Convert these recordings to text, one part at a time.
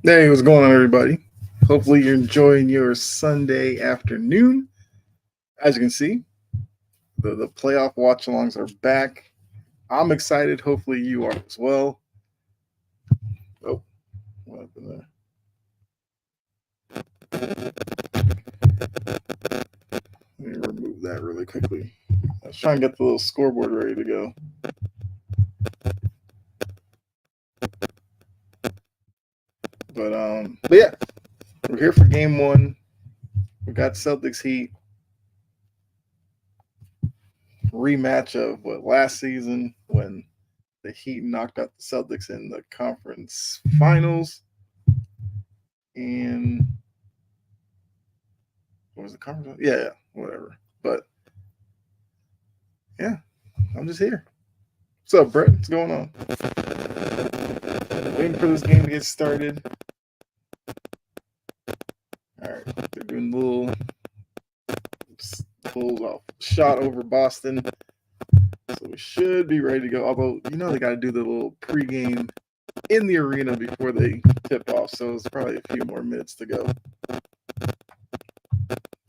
Hey, what's going on, everybody? Hopefully, you're enjoying your Sunday afternoon. As you can see, the playoff watch-alongs are back. I'm excited. Hopefully, you are as well. Oh, what happened there? Let me remove that really quickly. I was trying to get the little scoreboard ready to go. But yeah, we're here for game one. We got Celtics Heat rematch of what last season when the Heat knocked out the Celtics in the conference finals. And what was the conference? Yeah, whatever. But yeah, I'm just here. What's up, Brett? What's going on? Waiting for this game to get started. All right, they're doing a little shot over Boston, so we should be ready to go. Although they got to do the little pregame in the arena before they tip off, so it's probably a few more minutes to go. But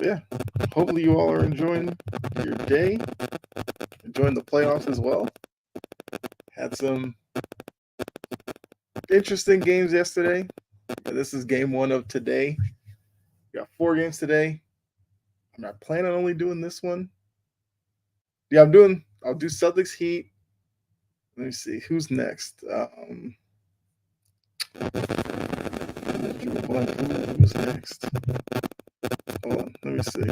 yeah, hopefully you all are enjoying your day, enjoying the playoffs as well. Had some interesting games yesterday. This is game one of today. We got 4 games today. I'm not planning on only doing this one. Yeah, I'll do Celtics Heat. Let me see who's next. Who's next? Hold on, let me see.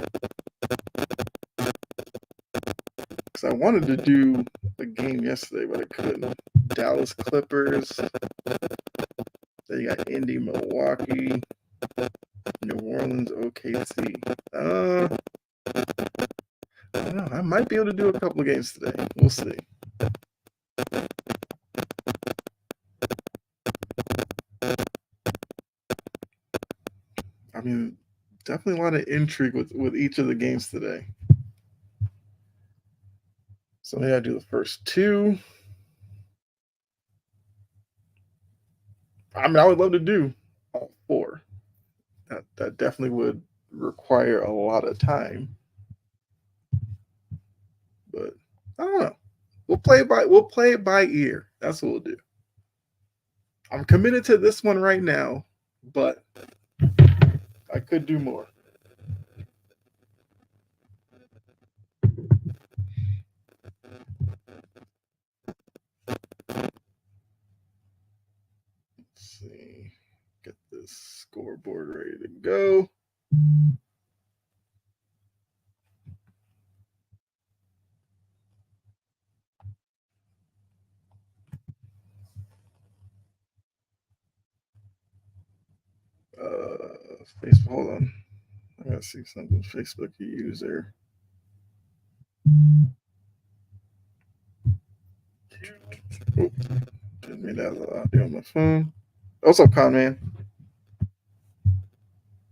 Because I wanted to do a game yesterday, but I couldn't. Dallas Clippers. Then you got Indy, Milwaukee, New Orleans, OKC. I don't know. I might be able to do a couple of games today. We'll see. I mean, definitely a lot of intrigue with each of the games today. So maybe I do the first 2. I mean, I would love to do all 4. That definitely would require a lot of time. But I don't know. We'll play it by ear. That's what we'll do. I'm committed to this one right now, but I could do more. Let's see. Get this scoreboard ready to go. Facebook. Hold on. I gotta see something. Facebook user. Oh, didn't mean that was audio on my phone. What's up, Con Man?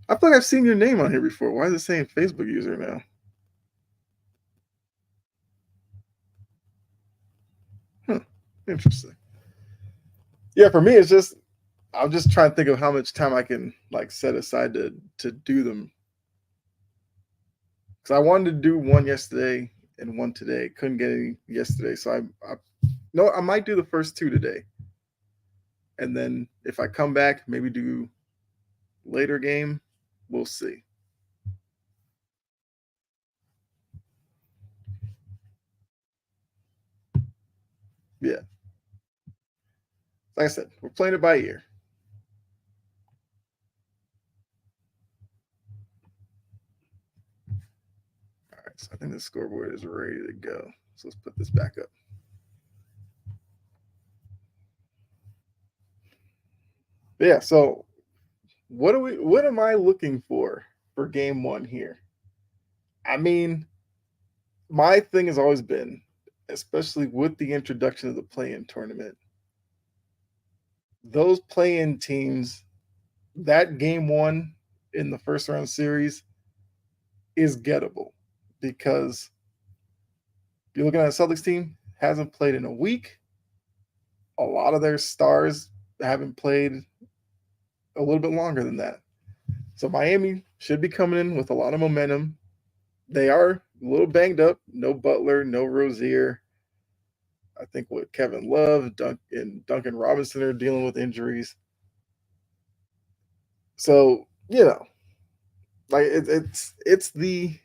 I feel like I've seen your name on here before. Why is it saying Facebook user now? Huh. Interesting. Yeah, for me, it's just I'm just trying to think of how much time I can set aside to do them. Because I wanted to do one yesterday and one today. Couldn't get any yesterday, so I might do the first 2 today, and then if I come back, maybe do later game. We'll see. Yeah, like I said, we're playing it by ear. All right, so I think the scoreboard is ready to go. So let's put this back up. But yeah, so what am I looking for game one here? I mean, my thing has always been, especially with the introduction of the play-in tournament, those play-in teams, that game one in the first round series is gettable because you're looking at a Celtics team hasn't played in a week. A lot of their stars haven't played a little bit longer than that. So Miami should be coming in with a lot of momentum. They are a little banged up. No Butler, no Rozier. I think what Kevin Love and Duncan Robinson are dealing with injuries. So like it's the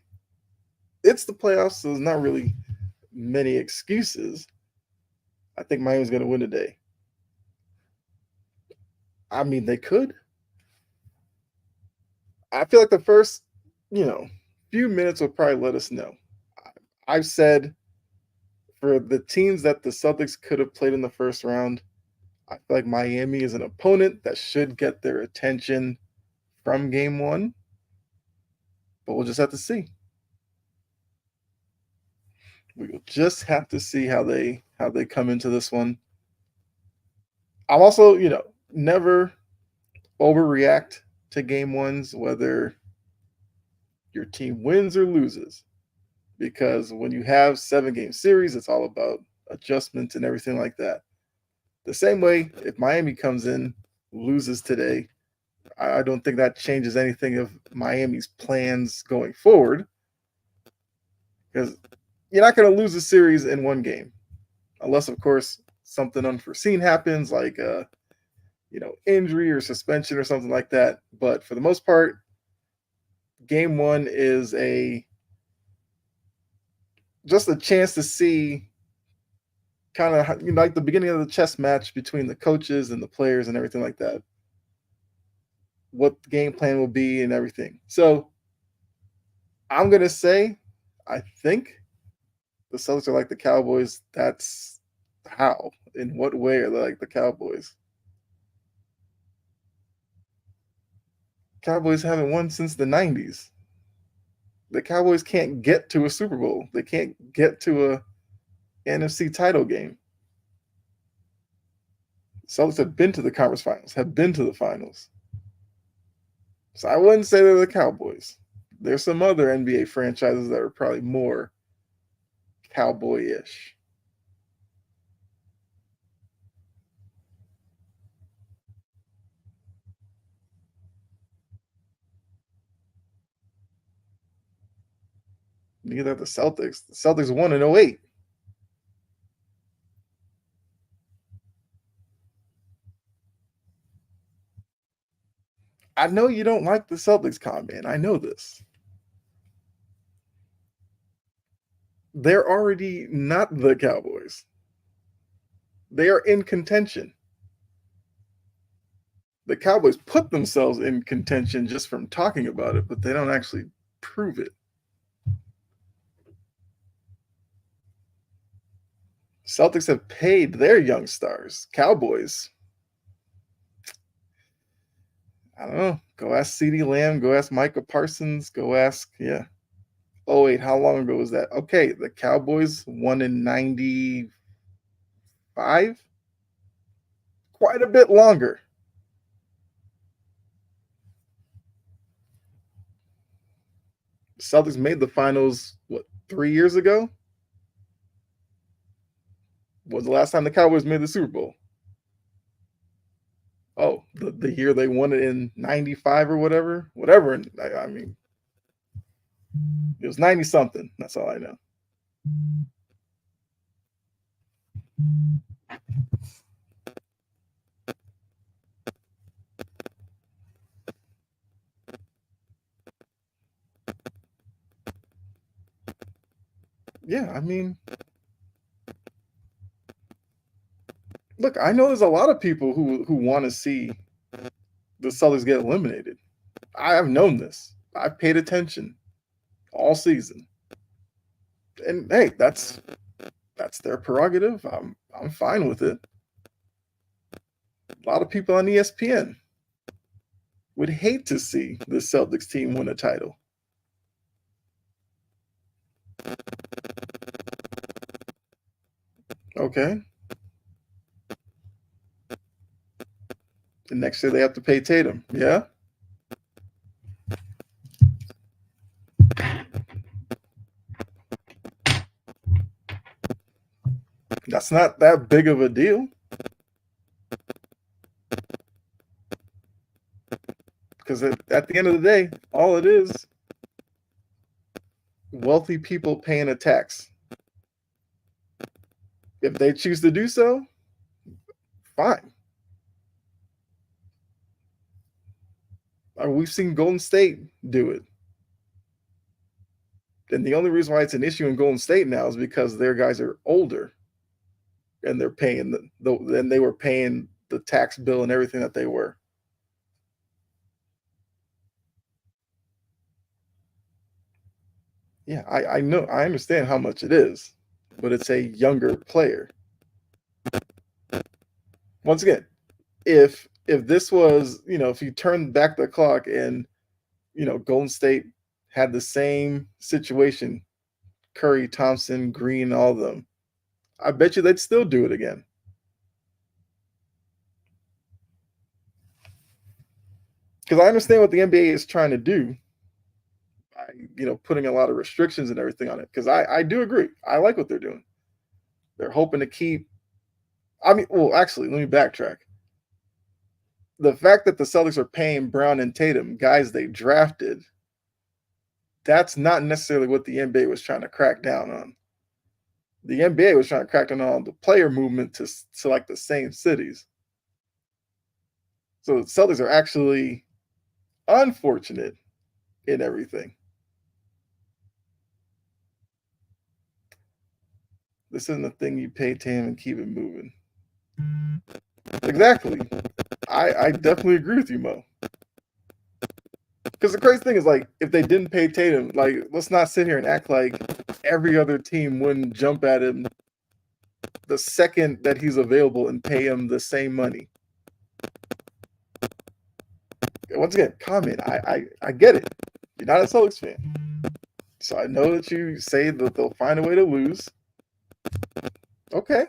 playoffs. So there's not really many excuses. I think Miami's going to win today. I mean, they could. I feel like the first, you know, few minutes will probably let us know. I've said for the teams that the Celtics could have played in the first round, I feel like Miami is an opponent that should get their attention from game one, but we'll just have to see. We will just have to see how they come into this one. I'm also, never overreact to game ones, whether your team wins or loses, because when you have 7 game series, it's all about adjustments and everything like that. The same way, if Miami comes in, loses today, I don't think that changes anything of Miami's plans going forward, because you're not going to lose a series in one game, unless, of course, something unforeseen happens, like injury or suspension or something like that. But for the most part, game one is just a chance to see kind of like the beginning of the chess match between the coaches and the players and everything like that. What the game plan will be and everything. So I'm gonna say, I think the Celtics are like the Cowboys. That's how. In what way are they like the Cowboys? Cowboys haven't won since the '90s. The Cowboys can't get to a Super Bowl. They can't get to a NFC title game. Celtics have been to the conference finals, have been to the finals. So I wouldn't say they're the Cowboys. There's some other NBA franchises that are probably more cowboy-ish. Neither are the Celtics. The Celtics won in '08. I know you don't like the Celtics comment. I know this. They're already not the Cowboys. They are in contention. The Cowboys put themselves in contention just from talking about it, but they don't actually prove it. Celtics have paid their young stars. Cowboys, I don't know. Go ask CeeDee Lamb. Go ask Micah Parsons. Go ask, yeah. Oh, wait, how long ago was that? Okay, the Cowboys won in '95. Quite a bit longer. Celtics made the finals, what, 3 years ago? Was the last time the Cowboys made the Super Bowl? Oh, the year they won it in '95 or whatever? Whatever. I mean, it was 90 something. That's all I know. Yeah, I mean, look, I know there's a lot of people who want to see the Celtics get eliminated. I have known this. I've paid attention all season. And hey, that's their prerogative. I'm fine with it. A lot of people on ESPN would hate to see the Celtics team win a title. Okay. The next year they have to pay Tatum. Yeah. That's not that big of a deal. Because at the end of the day, all it is wealthy people paying a tax. If they choose to do so, fine. We've seen Golden State do it. And the only reason why it's an issue in Golden State now is because their guys are older and they're paying and they were paying the tax bill and everything that they were. Yeah, I know, I understand how much it is, but it's a younger player. Once again, if this was, if you turn back the clock and Golden State had the same situation, Curry, Thompson, Green, all of them, I bet you they'd still do it again. Because I understand what the NBA is trying to do by, putting a lot of restrictions and everything on it. Because I do agree. I like what they're doing. They're hoping to keep. I mean, well, actually, let me backtrack. The fact that the Celtics are paying Brown and Tatum, guys they drafted, that's not necessarily what the NBA was trying to crack down on. The NBA was trying to crack down on the player movement to like the same cities. So the Celtics are actually unfortunate in everything. This isn't a thing you pay Tatum and keep it moving. Exactly. I definitely agree with you, Mo. Because the crazy thing is, like, if they didn't pay Tatum, like, let's not sit here and act like every other team wouldn't jump at him the second that he's available and pay him the same money. Once again, comment. I get it. You're not a Celtics fan. So I know that you say that they'll find a way to lose. Okay.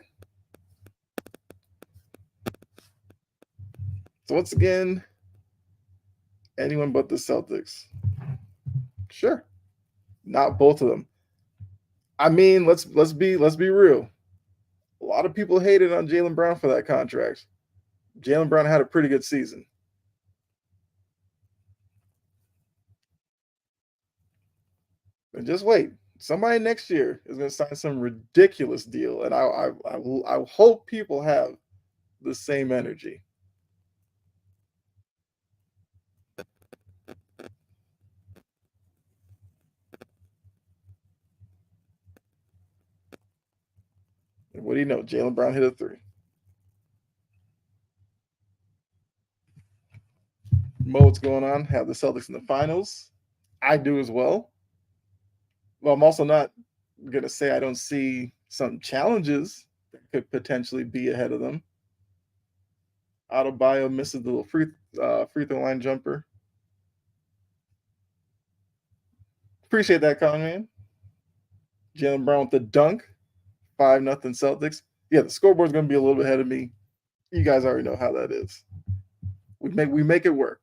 So once again, anyone but the Celtics. Sure. Not both of them. I mean, let's be real. A lot of people hated on Jaylen Brown for that contract. Jaylen Brown had a pretty good season. And just wait. Somebody next year is going to sign some ridiculous deal, and I hope people have the same energy. And what do you know? Jaylen Brown hit a three. Mo, what's going on? Have the Celtics in the finals. I do as well. Well, I'm also not going to say I don't see some challenges that could potentially be ahead of them. Adebayo misses the little free throw line jumper. Appreciate that, Con man. Jaylen Brown with the dunk. 5-0 Celtics. Yeah, the scoreboard's going to be a little bit ahead of me. You guys already know how that is. We make it work.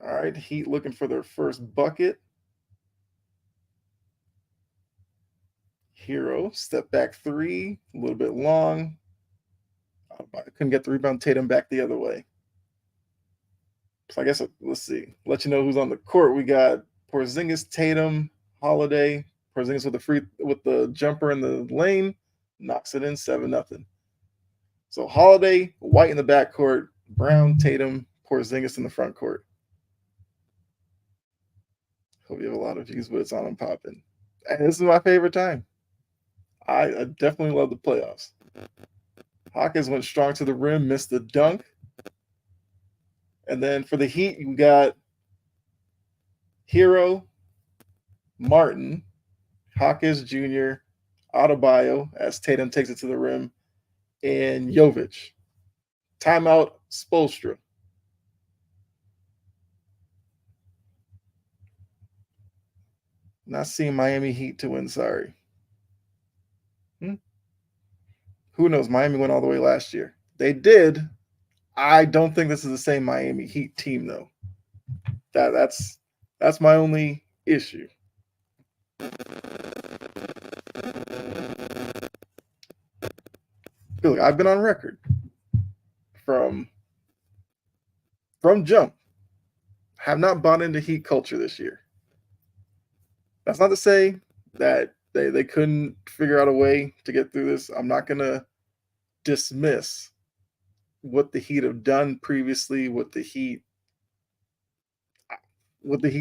All right, Heat looking for their first bucket. Hero, step back three, a little bit long. I couldn't get the rebound. Tatum back the other way. So I guess let's see. Let you know who's on the court. We got Porzingis, Tatum, Holiday. Porzingis with the jumper in the lane, knocks it in 7-0. So Holiday, White in the backcourt, Brown, Tatum, Porzingis in the front court. Hope you have a lot of views, but it's on and popping. And this is my favorite time. I definitely love the playoffs. Hawkins went strong to the rim, missed the dunk. And then for the Heat, you got Hero, Martin, Hawkins Jr., Adebayo as Tatum takes it to the rim, and Jovic. Timeout, Spoelstra. Not seeing Miami Heat to win, sorry. Who knows? Miami went all the way last year. They did. I don't think this is the same Miami Heat team, though. That's my only issue. Look, I've been on record. from jump have not bought into Heat culture this year. That's not to say that they couldn't figure out a way to get through this. I'm not gonna dismiss what the Heat have done previously, what the Heat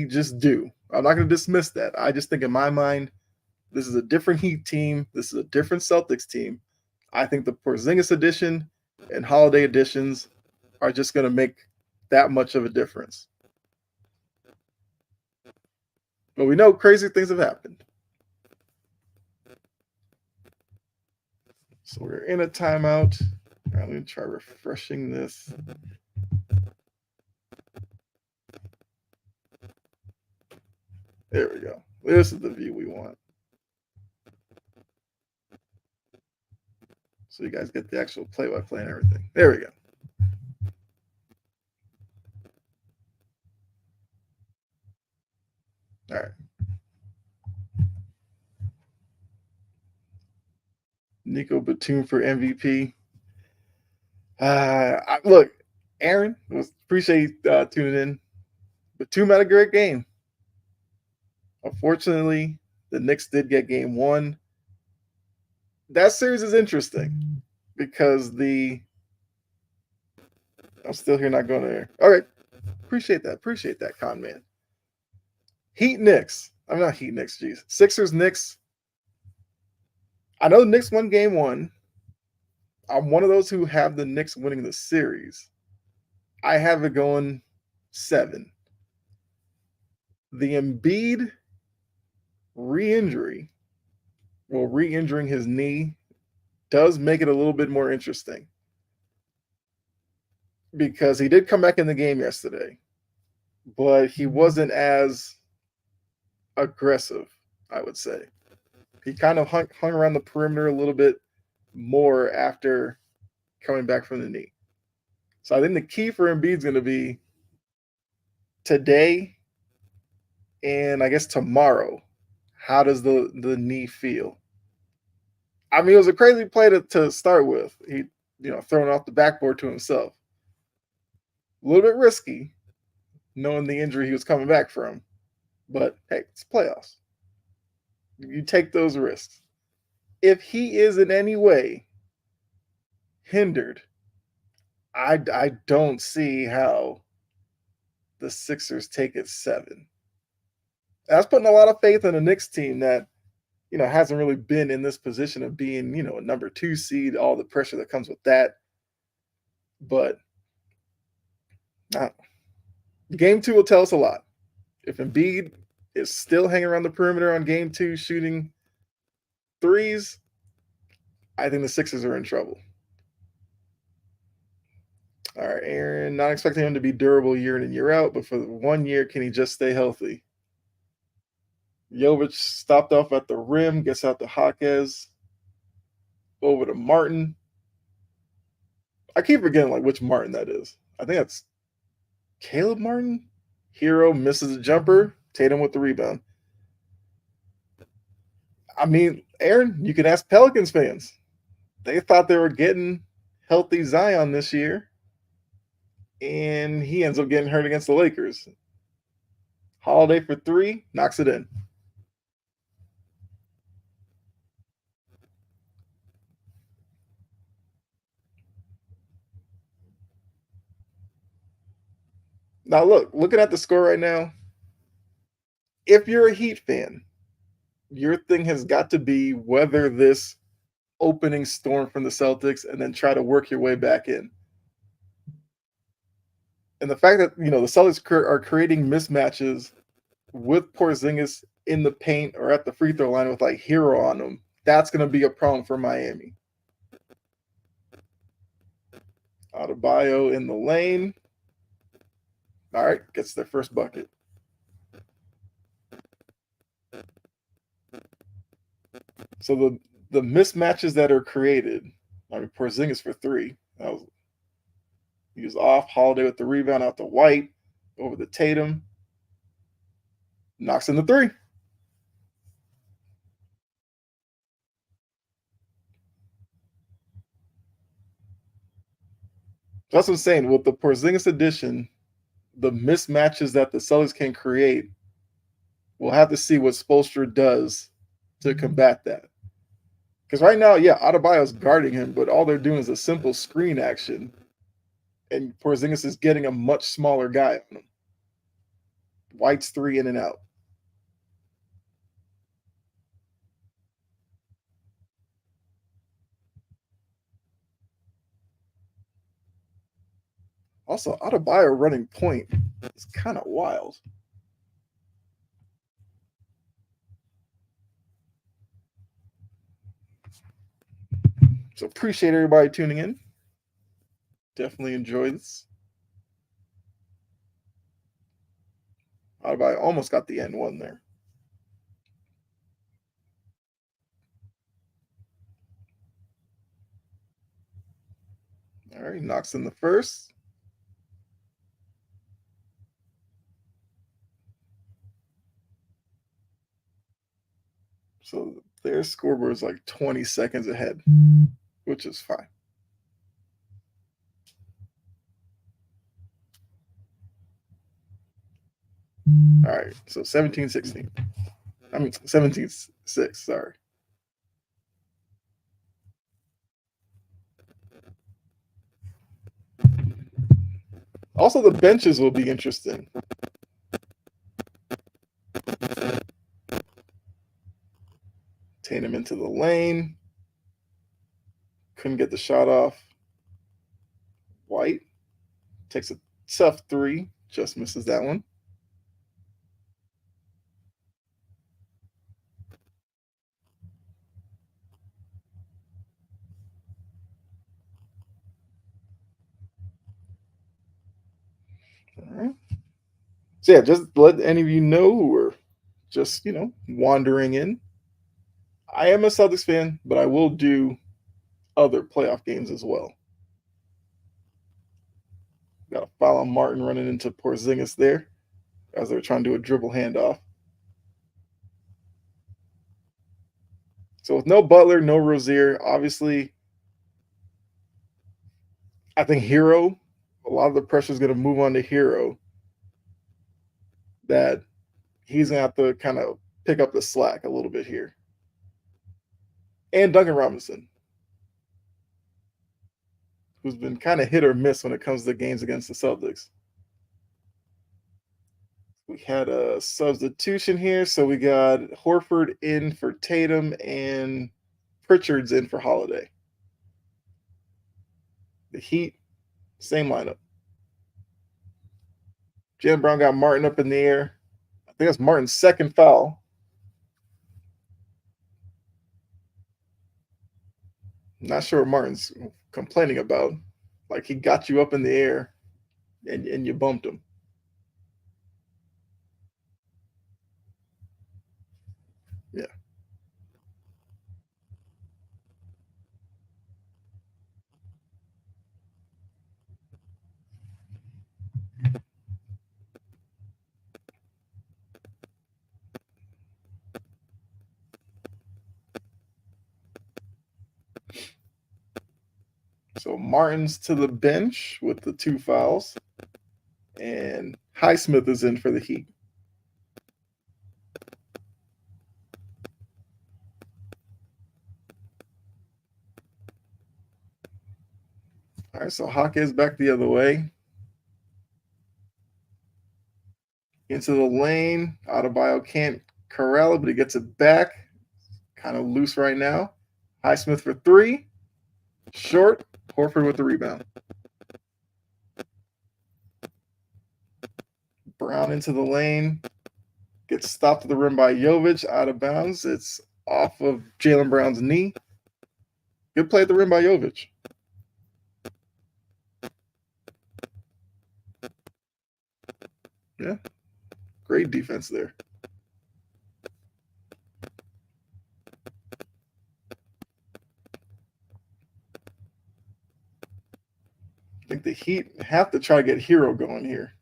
just do. I'm not gonna dismiss that. I just think in my mind, this is a different Heat team. This is a different Celtics team. I think the Porzingis edition and Holiday editions are just gonna make that much of a difference. But we know crazy things have happened. So we're in a timeout. All right, let me try refreshing this. There we go. This is the view we want. So you guys get the actual play-by-play and everything. There we go. All right. Nico Batum for MVP. Look, Aaron, appreciate you tuning in. Batum had a great game. Unfortunately, the Knicks did get game one. That series is interesting because I'm still here, not going there. All right. Appreciate that, con man. Heat Knicks. I'm not Heat Knicks, geez. Sixers Knicks. I know the Knicks won game one. I'm one of those who have the Knicks winning the series. I have it going 7. The Embiid re-injury, re-injuring his knee, does make it a little bit more interesting because he did come back in the game yesterday, but he wasn't as aggressive, I would say. He kind of hung around the perimeter a little bit more after coming back from the knee. So I think the key for Embiid is going to be today and I guess tomorrow. How does the knee feel? I mean, it was a crazy play to start with. He, throwing off the backboard to himself. A little bit risky, knowing the injury he was coming back from. But hey, it's playoffs. You take those risks. If he is in any way hindered, I don't see how the Sixers take it 7. That's putting a lot of faith in a Knicks team that, hasn't really been in this position of being, a number 2 seed, all the pressure that comes with that. But game 2 will tell us a lot. If Embiid is still hanging around the perimeter on game 2 shooting threes, I think the Sixers are in trouble. All right, Aaron, not expecting him to be durable year in and year out, but for 1 year, can he just stay healthy? Jovic stopped off at the rim, gets out to Jaquez, over to Martin. I keep forgetting which Martin that is. I think that's Caleb Martin. Hero misses a jumper. Tatum with the rebound. I mean, Aaron, you can ask Pelicans fans. They thought they were getting healthy Zion this year, and he ends up getting hurt against the Lakers. Holiday for 3, knocks it in. Now, looking at the score right now, if you're a Heat fan, your thing has got to be weather this opening storm from the Celtics and then try to work your way back in. And the fact that, the Celtics are creating mismatches with Porzingis in the paint or at the free throw line with Hero on them, that's going to be a problem for Miami. Adebayo in the lane. All right, gets their first bucket. So the mismatches that are created, Porzingis for 3. He was off. Holiday with the rebound out to White, over the Tatum. Knocks in the 3. That's what I'm saying. With the Porzingis addition, the mismatches that the Celtics can create, we'll have to see what Spoelstra does to combat that. Because right now, yeah, Adebayo's guarding him, but all they're doing is a simple screen action, and Porzingis is getting a much smaller guy on him. White's 3 in and out. Also, Adebayo running point is kind of wild. So appreciate everybody tuning in. Definitely enjoy this. Adebayo almost got the N1 there. All right, knocks in the first. So their scoreboard is like 20 seconds ahead, which is fine. All right, so 17-16. I mean 17-6, sorry. Also, the benches will be interesting. Tatum into the lane. Couldn't get the shot off. White takes a tough 3, just misses that one. All right. So yeah, just let any of you know who are just, wandering in. I am a Celtics fan, but I will do other playoff games as well. Got a foul on Martin running into Porzingis there as they're trying to do a dribble handoff. So with no Butler, no Rozier, obviously, I think Hero, a lot of the pressure is going to move on to Hero. That he's going to have to kind of pick up the slack a little bit here. And Duncan Robinson, who's been kind of hit or miss when it comes to games against the Celtics. We had a substitution here, so we got Horford in for Tatum and Pritchard's in for Holiday. The Heat, same lineup. Jaylen Brown got Martin up in the air. I think that's Martin's second foul. Not sure what Martin's complaining about. Like he got you up in the air and you bumped him. Yeah. So Martin's to the bench with the 2 fouls. And Highsmith is in for the Heat. All right, so Hawk is back the other way. Into the lane. Adebayo can't corral it, but he gets it back. Kind of loose right now. Highsmith for 3. Short. Horford with the rebound. Brown into the lane. Gets stopped at the rim by Jovic. Out of bounds. It's off of Jaylen Brown's knee. Good play at the rim by Jovic. Yeah. Great defense there. I think the Heat have to try to get Hero going here.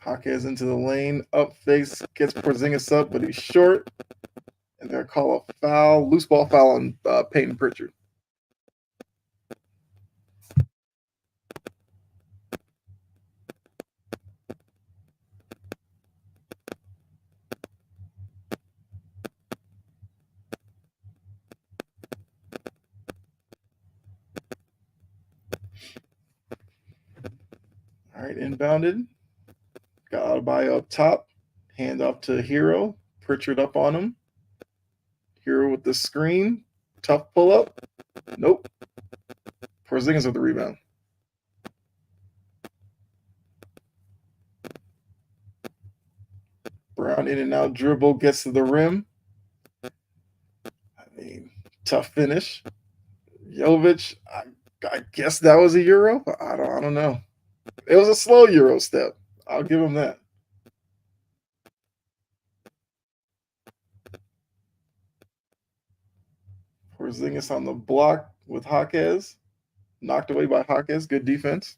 Jaquez into the lane, up face, gets Porzingis up, but he's short. And they're call a foul, loose ball foul on Peyton Pritchard. All right, inbounded. Got by up top. Hand off to Hero. Pritchard up on him. Hero with the screen. Tough pull up. Nope. Porzingis with the rebound. Brown in and out dribble, gets to the rim. I mean, tough finish. Jovic, I guess that was a Euro. I don't know. It was a slow Euro step. I'll give him that. Porzingis on the block with Jaquez. Knocked away by Jaquez. Good defense.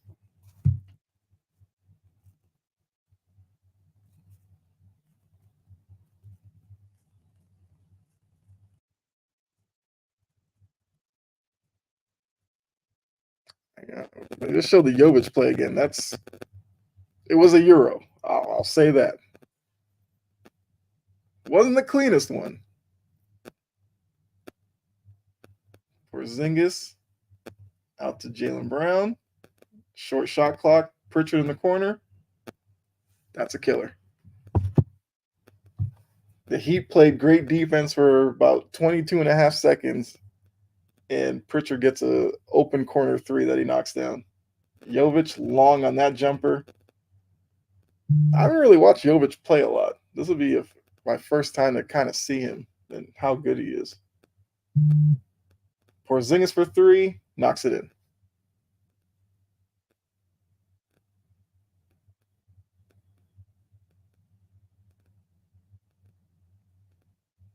Yeah. Let's show the Jovic play again. It was a Euro. I'll say that. Wasn't the cleanest one. Porzingis out to Jaylen Brown. Short shot clock. Pritchard in the corner. That's a killer. The Heat played great defense for about 22 and a half seconds, and Pritchard gets a open corner three that he knocks down. Jovic long on that jumper. I haven't really watched Jovic play a lot. This will be my first time to kind of see him and how good he is. Porzingis for three, knocks it in.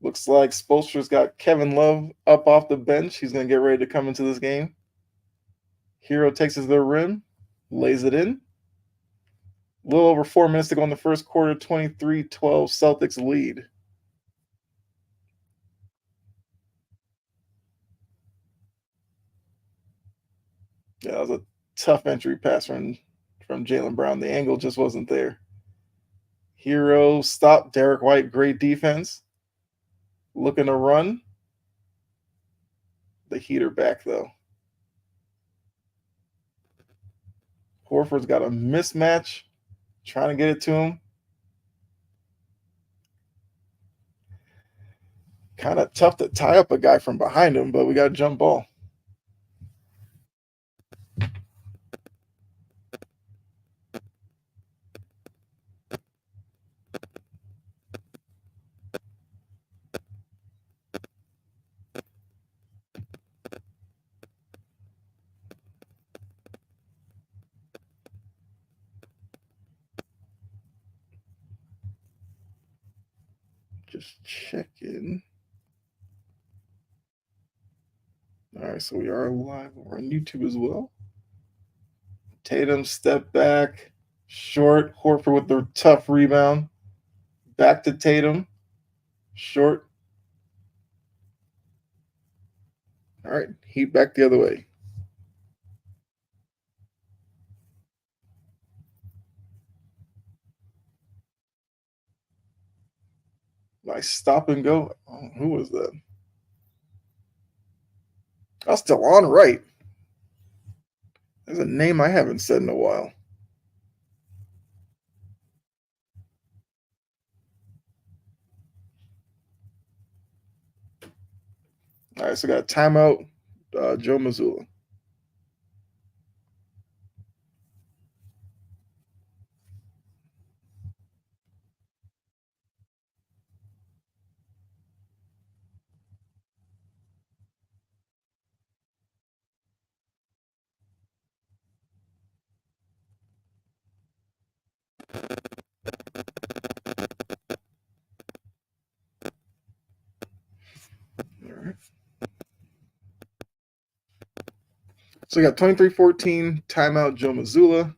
Looks like Spoelstra's got Kevin Love up off the bench. He's going to get ready to come into this game. Hero takes his their rim, lays it in. A little over 4 minutes to go in the first quarter, 23-12 Celtics lead. Yeah, that was a tough entry pass from Jaylen Brown. The angle just wasn't there. Hero stopped Derek White. Great defense. Looking to run. The Heat are back, though. Horford's got a mismatch. Trying to get it to him. Kind of tough to tie up a guy from behind him, but we got a jump ball. Just checking. All right, so we are live. We're on YouTube as well. Tatum step back, short. Horford with the tough rebound. Back to Tatum, short. All right, Heat back the other way. Nice stop and go. Oh, who was that? That's Delon Wright. There's a name I haven't said in a while. All right, so got a timeout. Joe Mazzulla. All right. So we got 23-14, timeout, Joe Mazzulla.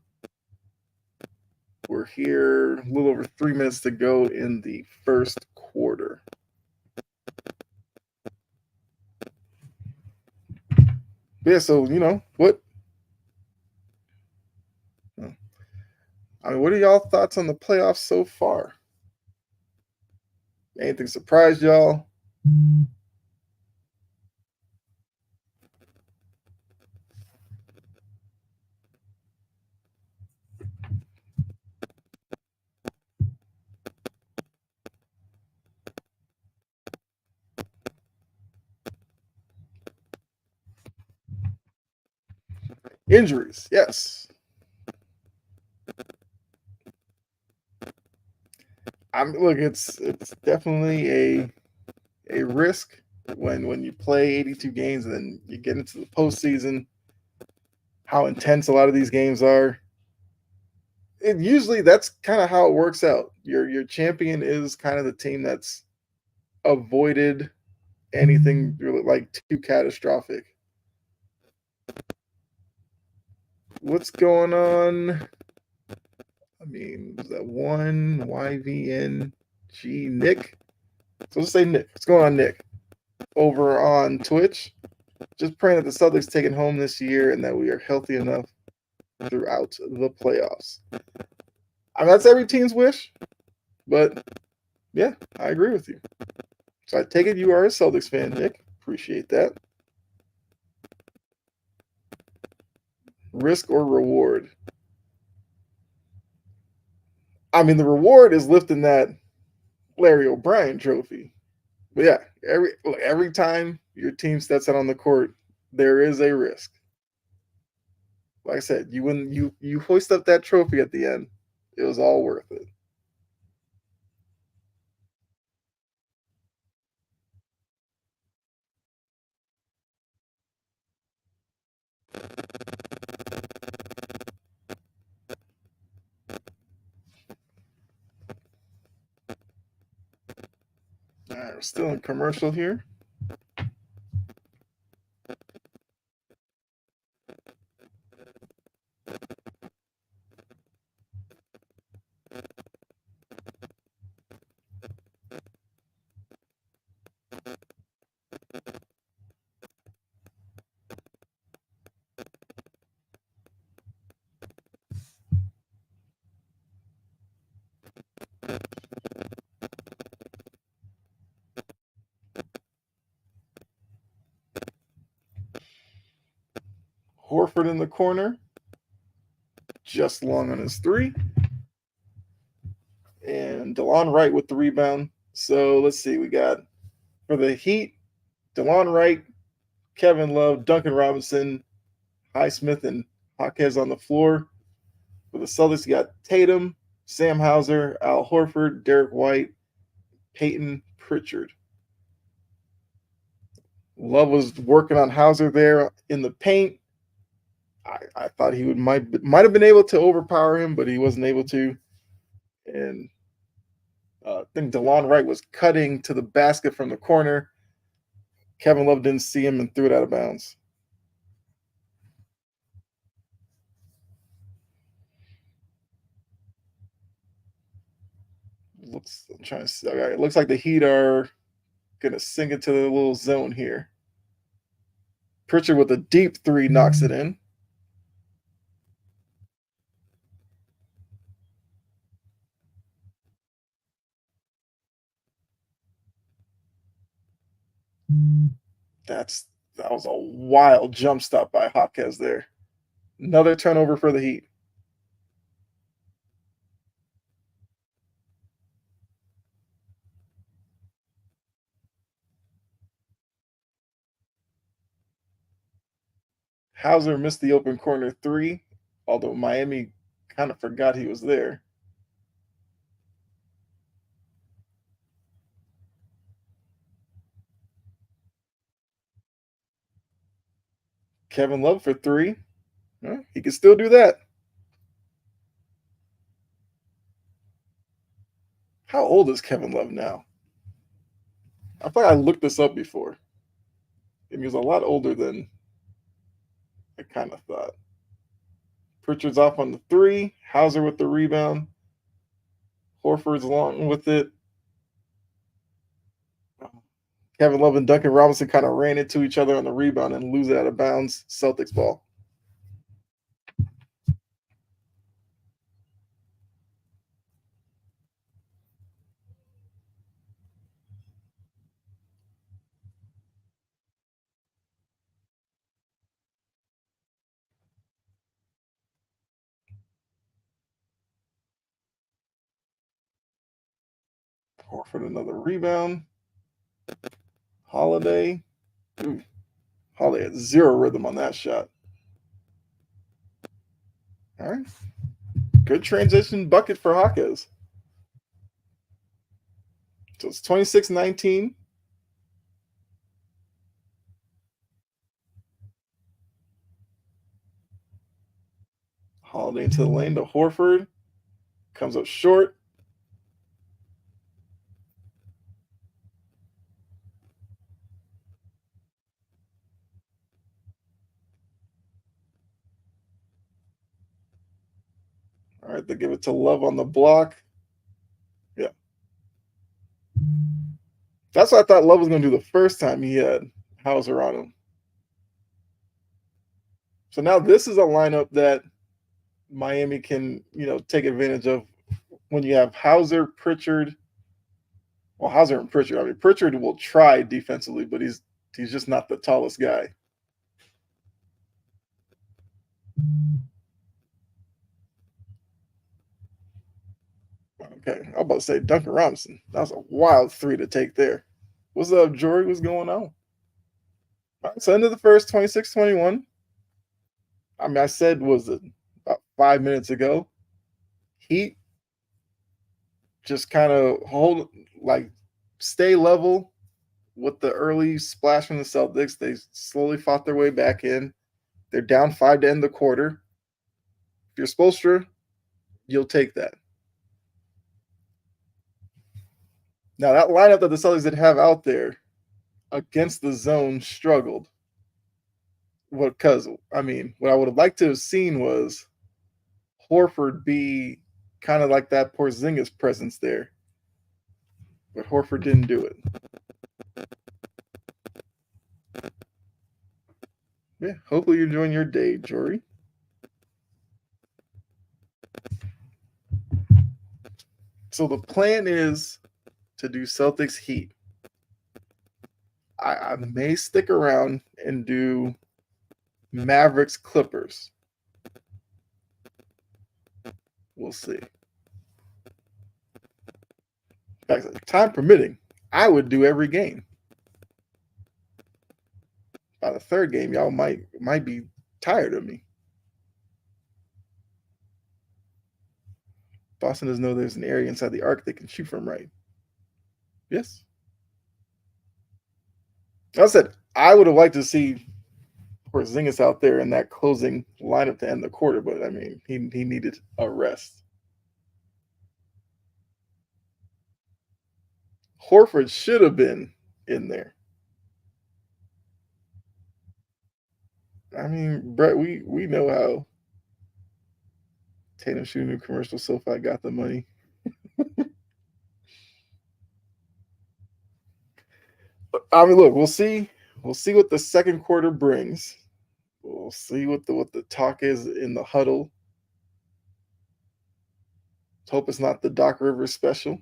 We're here a little over 3 minutes to go in the first quarter. Yeah, so what? I mean, what are y'all thoughts on the playoffs so far? Anything surprised y'all? Injuries, yes. Look. It's definitely a risk when you play 82 games and then you get into the postseason. How intense a lot of these games are. It usually that's kind of how it works out. Your champion is kind of the team that's avoided anything really like too catastrophic. What's going on? I mean, was that one YVNG Nick? So let's say Nick. What's going on, Nick? Over on Twitch. Just praying that the Celtics take it home this year and that we are healthy enough throughout the playoffs. I mean, that's every team's wish, but yeah, I agree with you. So I take it you are a Celtics fan, Nick. Appreciate that. Risk or reward? I mean, the reward is lifting that Larry O'Brien trophy. But yeah, every time your team steps out on the court, there is a risk. Like I said, you hoist up that trophy at the end, it was all worth it. All right, we're still in commercial here. Horford in the corner, just long on his three, and DeLon Wright with the rebound. So let's see, we got for the Heat, DeLon Wright, Kevin Love, Duncan Robinson, Highsmith, and Jaquez on the floor. For the Celtics, you got Tatum, Sam Hauser, Al Horford, Derek White, Peyton Pritchard. Love was working on Hauser there in the paint. I thought he might have been able to overpower him, but he wasn't able to. And I think DeLon Wright was cutting to the basket from the corner. Kevin Love didn't see him and threw it out of bounds. I'm trying to see. Okay, it looks like the Heat are gonna sink into the little zone here. Pritchard with a deep three knocks it in. That was a wild jump stop by Hopkins there. Another turnover for the Heat. Hauser missed the open corner three, although Miami kind of forgot he was there. Kevin Love for three. He can still do that. How old is Kevin Love now? I thought I looked this up before. And he was a lot older than I kind of thought. Pritchard's off on the three. Hauser with the rebound. Horford's along with it. Kevin Love and Duncan Robinson kind of ran into each other on the rebound and lose it out of bounds. Celtics ball. Horford another rebound. Holiday. Ooh, Holiday had zero rhythm on that shot. All right. Good transition bucket for Hawkes. So it's 26-19. Holiday into the lane to Horford. Comes up short. All right, they give it to Love on the block. Yeah. That's what I thought Love was going to do the first time he had Hauser on him. So now this is a lineup that Miami can, take advantage of when you have Hauser, Pritchard. Well, Hauser and Pritchard. I mean, Pritchard will try defensively, but he's just not the tallest guy. Okay, I'm about to say Duncan Robinson. That was a wild three to take there. What's up, Jory? What's going on? All right, so end of the first, 26-21. I mean, I said was it about 5 minutes ago. Heat just kind of stay level with the early splash from the Celtics. They slowly fought their way back in. They're down 5 to end the quarter. If you're Spoelstra, you'll take that. Now that lineup that the Celtics did have out there against the zone struggled. Because I mean, what I would have liked to have seen was Horford be kind of like that Porzingis presence there, but Horford didn't do it. Yeah, hopefully you're enjoying your day, Jory. So the plan is to do Celtics Heat. I may stick around and do Mavericks Clippers. We'll see. In fact, time permitting, I would do every game. By the third game, y'all might be tired of me. Boston doesn't know there's an area inside the arc they can shoot from, right? Yes. I said I would have liked to see Porzingis out there in that closing lineup to end the quarter, but I mean, he needed a rest. Horford should have been in there. I mean, Brett, we know how Tatum shooting a commercial SoFi got the money. I mean, look, we'll see. We'll see what the second quarter brings. We'll see what the talk is in the huddle. Let's hope it's not the Doc Rivers special.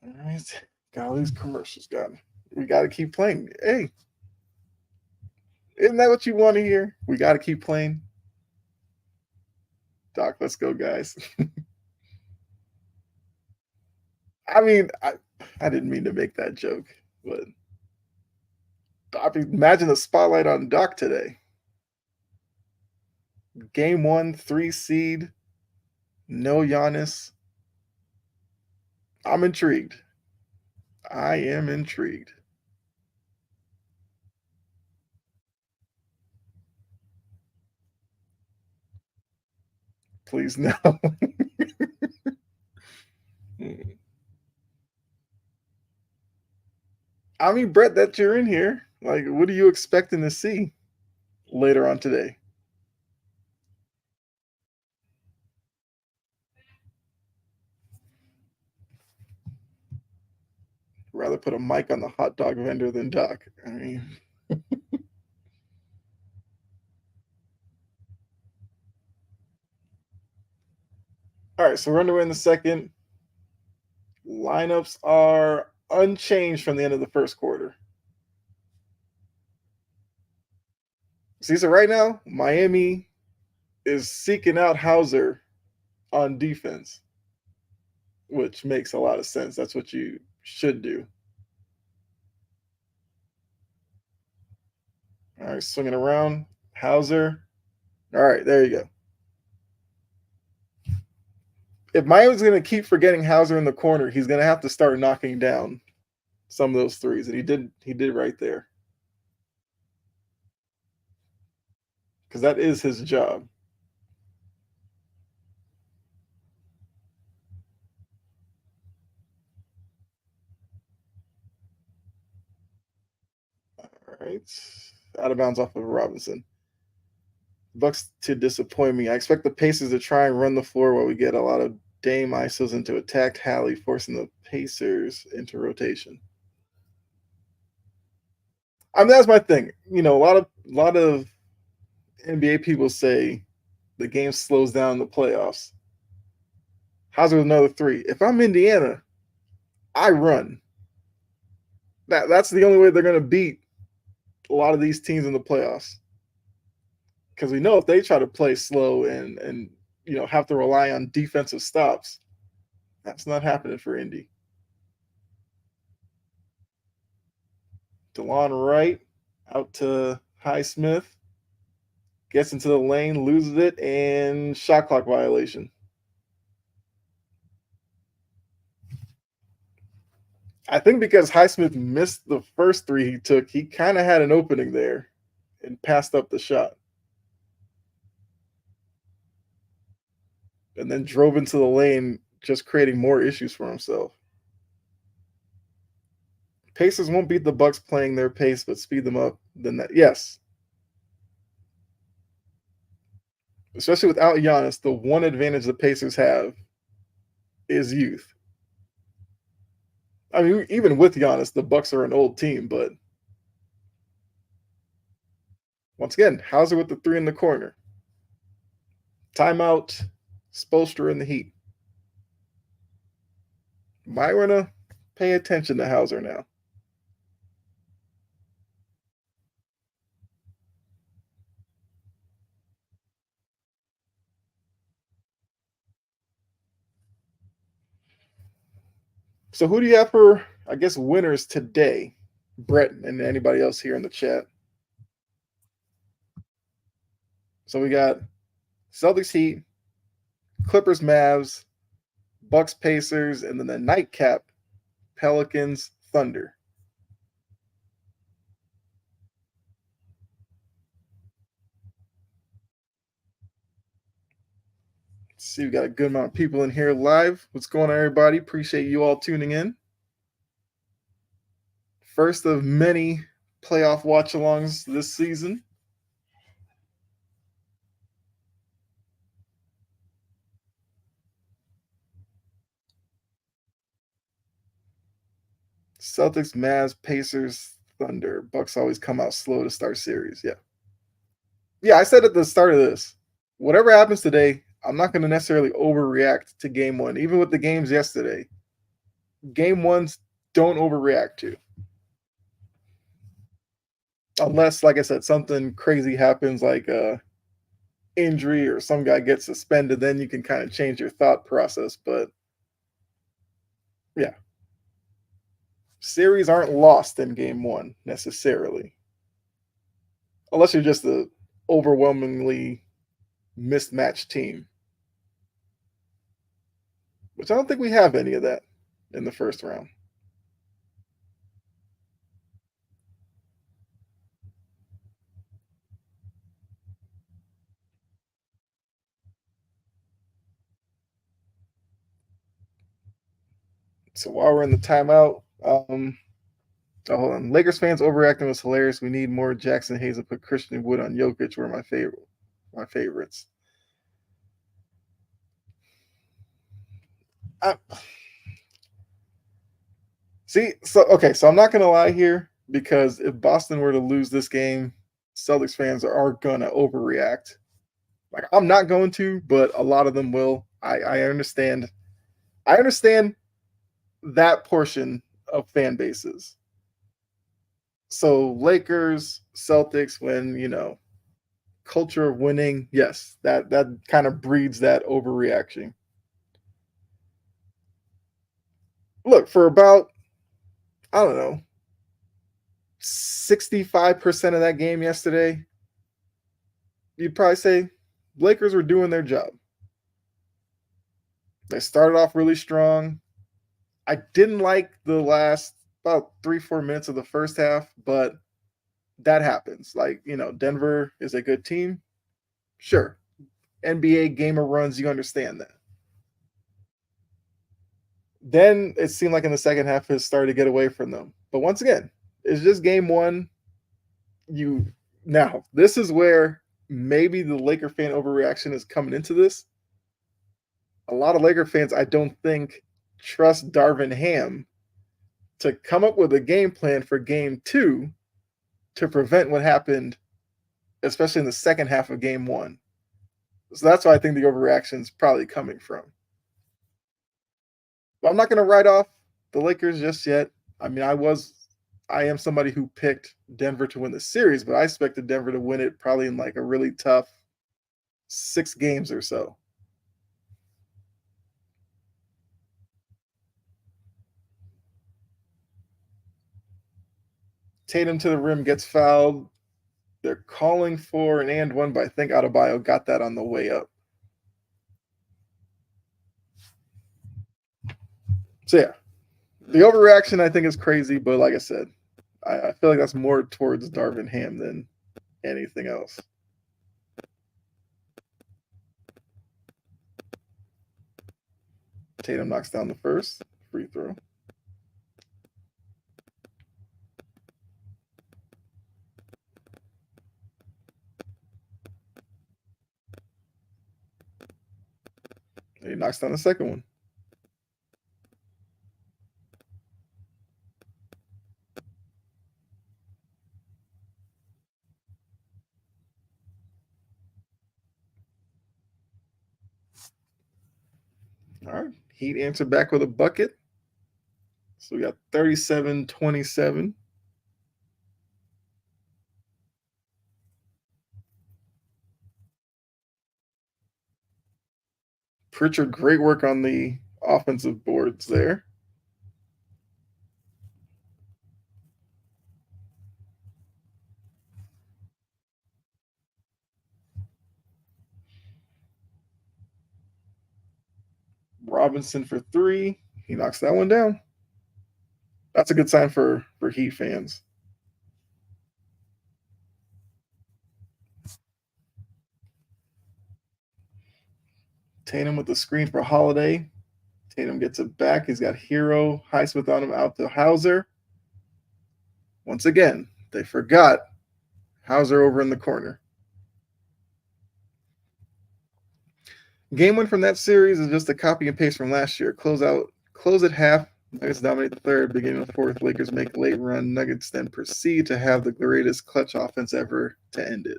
All right, got all these commercials. We got to keep playing. Hey, isn't that what you want to hear? We got to keep playing. Doc, let's go, guys. I mean, I didn't mean to make that joke, but I mean, imagine the spotlight on Doc today. Game 1, 3 seed, no Giannis. I'm intrigued. I am intrigued. Please no. I mean, Brett, that you're in here. Like, what are you expecting to see later on today? Rather put a mic on the hot dog vendor than Doc. I mean, All right, so we're underway in the second. Lineups are unchanged from the end of the first quarter. See, so right now, Miami is seeking out Hauser on defense, which makes a lot of sense. That's what you should do. All right, swinging around. Hauser. All right, there you go. If Miami's going to keep forgetting Hauser in the corner, he's going to have to start knocking down some of those threes, and he did right there because that is his job. All right, out of bounds off of Robinson. Bucks to disappoint me. I expect the Pacers to try and run the floor while we get a lot of Dame ISOs into attack Hallie, forcing the Pacers into rotation. I mean, that's my thing. A lot of NBA people say the game slows down in the playoffs. How's it another three? If I'm Indiana, I run. That's the only way they're going to beat a lot of these teams in the playoffs. Because we know if they try to play slow and have to rely on defensive stops, that's not happening for Indy. DeLon Wright out to Highsmith, gets into the lane, loses it, and shot clock violation. I think because Highsmith missed the first three he took, he kind of had an opening there and passed up the shot. And then drove into the lane, just creating more issues for himself. Pacers won't beat the Bucks playing their pace, but speed them up. Then that, yes. Especially without Giannis, the one advantage the Pacers have is youth. I mean, even with Giannis, the Bucks are an old team, but once again, Hauser with the three in the corner. Timeout, Spoelstra in the Heat. Might want to pay attention to Hauser now. So who do you have for, I guess, winners today? Brett and anybody else here in the chat. So we got Celtics Heat, Clippers Mavs, Bucks Pacers, and then the nightcap Pelicans Thunder. Let's see, we got a good amount of people in here live. What's going on, everybody? Appreciate you all tuning in. First of many playoff watch-alongs this season. Celtics, Mavs, Pacers, Thunder. Bucks always come out slow to start series. Yeah. Yeah, I said at the start of this, whatever happens today, I'm not going to necessarily overreact to game one. Even with the games yesterday, game ones don't overreact to. Unless, like I said, something crazy happens like a injury or some guy gets suspended, then you can kind of change your thought process. But yeah, series aren't lost in game one necessarily. Unless you're just a overwhelmingly mismatched team. Which I don't think we have any of that in the first round. So while we're in the timeout, hold on. Lakers fans overreacting was hilarious. We need more Jackson Hayes and put Christian Wood on Jokic were my favorites. See, so I'm not gonna lie here because if Boston were to lose this game, Celtics fans are gonna overreact. Like I'm not going to, but a lot of them will. I understand. I understand that portion of fan bases. So Lakers, Celtics, when culture of winning, yes, that kind of breeds that overreaction. Look, for about I don't know 65% of that game yesterday, you'd probably say Lakers were doing their job. They started off really strong. I didn't like the last about 3-4 minutes of the first half, but that happens. Like, Denver is a good team. Sure. NBA gamer runs, you understand that. Then it seemed like in the second half it started to get away from them. But once again, it's just game one. You Now this is where maybe the Laker fan overreaction is coming into this. A lot of Laker fans, I don't think, trust Darvin Ham to come up with a game plan for game two to prevent what happened, especially in the second half of game one. So that's why I think the overreaction is probably coming from. But I'm not going to write off the Lakers just yet. I mean, I am somebody who picked Denver to win the series, but I expected Denver to win it probably in like a really tough 6 games or so. Tatum to the rim gets fouled. They're calling for an and one, but I think Adebayo got that on the way up. So yeah, the overreaction I think is crazy, but like I said, I feel like that's more towards Darvin Ham than anything else. Tatum knocks down the first free throw. He knocks down the second one. All right. Heat answer back with a bucket. So we got 37-27. Pritchard, great work on the offensive boards there. Robinson for three. He knocks that one down. That's a good sign for Heat fans. Tatum with the screen for Holiday. Tatum gets it back. He's got Hero, Highsmith on him out to Hauser. Once again, they forgot Hauser over in the corner. Game one from that series is just a copy and paste from last year. Close at half. Nuggets dominate the third, beginning of the fourth. Lakers make a late run. Nuggets then proceed to have the greatest clutch offense ever to end it.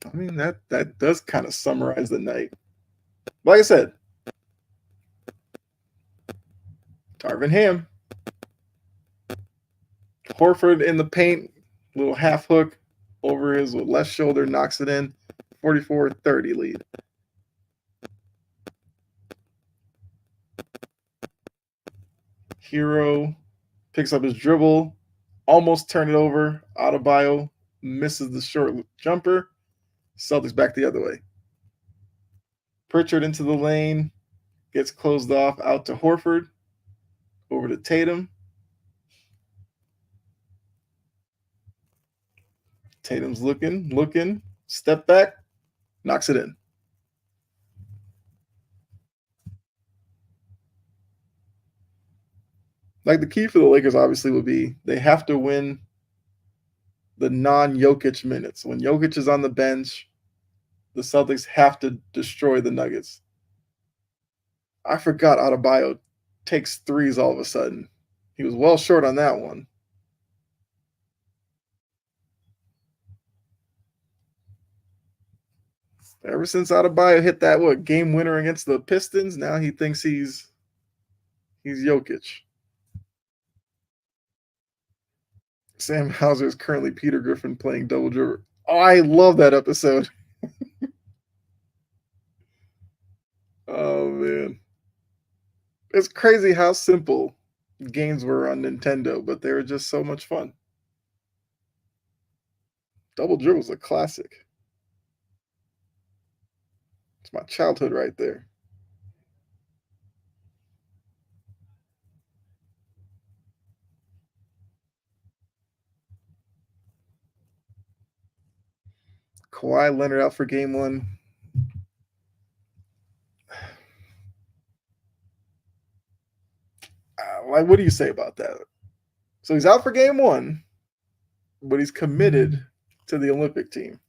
I mean, that does kind of summarize the night. Like I said, Darvin Ham. Horford in the paint, little half hook over his left shoulder, knocks it in. 44-30 lead. Hero picks up his dribble, almost turned it over. Adebayo misses the short jumper. Celtics back the other way. Pritchard into the lane, gets closed off out to Horford, over to Tatum. Tatum's looking, step back, knocks it in. Like the key for the Lakers obviously would be they have to win the non-Jokic minutes. When Jokic is on the bench, the Celtics have to destroy the Nuggets. I forgot Adebayo takes threes all of a sudden. He was well short on that one. Ever since Adebayo hit that game winner against the Pistons, now he thinks he's Jokic. Sam Hauser is currently Peter Griffin playing Double Dribble. Oh, I love that episode. Oh man, it's crazy how simple games were on Nintendo, but they were just so much fun. Double Dribble was a classic. It's my childhood right there. Kawhi Leonard out for game one. Like, what do you say about that? So he's out for game one, but he's committed to the Olympic team.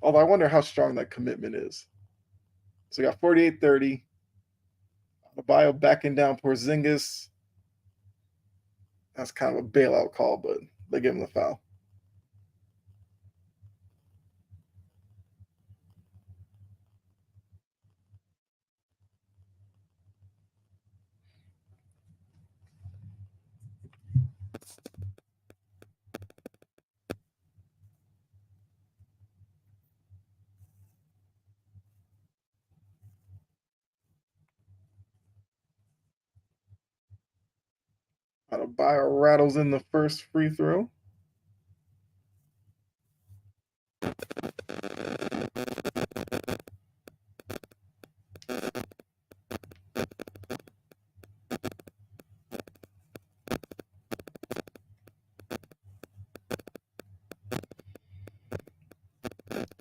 Although I wonder how strong that commitment is. So we got 48-30. The bio backing down Porzingis. That's kind of a bailout call, but they give him the foul. Adebayo rattles in the first free throw.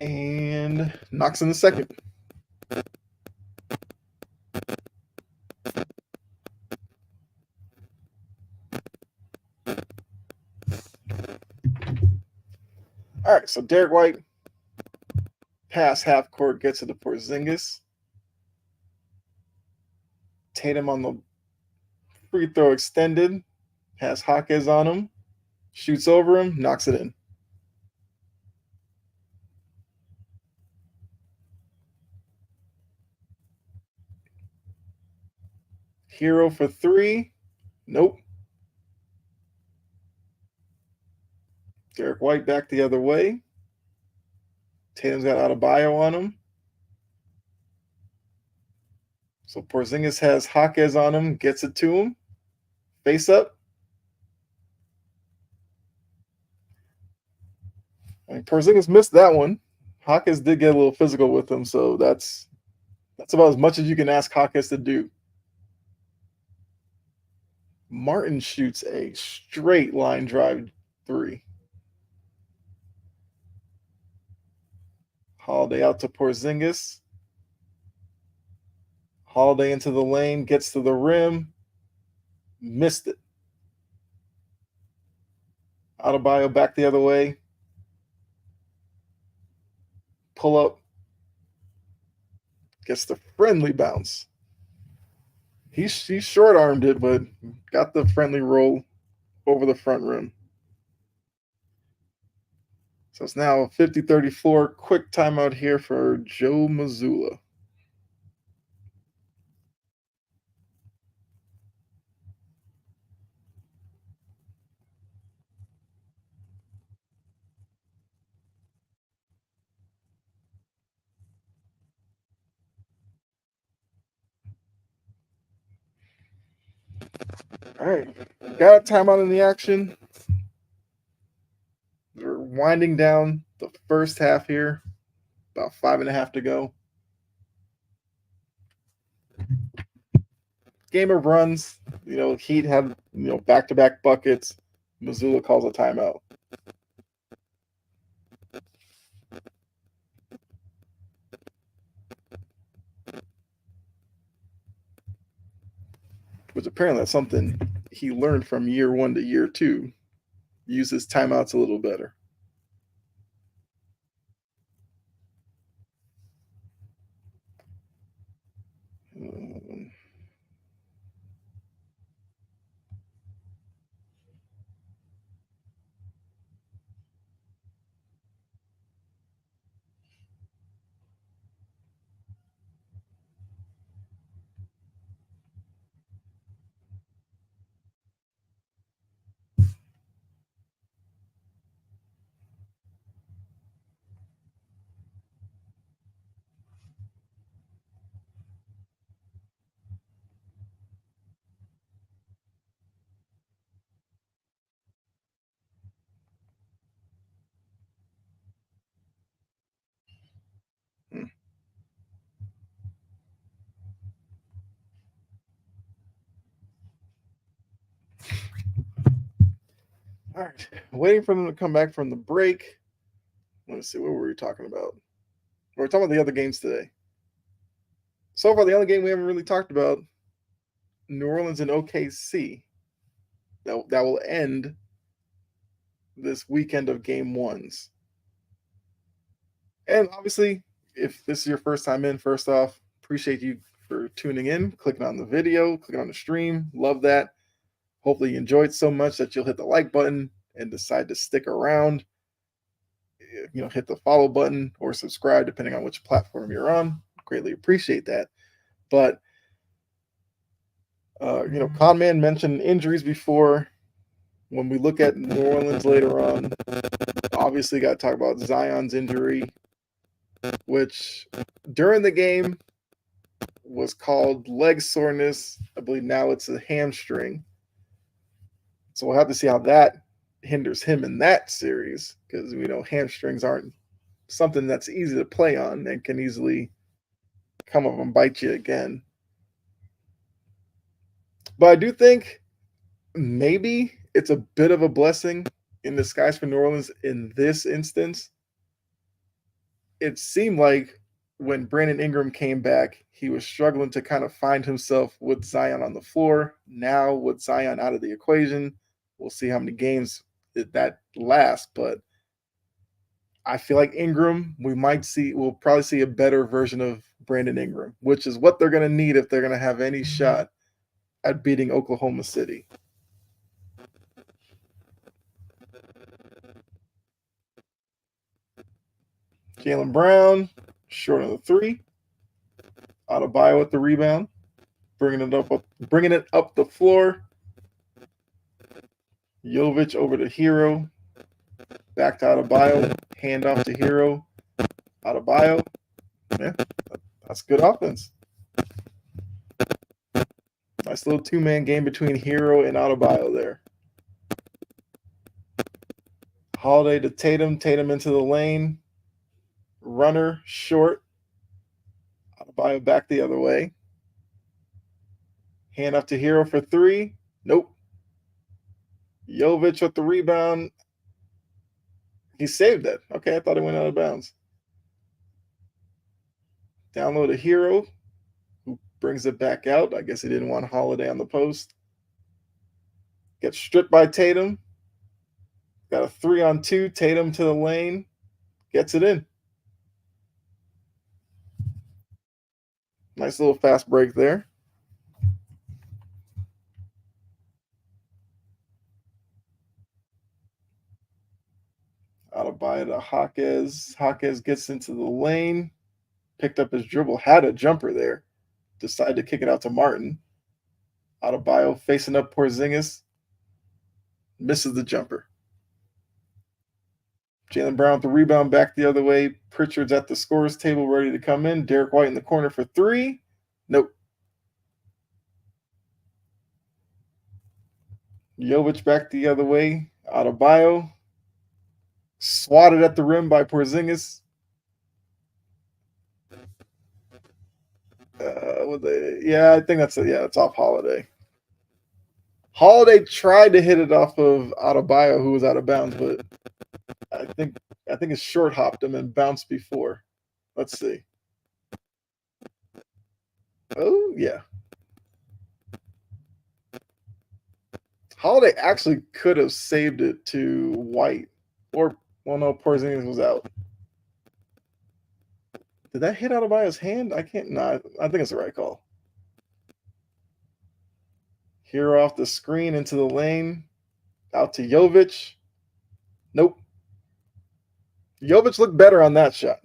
And knocks in the second. All right, so Derek White pass half court, gets it to Porzingis. Tatum on the free throw extended, has Hawkes on him, shoots over him, knocks it in. Hero for three. Nope. Derek White back the other way. Tatum's got Adebayo on him. So Porzingis has Hawkes on him, gets it to him. Face up. I mean, Porzingis missed that one. Hawkes did get a little physical with him, so that's about as much as you can ask Hawkes to do. Martin shoots a straight line drive three. Holiday out to Porzingis. Holiday into the lane, gets to the rim, missed it. Adebayo back the other way. Pull up. Gets the friendly bounce. He short armed it, but got the friendly roll over the front rim. So it's now 50-34. Quick timeout here for Joe Mazzulla. All right, got a timeout in the action. We're winding down the first half here. About 5.5 to go. Game of runs. Heat had back-to-back buckets. Mazzulla calls a timeout. Which apparently that's something he learned from year one to year two. Use his timeouts a little better. All right, waiting for them to come back from the break. Let's see, what were we talking about? We're talking about the other games today. So far, the only game we haven't really talked about, New Orleans and OKC. That will end this weekend of game ones. And obviously, if this is your first time in, first off, appreciate you for tuning in, clicking on the video, clicking on the stream. Love that. Hopefully, you enjoyed so much that you'll hit the like button and decide to stick around. Hit the follow button or subscribe, depending on which platform you're on. Greatly appreciate that. But Conman mentioned injuries before. When we look at New Orleans later on, obviously got to talk about Zion's injury, which during the game was called leg soreness. I believe now it's a hamstring. So we'll have to see how that hinders him in that series, because we know hamstrings aren't something that's easy to play on and can easily come up and bite you again. But I do think maybe it's a bit of a blessing in disguise for New Orleans in this instance. It seemed like when Brandon Ingram came back, he was struggling to kind of find himself with Zion on the floor. Now, with Zion out of the equation, we'll see how many games that lasts. But I feel like Ingram, we'll probably see a better version of Brandon Ingram, which is what they're going to need if they're going to have any shot at beating Oklahoma City. Jaylen Brown, short on the three. Adebayo with the rebound, bringing it up the floor. Jovic over to Hero. Back to Adebayo. Hand off to Hero. Adebayo. Yeah, that's good offense. Nice little two-man game between Hero and Adebayo there. Holiday to Tatum. Tatum into the lane. Runner short. Adebayo back the other way. Hand off to Hero for three. Nope. Jovic with the rebound. He saved it. Okay, I thought it went out of bounds. Down low to Hero, who brings it back out. I guess he didn't want Holiday on the post. Gets stripped by Tatum. Got a 3-on-2. Tatum to the lane. Gets it in. Nice little fast break there. Adebayo to Jaquez. Jaquez gets into the lane. Picked up his dribble. Had a jumper there. Decided to kick it out to Martin. Adebayo facing up Porzingis. Misses the jumper. Jaylen Brown with the rebound back the other way. Pritchard's at the scorer's table ready to come in. Derek White in the corner for three. Nope. Jovic back the other way. Adebayo. Swatted at the rim by Porzingis. I think it's off Holiday. Holiday tried to hit it off of Adebayo, who was out of bounds, but I think it short hopped him and bounced before. Let's see. Oh yeah. Holiday actually could have saved it to White, or no, Porzingis was out. Did that hit Adebayo's hand? I can't. No, I think it's the right call. Here off the screen into the lane, out to Jovic. Nope. Jovic looked better on that shot.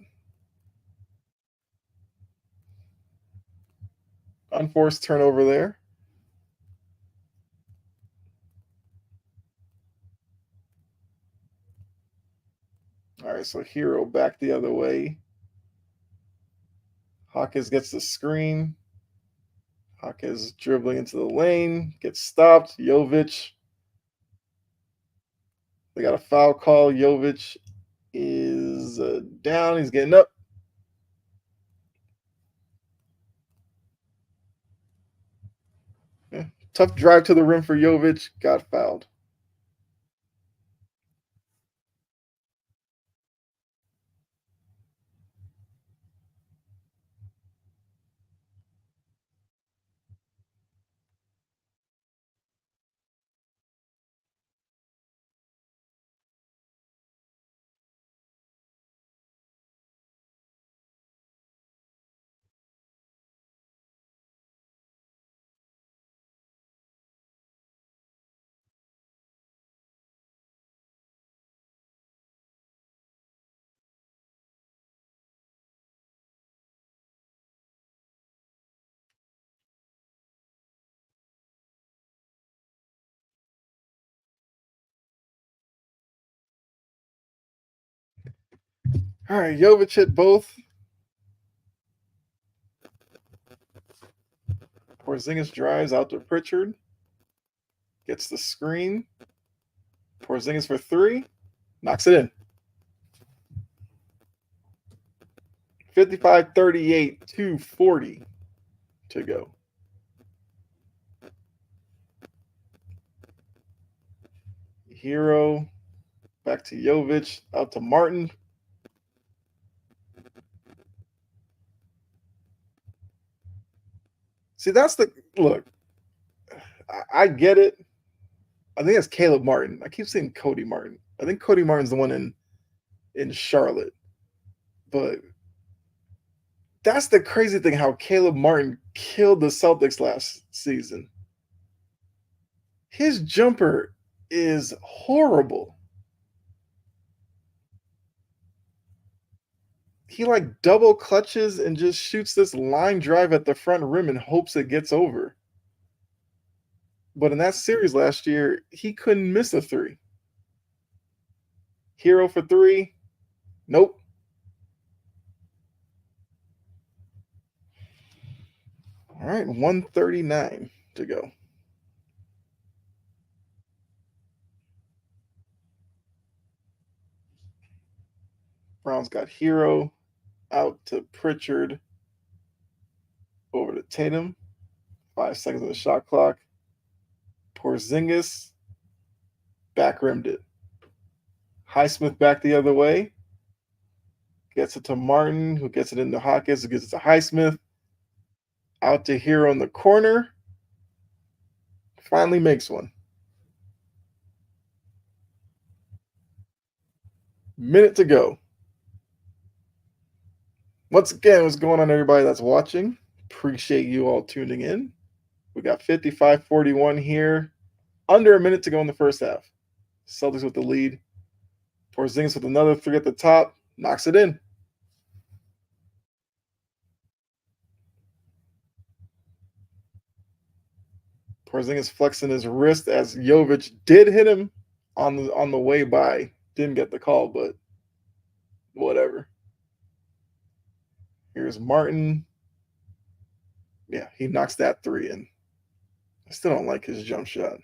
Unforced turnover there. All right, so Hero back the other way. Hawkins gets the screen. Hawkins dribbling into the lane, gets stopped. Jovic. They got a foul call. Jovic is down. He's getting up. Yeah. Tough drive to the rim for Jovic. Got fouled. All right, Jovic hit both. Porzingis drives out to Pritchard. Gets the screen. Porzingis for three. Knocks it in. 55-38, 2:40 to go. Hero back to Jovic, out to Martin. See, that's the look. I get it. I think it's Caleb Martin. I keep saying Cody Martin. I think Cody Martin's the one in Charlotte. But that's the crazy thing how Caleb Martin killed the Celtics last season. His jumper is horrible. He like double clutches and just shoots this line drive at the front rim and hopes it gets over. But in that series last year, he couldn't miss a three. Hero for three. Nope. All right, 139 to go. Brown's got Hero out to Pritchard. Over to Tatum. 5 seconds on the shot clock. Porzingis back rimmed it. Highsmith back the other way. Gets it to Martin, who gets it into Hawkins, who gets it to Highsmith. Out to Hero in the corner. Finally makes one. Minute to go. Once again, what's going on, everybody that's watching? Appreciate you all tuning in. We got 55-41 here. Under a minute to go in the first half. Celtics with the lead. Porzingis with another three at the top. Knocks it in. Porzingis flexing his wrist as Jovic did hit him on the way by. Didn't get the call, but whatever. Here's Martin. Yeah, he knocks that three in. I still don't like his jump shot.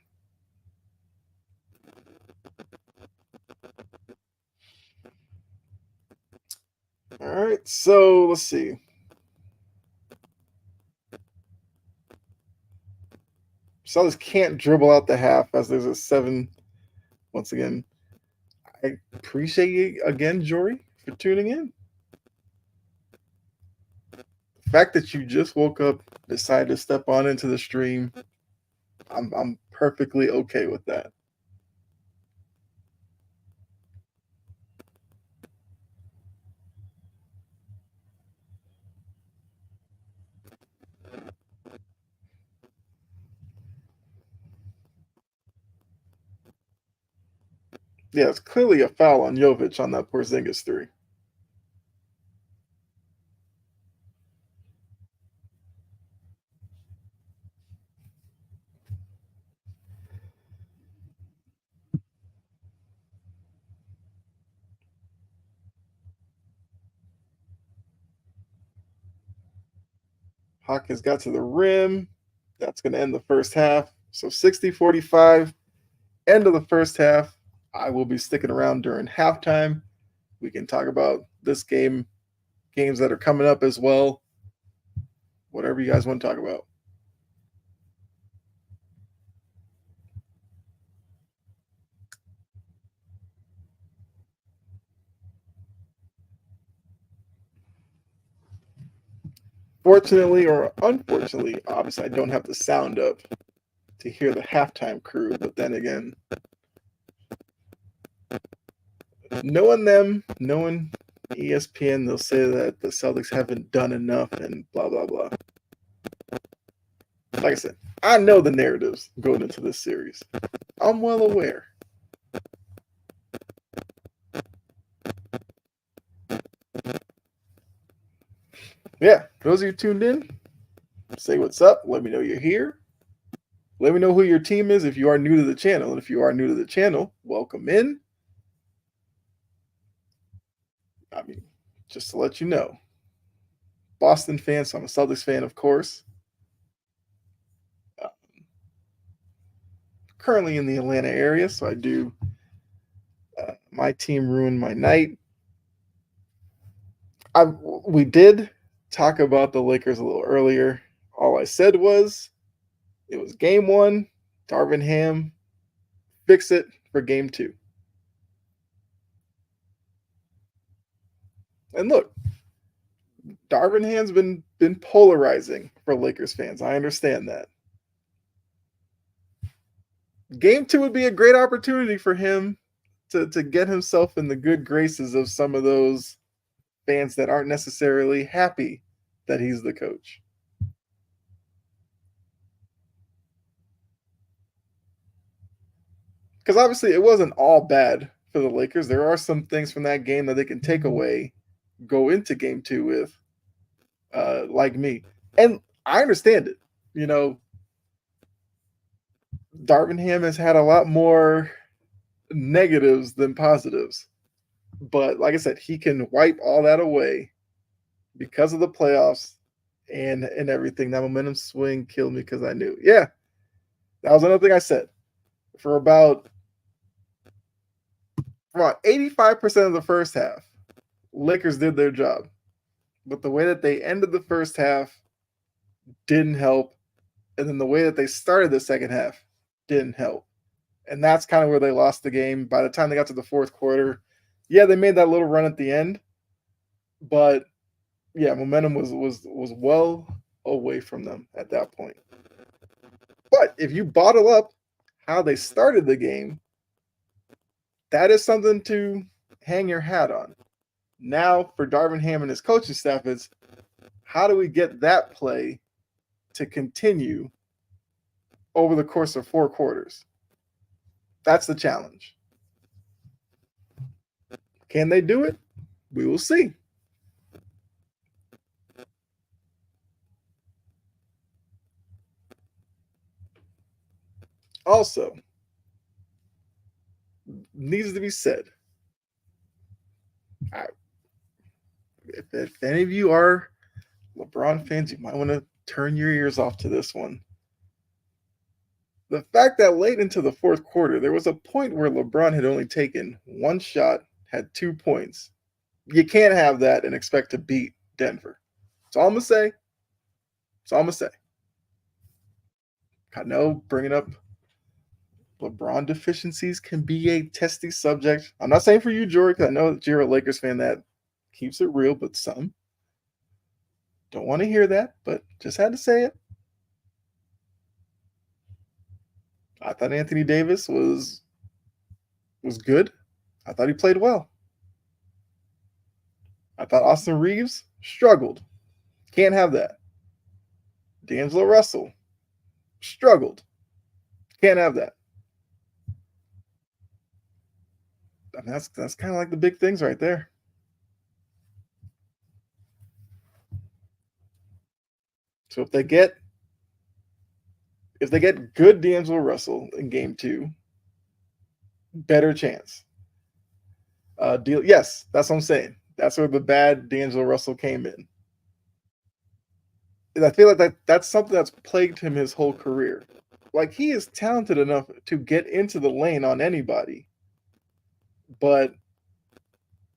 All right, so let's see. Celtics can't dribble out the half as there's a 7. Once again, I appreciate you again, Jory, for tuning in. The fact that you just woke up, decided to step on into the stream, I'm perfectly okay with that. Yeah, it's clearly a foul on Jovic on that Porzingis three. Hawkins got to the rim. That's going to end the first half. So 60-45, end of the first half. I will be sticking around during halftime. We can talk about this game, games that are coming up as well. Whatever you guys want to talk about. Fortunately or unfortunately, obviously I don't have the sound up to hear the halftime crew, but then again, knowing ESPN, they'll say that the Celtics haven't done enough and blah, blah, blah. Like I said, I know the narratives going into this series. I'm well aware. Yeah, for those of you tuned in, say what's up. Let me know you're here. Let me know who your team is if you are new to the channel. And if you are new to the channel, welcome in. I mean, just to let you know, Boston fan, so I'm a Celtics fan, of course. Uh, Currently in the Atlanta area, so I do. My team ruined my night. We did talk about the Lakers a little earlier. All I said was it was game one. Darvin Ham fix it for game two. And look, Darvin Ham's been polarizing for Lakers fans. I understand that. Game two would be a great opportunity for him to get himself in the good graces of some of those fans that aren't necessarily happy that he's the coach. Because obviously it wasn't all bad for the Lakers. There are some things from that game that they can take away, go into game two with, like me. And I understand it. You know, Darvin Ham has had a lot more negatives than positives. But like I said, he can wipe all that away because of the playoffs and everything. That momentum swing killed me because I knew. Yeah, that was another thing I said. For about 85% of the first half, Lakers did their job. But the way that they ended the first half didn't help. And then the way that they started the second half didn't help. And that's kind of where they lost the game. By the time they got to the fourth quarter, yeah, they made that little run at the end. But yeah, momentum was well away from them at that point. But if you bottle up how they started the game, that is something to hang your hat on. Now for Darvin Ham and his coaching staff, it's how do we get that play to continue over the course of four quarters? That's the challenge. Can they do it? We will see. Also, needs to be said, I, if any of you are LeBron fans, you might want to turn your ears off to this one. The fact that late into the fourth quarter, there was a point where LeBron had only taken one shot, had 2 points. You can't have that and expect to beat Denver. That's all I'm going to say. That's all I'm going to say. I know bringing up LeBron deficiencies can be a testy subject. I'm not saying for you, Jory, because I know that you're a Lakers fan that keeps it real, but some don't want to hear that, but just had to say it. I thought Anthony Davis was good. I thought he played well. I thought Austin Reeves struggled. Can't have that. D'Angelo Russell struggled. Can't have that. I mean, that's kind of like the big things right there. So if they get good D'Angelo Russell in game two, better chance. Yes, that's what I'm saying. That's where the bad D'Angelo Russell came in. And I feel like that's something that's plagued him his whole career. Like he is talented enough to get into the lane on anybody, but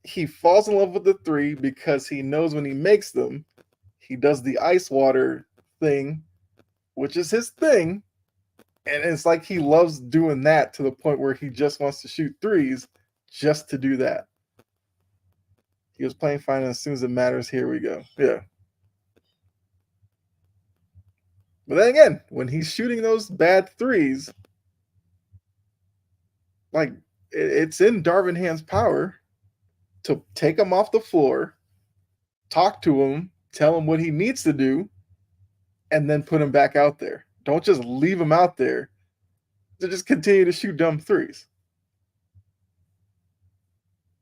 he falls in love with the three because he knows when he makes them, he does the ice water thing, which is his thing. And it's like he loves doing that to the point where he just wants to shoot threes just to do that. He was playing fine, and as soon as it matters, here we go. Yeah. But then again, when he's shooting those bad threes, like it's in Darvin Ham's power to take him off the floor, talk to him, tell him what he needs to do, and then put him back out there. Don't just leave him out there to just continue to shoot dumb threes.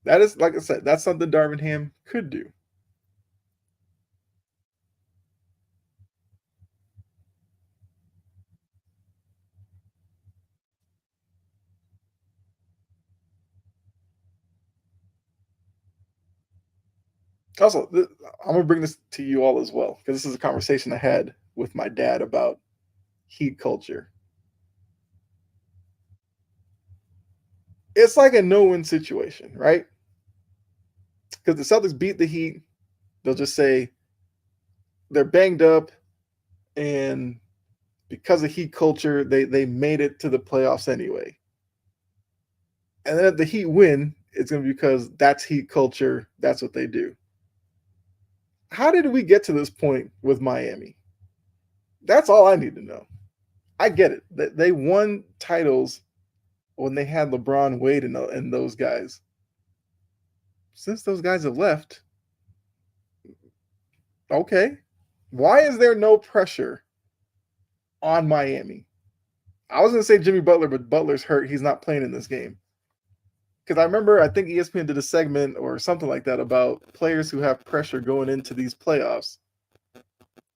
That is, like I said, that's something Darvin Ham could do. Also, I'm gonna bring this to you all as well because this is a conversation I had with my dad about Heat culture. It's like a no-win situation, right? Because the Celtics beat the Heat, they'll just say they're banged up, and because of Heat culture, they made it to the playoffs anyway. And then if the Heat win, it's gonna be because that's Heat culture. That's what they do. How did we get to this point with Miami? That's all I need to know. I get it. They won titles when they had LeBron, Wade, and those guys. Since those guys have left, okay. Why is there no pressure on Miami? I was going to say Jimmy Butler, but Butler's hurt. He's not playing in this game. Because I remember, I think ESPN did a segment or something like that about players who have pressure going into these playoffs.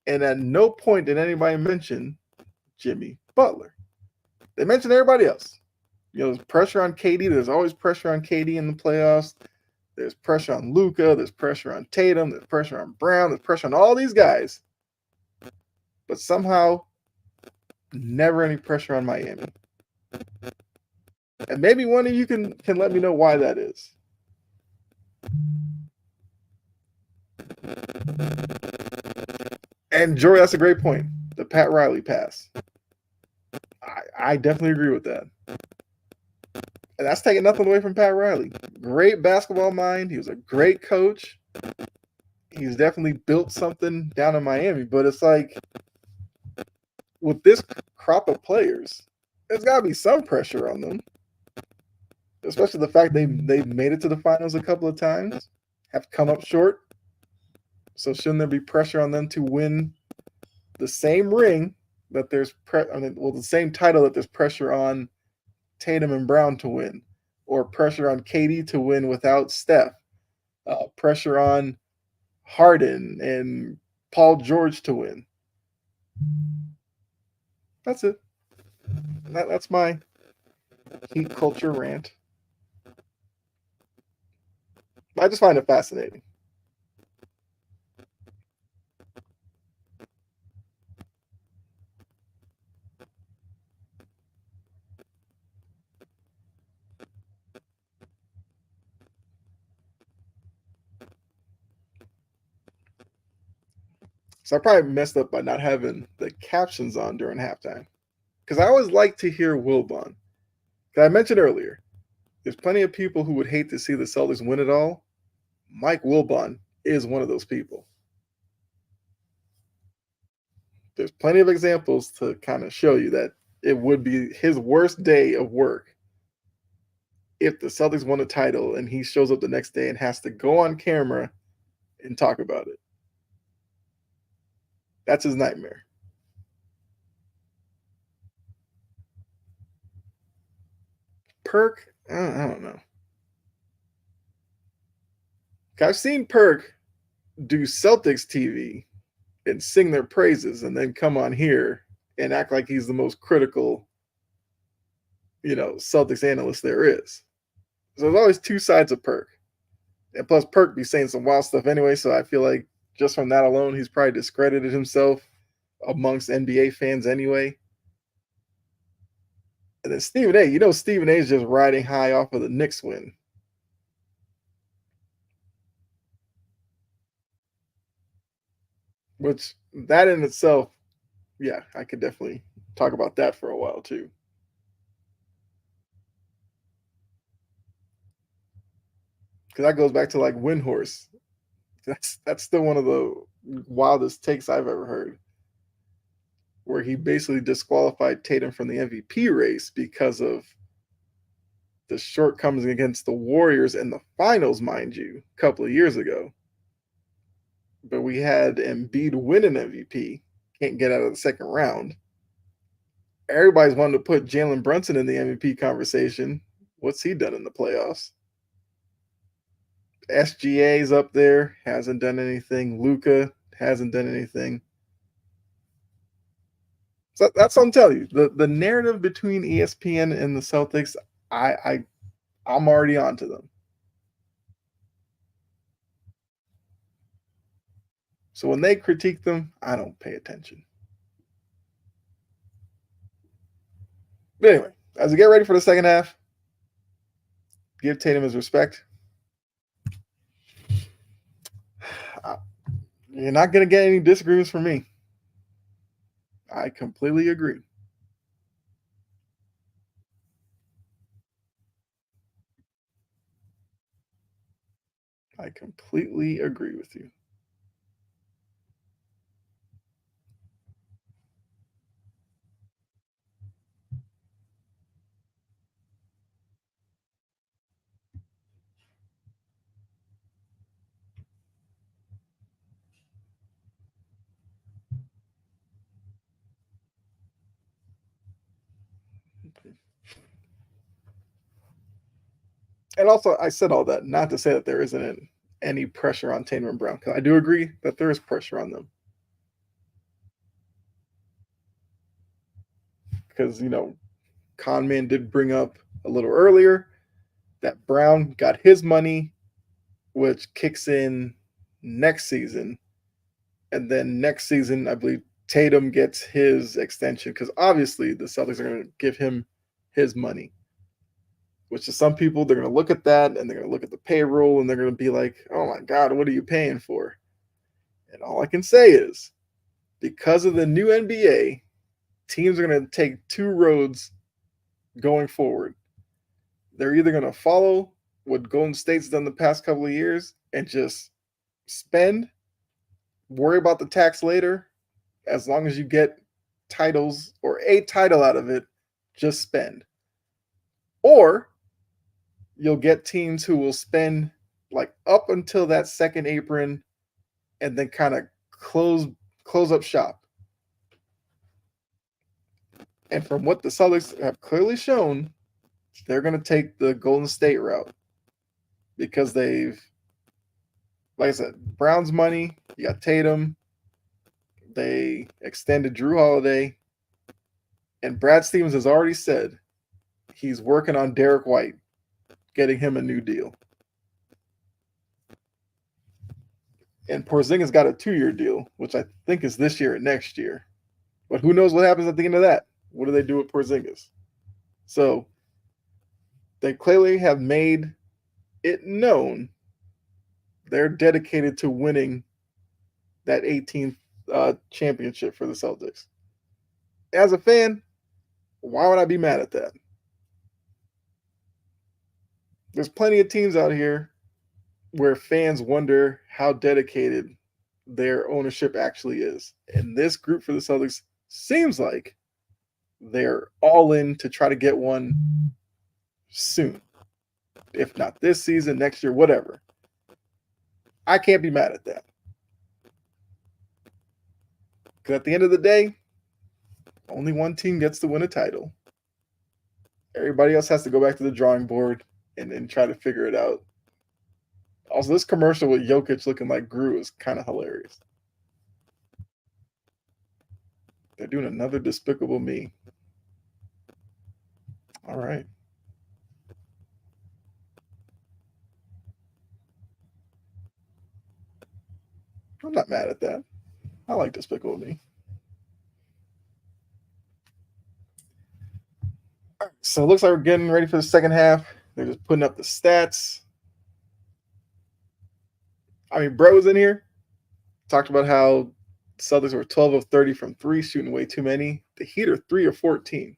And at no point did anybody mention Jimmy Butler. They mentioned everybody else. You know, there's pressure on KD. There's always pressure on KD in the playoffs. There's pressure on Luka. There's pressure on Tatum. There's pressure on Brown. There's pressure on all these guys. But somehow, never any pressure on Miami. And maybe one of you can let me know why that is. And Jory, that's a great point. The Pat Riley pass. I definitely agree with that. And that's taking nothing away from Pat Riley. Great basketball mind. He was a great coach. He's definitely built something down in Miami. But it's like, with this crop of players, there's got to be some pressure on them. Especially the fact they've made it to the finals a couple of times, have come up short. So shouldn't there be pressure on them to win the same ring that there's the same title that there's pressure on Tatum and Brown to win, or pressure on KD to win without Steph, pressure on Harden and Paul George to win. That's it. That's my Heat culture rant. I just find it fascinating. So I probably messed up by not having the captions on during halftime. Because I always like to hear Wilbon. Because I mentioned earlier, there's plenty of people who would hate to see the Celtics win it all. Mike Wilbon is one of those people. There's plenty of examples to kind of show you that it would be his worst day of work if the Celtics won a title and he shows up the next day and has to go on camera and talk about it. That's his nightmare. Perk, I don't know. I've seen Perk do Celtics TV and sing their praises and then come on here and act like he's the most critical, Celtics analyst there is. So there's always two sides of Perk. And plus Perk be saying some wild stuff anyway, so I feel like just from that alone, he's probably discredited himself amongst NBA fans anyway. And then Stephen A, Stephen A is just riding high off of the Knicks win. Which that in itself, yeah, I could definitely talk about that for a while too. Because that goes back to like Windhorse. That's still one of the wildest takes I've ever heard. Where he basically disqualified Tatum from the MVP race because of the shortcomings against the Warriors in the finals, mind you, a couple of years ago. But we had Embiid win an MVP, can't get out of the second round. Everybody's wanting to put Jalen Brunson in the MVP conversation. What's he done in the playoffs? SGA's up there, hasn't done anything. Luka hasn't done anything. So that's what I'm telling you. The narrative between ESPN and the Celtics, I'm already onto them. So when they critique them, I don't pay attention. But anyway, as we get ready for the second half, give Tatum his respect. You're not going to get any disagreements from me. I completely agree. I completely agree with you. And also, I said all that not to say that there isn't any pressure on Tatum and Brown, because I do agree that there is pressure on them. Because, Conman did bring up a little earlier that Brown got his money, which kicks in next season. And then next season, I believe Tatum gets his extension because obviously the Celtics are going to give him his money, which to some people, they're going to look at that and they're going to look at the payroll and they're going to be like, oh my God, what are you paying for? And all I can say is because of the new NBA, teams are going to take two roads going forward. They're either going to follow what Golden State's done the past couple of years and just spend, worry about the tax later, as long as you get titles or a title out of it, just spend. Or you'll get teams who will spend like up until that second apron and then kind of close up shop. And from what the Celtics have clearly shown, they're going to take the Golden State route because they've, like I said, Brown's money, you got Tatum, they extended Drew Holiday, and Brad Stevens has already said he's working on Derek White, getting him a new deal. And Porzingis got a 2-year deal, which I think is this year and next year. But who knows what happens at the end of that? What do they do with Porzingis? So they clearly have made it known they're dedicated to winning that 18th championship for the Celtics. As a fan, why would I be mad at that? There's plenty of teams out here where fans wonder how dedicated their ownership actually is. And this group for the Celtics seems like they're all in to try to get one soon. If not this season, next year, whatever. I can't be mad at that. Because at the end of the day, only one team gets to win a title. Everybody else has to go back to the drawing board and try to figure it out. Also, this commercial with Jokic looking like Gru is kind of hilarious. They're doing another Despicable Me. All right. I'm not mad at that. I like Despicable Me. All right, so it looks like we're getting ready for the second half. They're just putting up the stats. I mean, Brett was in here, talked about how Celtics were 12 of 30 from three, shooting way too many. The Heat are 3 of 14.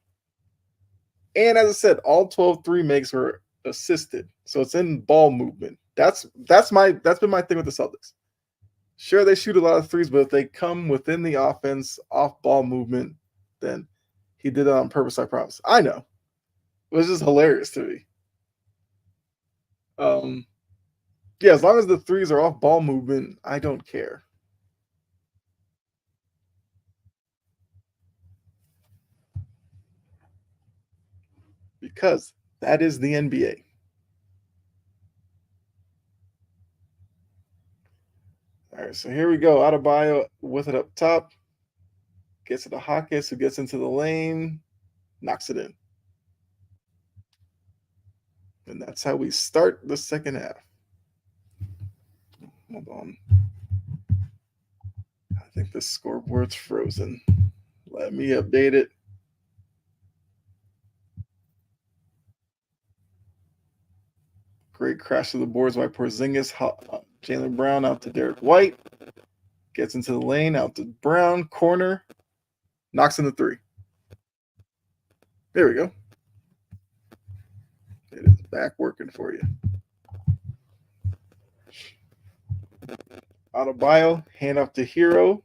And as I said, all 12 three makes were assisted. So it's in ball movement. That's been my thing with the Celtics. Sure, they shoot a lot of threes, but if they come within the offense, off ball movement, then he did it on purpose, I promise. I know. It was just hilarious to me. Yeah, as long as the threes are off ball movement, I don't care. Because that is the NBA. All right, so here we go. Adebayo with it up top. Gets it to Hawkins, who gets into the lane, knocks it in. And that's how we start the second half. Hold on. think the scoreboard's frozen. Let me update it. Great crash to the boards by Porzingis. Jaylen Brown out to Derek White. Gets into the lane, out to Brown. Corner. Knocks in the three. There we go. It is back working for you. Adebayo, hand off to Hero.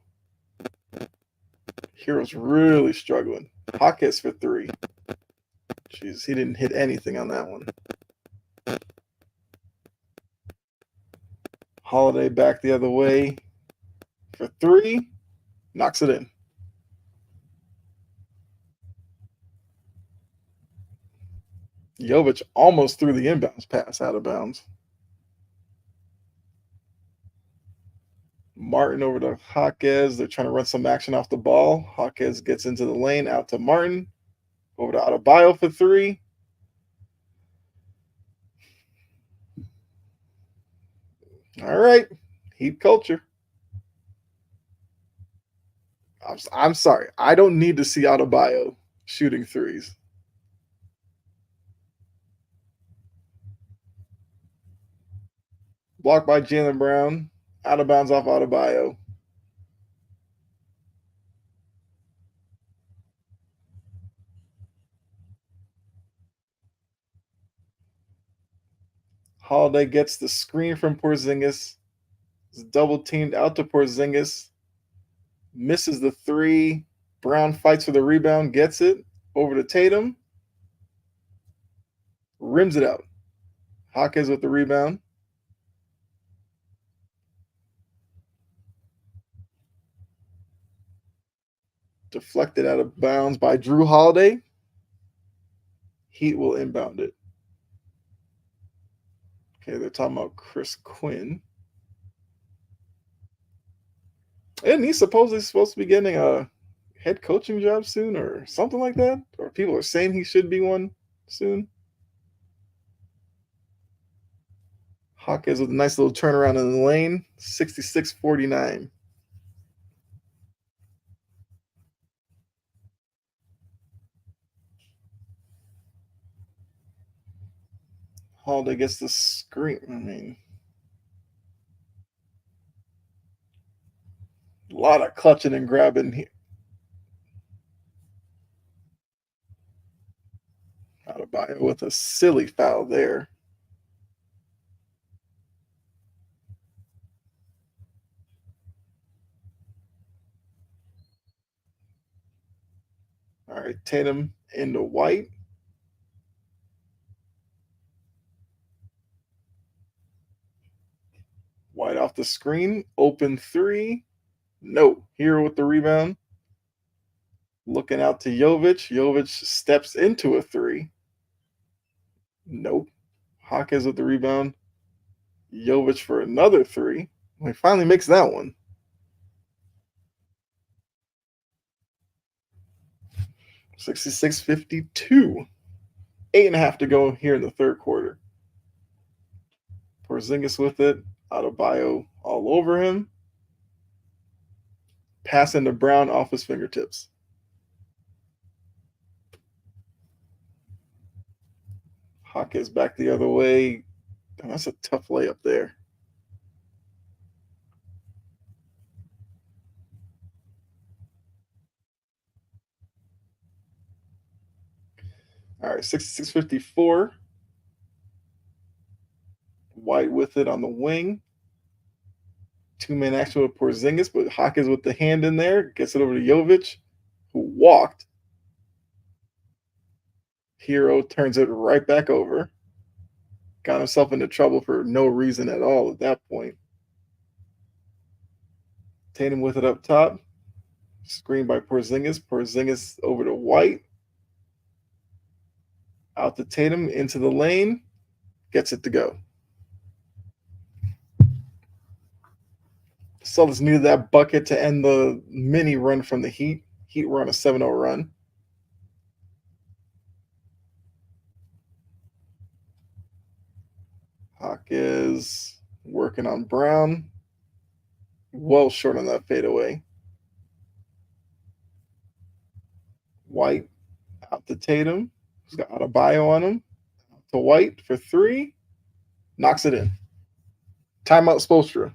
Hero's really struggling. Hawkins for three. Jeez, he didn't hit anything on that one. Holiday back the other way for three. Knocks it in. Jovic almost threw the inbounds pass out of bounds. Martin over to Hawkins. They're trying to run some action off the ball. Hawkins gets into the lane, out to Martin. Over to Adebayo for three. All right. Heat culture. I'm sorry. I don't need to see Adebayo shooting threes. Blocked by Jaylen Brown. Out of bounds off Adebayo. Holiday gets the screen from Porzingis. Is double teamed out to Porzingis. Misses the three. Brown fights for the rebound. Gets it. Over to Tatum. Rims it out. Hawkins with the rebound. Deflected out of bounds by Drew Holiday. Heat will inbound it. Okay, they're talking about Chris Quinn. And he's supposedly supposed to be getting a head coaching job soon or something like that. Or people are saying he should be one soon. Hawkins with a nice little turnaround in the lane. 66-49. Holiday gets the screen. I mean, a lot of clutching and grabbing here. Adebayo with a silly foul there. All right, Tatum into White. White off the screen. Open three. No. Hero with the rebound. Looking out to Jovic. Jovic steps into a three. Nope. Hawkins with the rebound. Jovic for another three. He finally makes that one. 66-52. 8.5 to go here in the third quarter. Porzingis with it. Adebayo all over him. Passing to Brown off his fingertips. Hawkins back the other way. And that's a tough layup there. All right, 66-54. White with it on the wing. Two-man action with Porzingis, but Hawkins with the hand in there. Gets it over to Jovic, who walked. Hero turns it right back over. Got himself into trouble for no reason at all at that point. Tatum with it up top. Screen by Porzingis. Porzingis over to White. Out to Tatum, into the lane. Gets it to go. Celtics needed that bucket to end the mini run from the Heat. Heat were on a 7-0 run. Hawk is working on Brown. Well short on that fadeaway. White out to Tatum. He's got Adebayo on him. To White for three. Knocks it in. Timeout Spoelstra.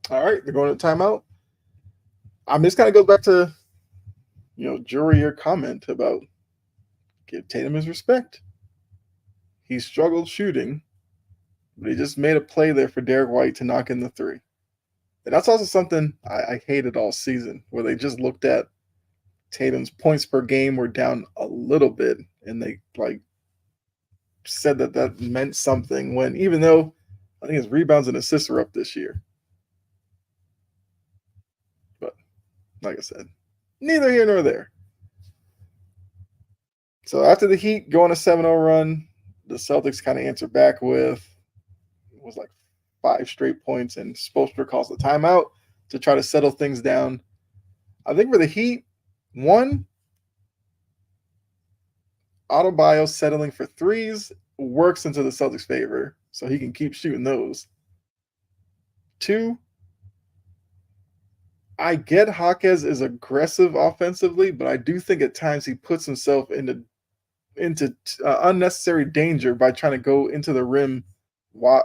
All right, they're going to timeout. This kind of goes back to, Jury, your comment about give Tatum his respect. He struggled shooting, but he just made a play there for Derek White to knock in the three. And that's also something I hated all season, where they just looked at Tatum's points per game were down a little bit, and they said that meant something when, even though I think his rebounds and assists are up this year. But like I said, neither here nor there. So after the Heat go on a 7-0 run, the Celtics kind of answer back with was like 5 straight points, and Spoelstra calls the timeout to try to settle things down. I think for the Heat, one, Adebayo settling for threes works into the Celtics' favor, so he can keep shooting those. 2, I get Jaquez is aggressive offensively, but I do think at times he puts himself into unnecessary danger by trying to go into the rim, go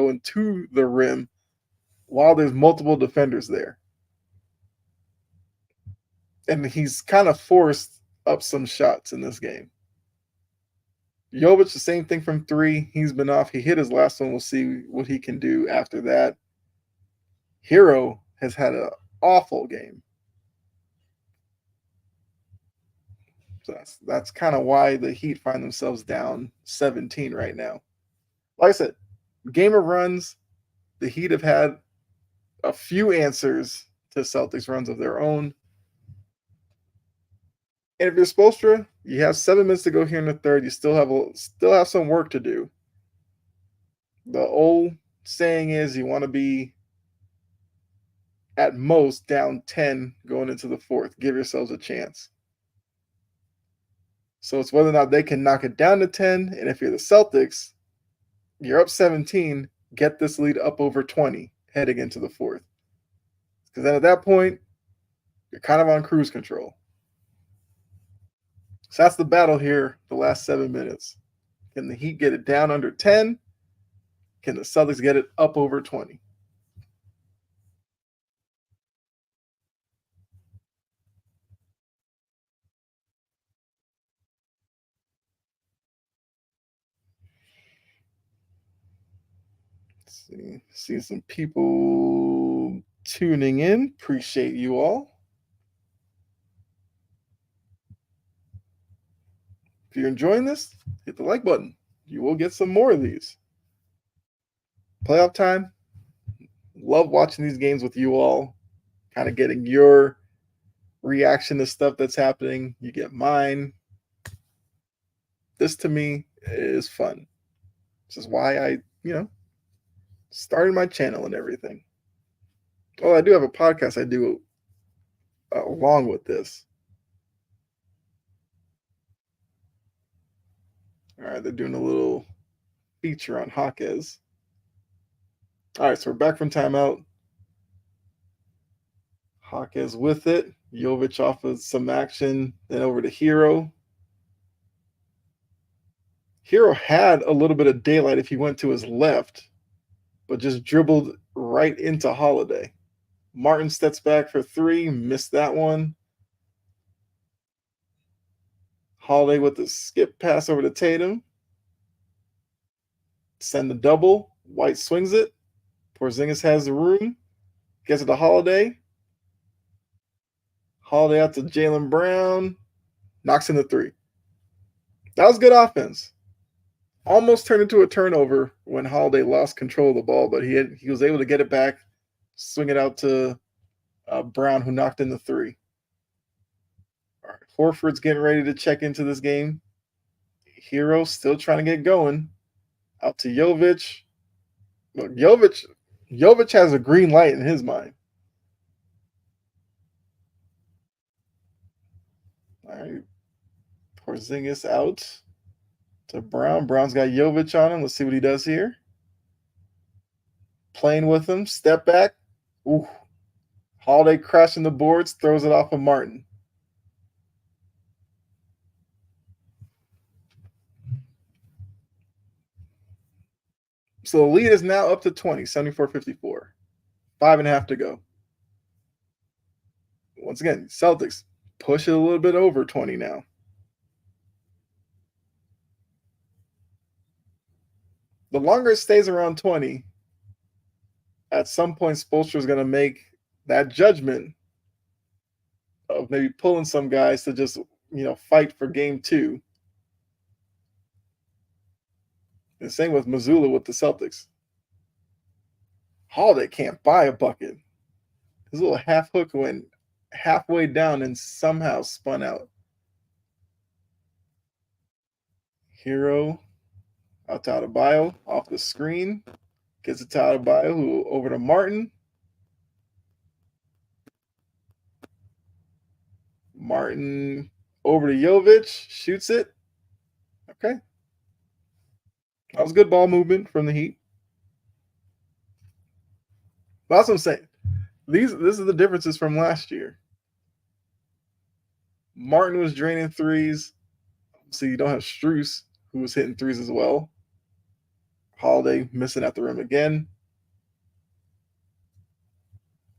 into the rim while there's multiple defenders there. And he's kind of forced up some shots in this game. Jovic, the same thing from 3. He's been off. He hit his last one. We'll see what he can do after that. Hero has had an awful game. So that's kind of why the Heat find themselves down 17 right now. Like I said, game of runs, the Heat have had a few answers to Celtics runs of their own. And if you're Spoelstra, you have 7 minutes to go here in the third. You still have some work to do. The old saying is you want to be at most down 10 going into the fourth. Give yourselves a chance. So it's whether or not they can knock it down to 10. And if you're the Celtics, you're up 17, get this lead up over 20 heading into the fourth. Because then at that point, you're kind of on cruise control. So that's the battle here the last 7 minutes. Can the Heat get it down under 10? Can the Celtics get it up over 20? See some people tuning in. Appreciate you all. If you're enjoying this, hit the like button. You will get some more of these. Playoff time. Love watching these games with you all. Kind of getting your reaction to stuff that's happening. You get mine. This to me is fun. This is why I, started my channel and everything. Well, I do have a podcast I do along with this. All right, they're doing a little feature on Jaquez. All right, so we're back from timeout. Jaquez with it. Jovic off of some action. Then over to Hero. Hero had a little bit of daylight if he went to his left, but just dribbled right into Holiday. Martin steps back for 3, missed that one. Holiday with the skip pass over to Tatum. Send the double. White swings it. Porzingis has the room. Gets it to Holiday. Holiday out to Jaylen Brown. Knocks in the 3. That was good offense. Almost turned into a turnover when Holiday lost control of the ball, but he was able to get it back, swing it out to Brown, who knocked in the 3. All right, Horford's getting ready to check into this game. Hero still trying to get going. Out to Jovic. Look, Jovic has a green light in his mind. All right. Porzingis out to Brown. Brown's got Jovic on him. Let's see what he does here. Playing with him. Step back. Ooh. Holiday crashing the boards. Throws it off of Martin. So the lead is now up to 20, 74-54. 5.5 to go. Once again, Celtics push it a little bit over 20 now. The longer it stays around 20, at some point Spoelstra is going to make that judgment of maybe pulling some guys to just, fight for game 2. The same with Mazzulla with the Celtics. Holiday can't buy a bucket. His little half hook went halfway down and somehow spun out. Hero out to Adebayo off the screen. Gets it to Adebayo, who over to Martin. Martin over to Jovic. Shoots it. Okay. That was good ball movement from the Heat. But that's what I'm saying. This is the differences from last year. Martin was draining threes. So you don't have Strus, who was hitting threes as well. Holiday missing at the rim again.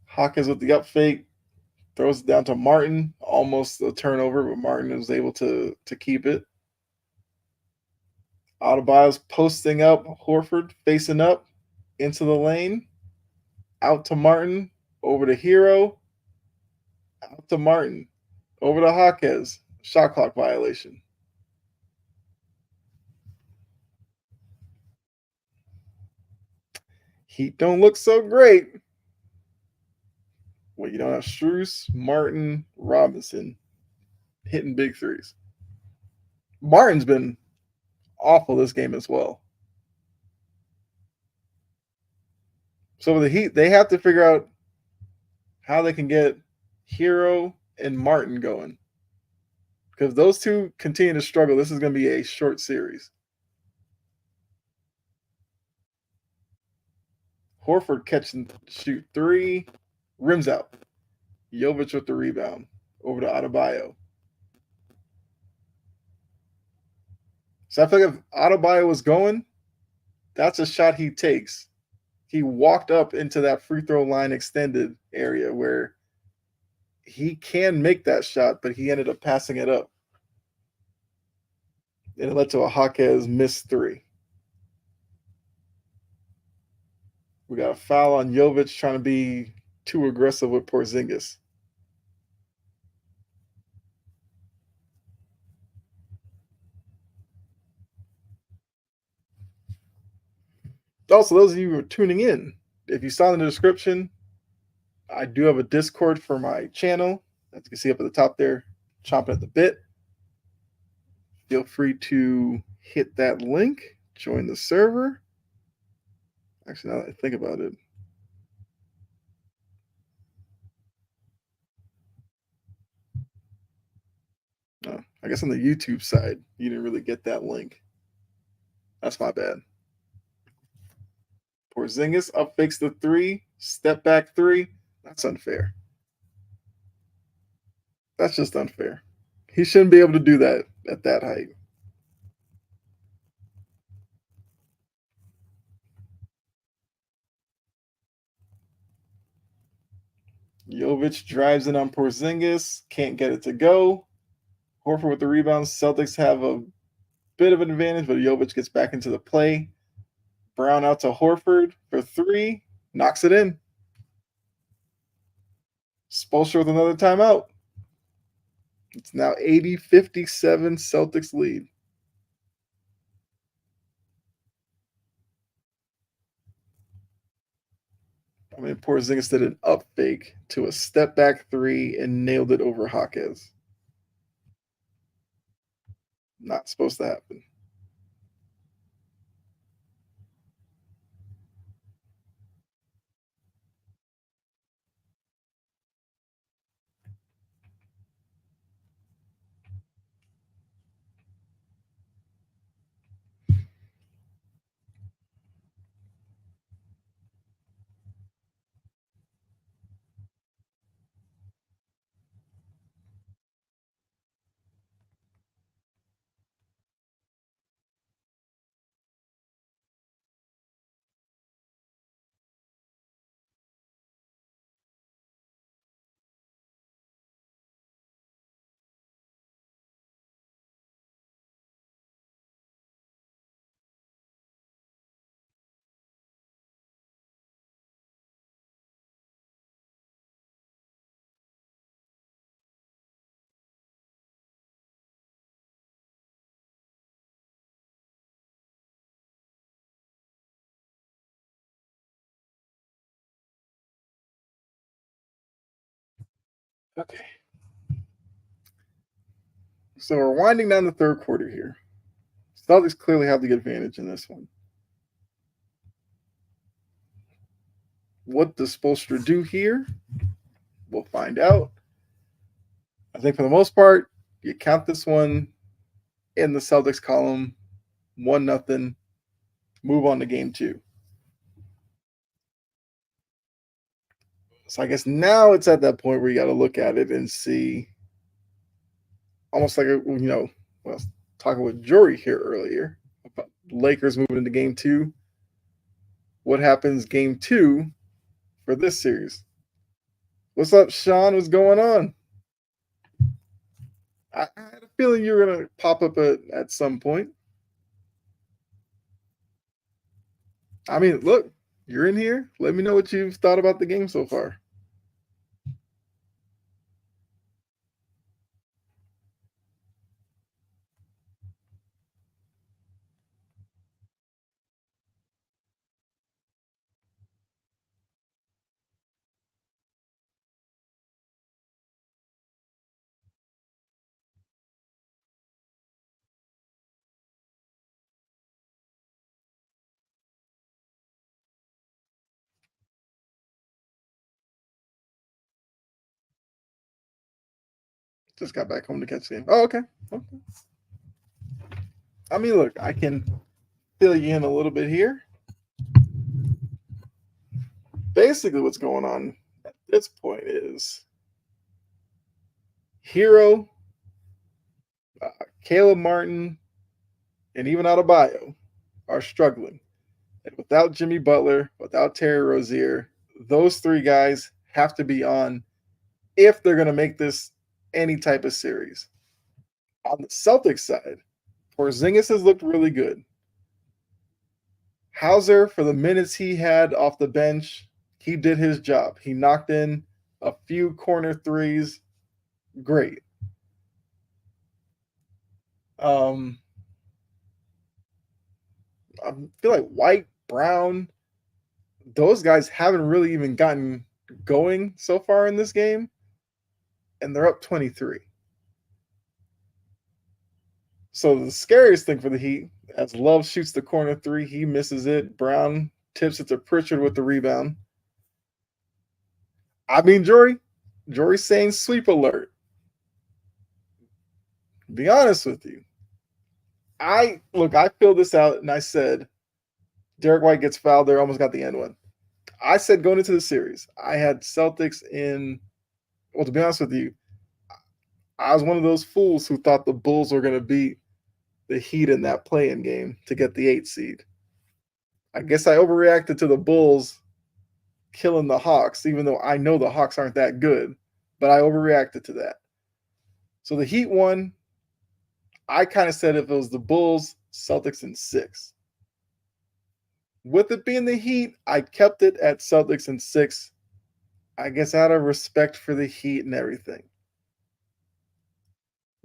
Hawkins with the up fake. Throws it down to Martin. Almost a turnover, but Martin was able to keep it. Adebayo's posting up. Horford facing up into the lane. Out to Martin. Over to Hero. Out to Martin. Over to Hawkins. Shot clock violation. Heat don't look so great. Well, you don't have Strus, Martin, Robinson hitting big threes. Martin's been awful this game as well. So with the Heat, they have to figure out how they can get Hero and Martin going. Because those two continue to struggle, this is going to be a short series. Horford catch and shoot 3. Rims out. Jovic with the rebound. Over to Adebayo. So I feel like if Adebayo was going, that's a shot he takes. He walked up into that free throw line extended area where he can make that shot, but he ended up passing it up. And it led to a Hawkins missed 3. We got a foul on Jovic trying to be too aggressive with Porzingis. Also, those of you who are tuning in, if you saw in the description, I do have a Discord for my channel. As you can see up at the top there, chomping at the bit. Feel free to hit that link, join the server. Actually, now that I think about it, I guess on the YouTube side, you didn't really get that link. That's my bad. Porzingis up fakes the 3, step back 3. That's unfair. That's just unfair. He shouldn't be able to do that at that height. Jovic drives in on Porzingis, can't get it to go. Horford with the rebounds. Celtics have a bit of an advantage, but Jovic gets back into the play. Brown out to Horford for 3, knocks it in. Spoelstra with another timeout. It's now 80-57 Celtics lead. I mean, Porzingis did an up fake to a step back 3 and nailed it over Hawkins. Not supposed to happen. Okay. So we're winding down the third quarter here. Celtics clearly have the advantage in this one. What does Spoelstra do here? We'll find out. I think for the most part, you count this one in the Celtics column, 1-0, move on to game two. So I guess now it's at that point where you got to look at it and see, almost like, I was talking with Jory here earlier about Lakers moving into game two. What happens game two for this series? What's up, Sean? What's going on? I had a feeling you were going to pop up at some point. I mean, look, you're in here. Let me know what you've thought about the game so far. Just got back home to catch the game. Oh, okay. I mean, look, I can fill you in a little bit here. Basically, what's going on at this point is Hero, Caleb Martin, and even Adebayo are struggling. And without Jimmy Butler, without Terry Rozier, those three guys have to be on if they're going to make this any type of series. On the Celtics side, Porzingis has looked really good. Hauser, for the minutes he had off the bench, he did his job. He knocked in a few corner threes. Great. I feel like White, Brown, those guys haven't really even gotten going so far in this game, and they're up 23. So the scariest thing for the Heat, as Love shoots the corner three, he misses it. Brown tips it to Pritchard with the rebound. I mean, Jory's saying sweep alert. Be honest with you. I filled this out and I said Derek White gets fouled there, almost got the end one. I said going into the series, I had Celtics in. Well, to be honest with you, I was one of those fools who thought the Bulls were going to beat the Heat in that play-in game to get the 8th seed. I guess I overreacted to the Bulls killing the Hawks, even though I know the Hawks aren't that good, but I overreacted to that. So the Heat won. I kind of said if it was the Bulls, Celtics in 6. With it being the Heat, I kept it at Celtics in 6. I guess out of respect for the Heat and everything.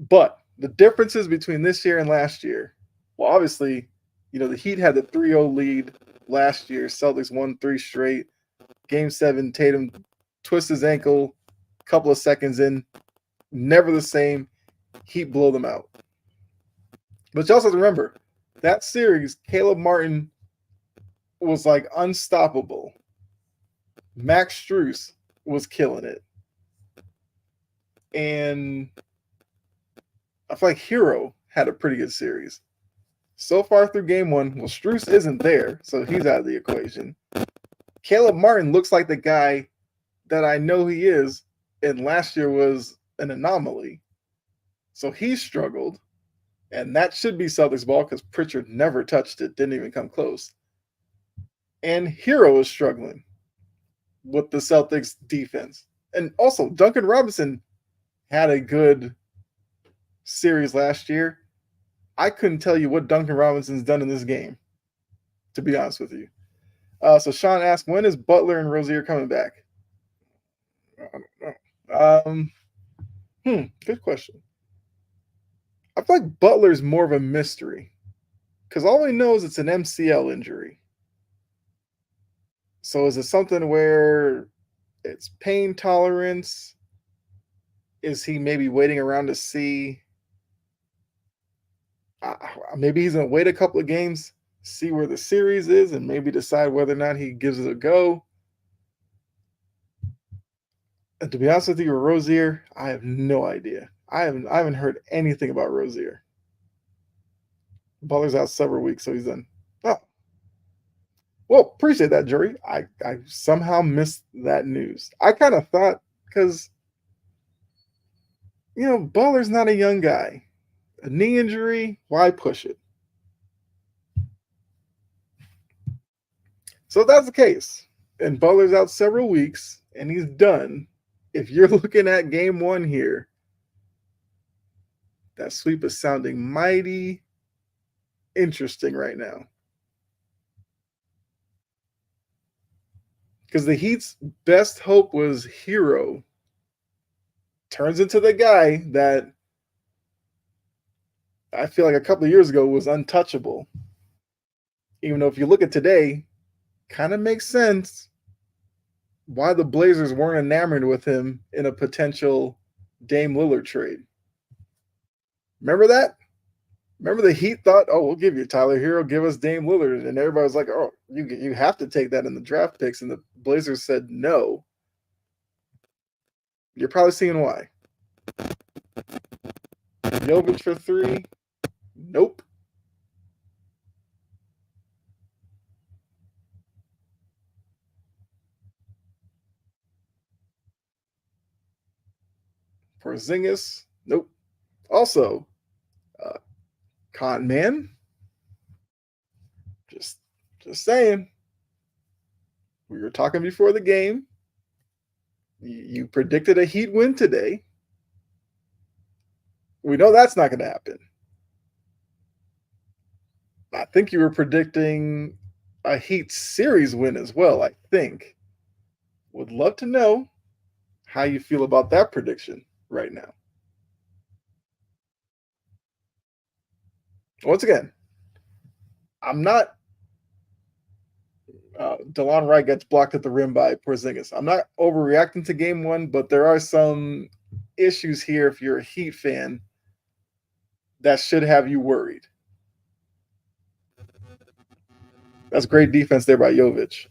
But the differences between this year and last year, well, obviously, the Heat had the 3-0 lead last year. Celtics won 3 straight. Game 7, Tatum twists his ankle a couple of seconds in. Never the same. Heat blow them out. But you also have to remember, that series, Caleb Martin was like unstoppable. Max Strus was killing it. And I feel like Hero had a pretty good series. So far through game 1, well, Strus isn't there, so he's out of the equation. Caleb Martin looks like the guy that I know he is, and last year was an anomaly. So he struggled, and that should be Celtics ball because Pritchard never touched it, didn't even come close. And Hero is struggling with the Celtics defense. And also, Duncan Robinson had a good series last year. I couldn't tell you what Duncan Robinson's done in this game, to be honest with you. So Sean asked, when is Butler and Rozier coming back? Good question. I feel like Butler's more of a mystery because all we know is it's an MCL injury. So is it something where it's pain tolerance? Is he maybe waiting around to see? Maybe he's gonna wait a couple of games, see where the series is, and maybe decide whether or not he gives it a go. And to be honest with you, Rozier, I have no idea. I haven't heard anything about Rozier. Butler's out several weeks, so he's done. Oh, well, appreciate that, Jury. I somehow missed that news. I kind of thought because Butler's not a young guy. A knee injury, why push it? So if that's the case, and Butler's out several weeks and he's done. If you're looking at game one here, that sweep is sounding mighty interesting right now. Because the Heat's best hope was Hero. Turns into the guy that I feel like a couple of years ago was untouchable. Even though if you look at today, kind of makes sense why the Blazers weren't enamored with him in a potential Dame Lillard trade. Remember that? Remember the Heat thought, oh, we'll give you Tyler Hero, give us Dame Lillard. And everybody was like, oh, you have to take that in the draft picks. And the Blazers said no. You're probably seeing why. Jovic for three? Nope. Porzingis? Nope. Also, Con Man? Just saying. We were talking before the game. You predicted a Heat win today. We know that's not going to happen. I think you were predicting a Heat series win as well, I think. Would love to know how you feel about that prediction right now. Once again, I'm not. DeLon Wright gets blocked at the rim by Porzingis. I'm not overreacting to game one, but there are some issues here if you're a Heat fan that should have you worried. That's great defense there by Jovic.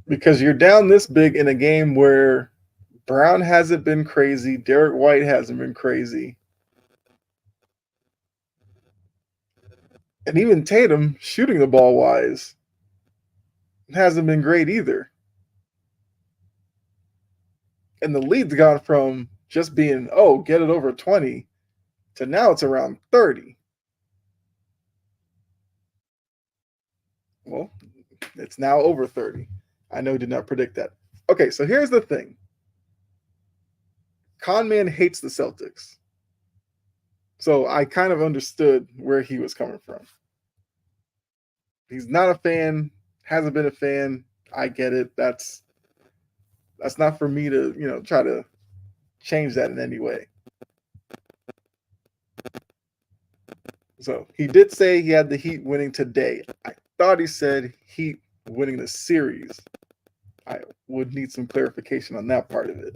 Because you're down this big in a game where Brown hasn't been crazy, Derek White hasn't been crazy. And even Tatum, shooting the ball wise, hasn't been great either. And the lead's gone from just being, oh, get it over 20 to now it's around 30. Well, it's now over 30. I know you did not predict that. Okay, so here's the thing. Conman hates the Celtics. So I kind of understood where he was coming from. He's not a fan, hasn't been a fan. I get it. That's not for me to, try to change that in any way. So he did say he had the Heat winning today. I thought he said Heat winning the series. I would need some clarification on that part of it.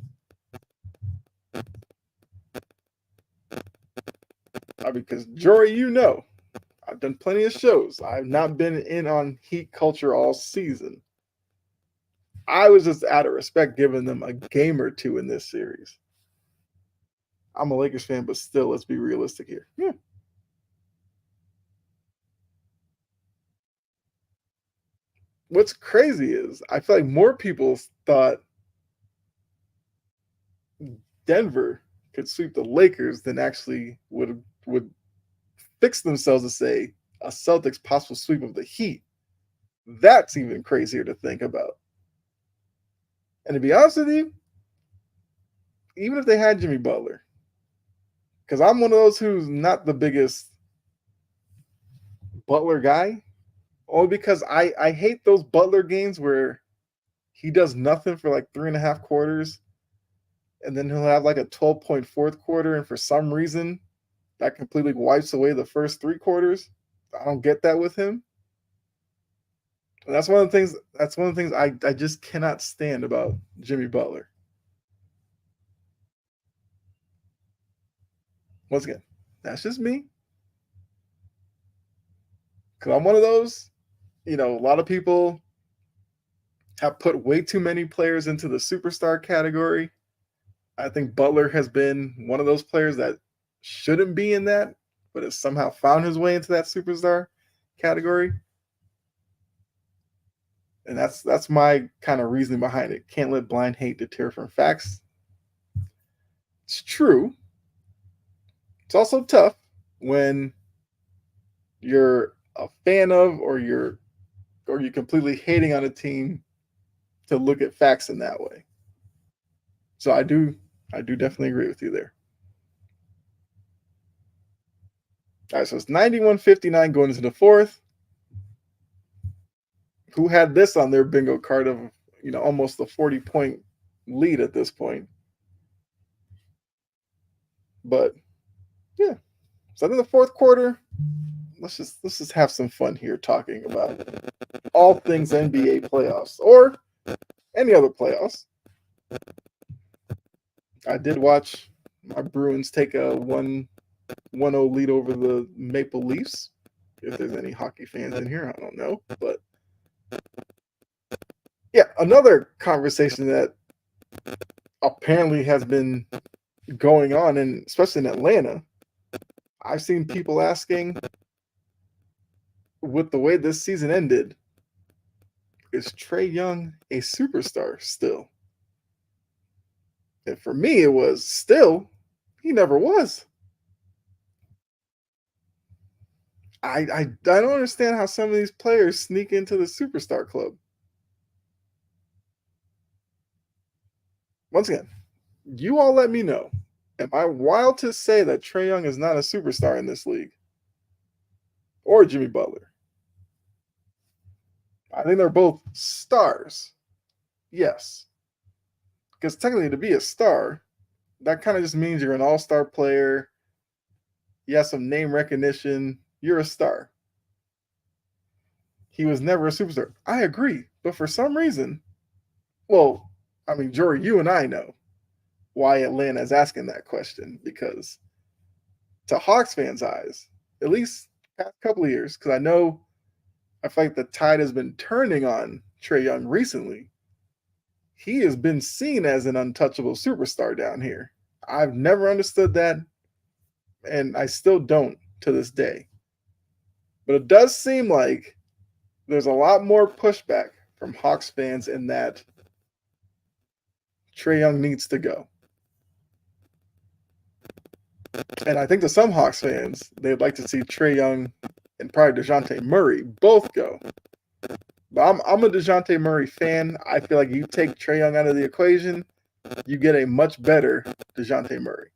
Because Jory, I've done plenty of shows. I've not been in on Heat culture all season. I was just out of respect giving them a game or two in this series. I'm a Lakers fan, but still, let's be realistic here. Yeah. What's crazy is I feel like more people thought Denver could sweep the Lakers than actually would fix themselves to say a Celtics possible sweep of the Heat. That's even crazier to think about. And to be honest with you, even if they had Jimmy Butler, because I'm one of those who's not the biggest Butler guy, only because I hate those Butler games where he does nothing for like 3.5 quarters, and then he'll have like a 12-point fourth quarter, and for some reason that completely wipes away the first 3 quarters. I don't get that with him. And that's one of the things I just cannot stand about Jimmy Butler. Once again, that's just me. Because I'm one of those, a lot of people have put way too many players into the superstar category. I think Butler has been one of those players that shouldn't be in that, but has somehow found his way into that superstar category. And that's my kind of reasoning behind it. Can't let blind hate deter from facts. It's true. It's also tough when you're a fan of or you're completely hating on a team to look at facts in that way. So I do definitely agree with you there. All right, so it's 91-59 going into the fourth. Who had this on their bingo card of, almost a 40-point lead at this point? But yeah. So I think the fourth quarter, let's just have some fun here talking about all things NBA playoffs or any other playoffs. I did watch my Bruins take a 1-0 lead over the Maple Leafs. If there's any hockey fans in here, I don't know. But yeah, another conversation that apparently has been going on, and especially in Atlanta, I've seen people asking, with the way this season ended, is Trae Young a superstar still? And for me, it was still, he never was. I don't understand how some of these players sneak into the superstar club. Once again, you all let me know. Am I wild to say that Trae Young is not a superstar in this league? Or Jimmy Butler? I think they're both stars. Yes. Because technically, to be a star, that kind of just means you're an all-star player. You have some name recognition. You're a star. He was never a superstar. I agree. But for some reason, well, I mean, Jory, you and I know why Atlanta is asking that question. Because to Hawks fans' eyes, at least past couple of years, because I feel like the tide has been turning on Trae Young recently. He has been seen as an untouchable superstar down here. I've never understood that, and I still don't to this day. But it does seem like there's a lot more pushback from Hawks fans in that Trae Young needs to go. And I think to some Hawks fans, they'd like to see Trae Young and probably DeJounte Murray both go. But I'm a DeJounte Murray fan. I feel like you take Trae Young out of the equation, you get a much better DeJounte Murray.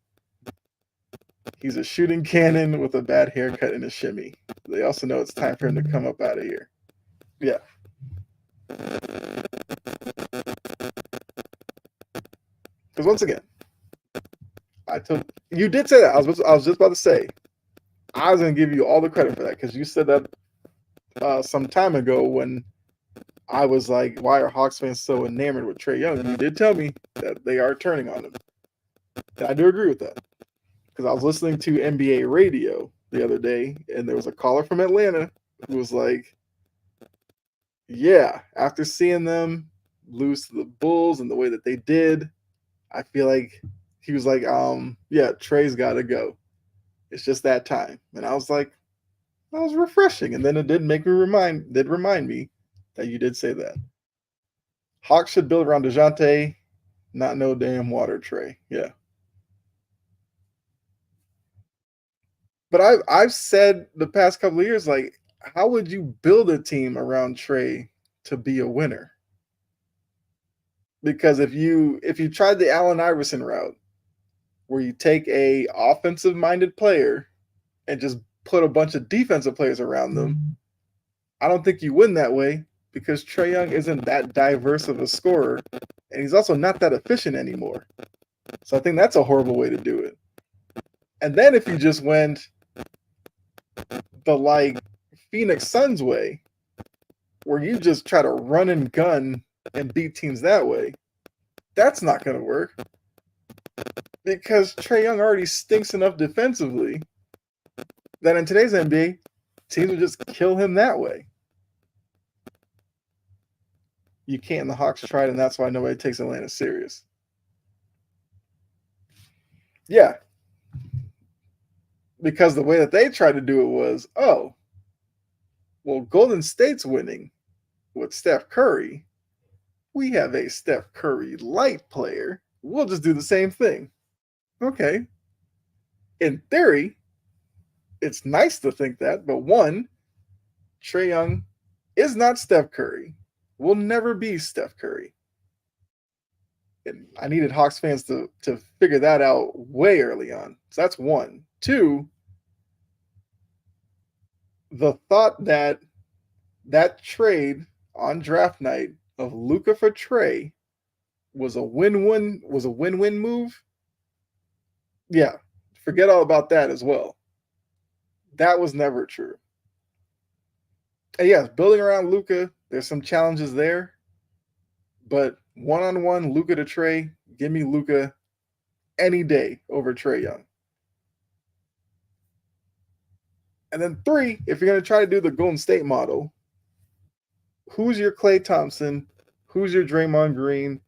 He's a shooting cannon with a bad haircut and a shimmy. They also know it's time for him to come up out of here. Yeah. Because once again, you did say that. I was just about to say, I was going to give you all the credit for that because you said that some time ago when I was like, why are Hawks fans so enamored with Trae Young? You did tell me that they are turning on him. And I do agree with that. Because I was listening to NBA radio the other day, and there was a caller from Atlanta who was like, yeah, after seeing them lose to the Bulls and the way that they did, I feel like he was like, yeah, Trae's got to go. It's just that time. And I was like, that was refreshing. And then it did remind me that you did say that. Hawks should build around DeJounte, not no damn water Trae. Yeah. But I've said the past couple of years, like, how would you build a team around Trae to be a winner? Because if you tried the Allen Iverson route, where you take a offensive minded player and just put a bunch of defensive players around them, I don't think you win that way because Trae Young isn't that diverse of a scorer, and he's also not that efficient anymore. So I think that's a horrible way to do it. And then if you just went the Phoenix Suns way, where you just try to run and gun and beat teams that way, that's not going to work. Because Trae Young already stinks enough defensively that in today's NBA, teams would just kill him that way. You can't, and the Hawks tried, and that's why nobody takes Atlanta serious. Yeah. Because the way that they tried to do it was, oh, well, Golden State's winning with Steph Curry. We have a Steph Curry light player. We'll just do the same thing. Okay. In theory, it's nice to think that, but one, Trae Young is not Steph Curry. Will never be Steph Curry. And I needed Hawks fans to figure that out way early on. So that's one. Two, the thought that trade on draft night of Luka for Trae was a win-win move. Yeah, forget all about that as well. That was never true. And yes, building around Luka, there's some challenges there. But one-on-one, Luka to Trae, give me Luka any day over Trae Young. And then three, if you're going to try to do the Golden State model, who's your Klay Thompson? Who's your Draymond Green?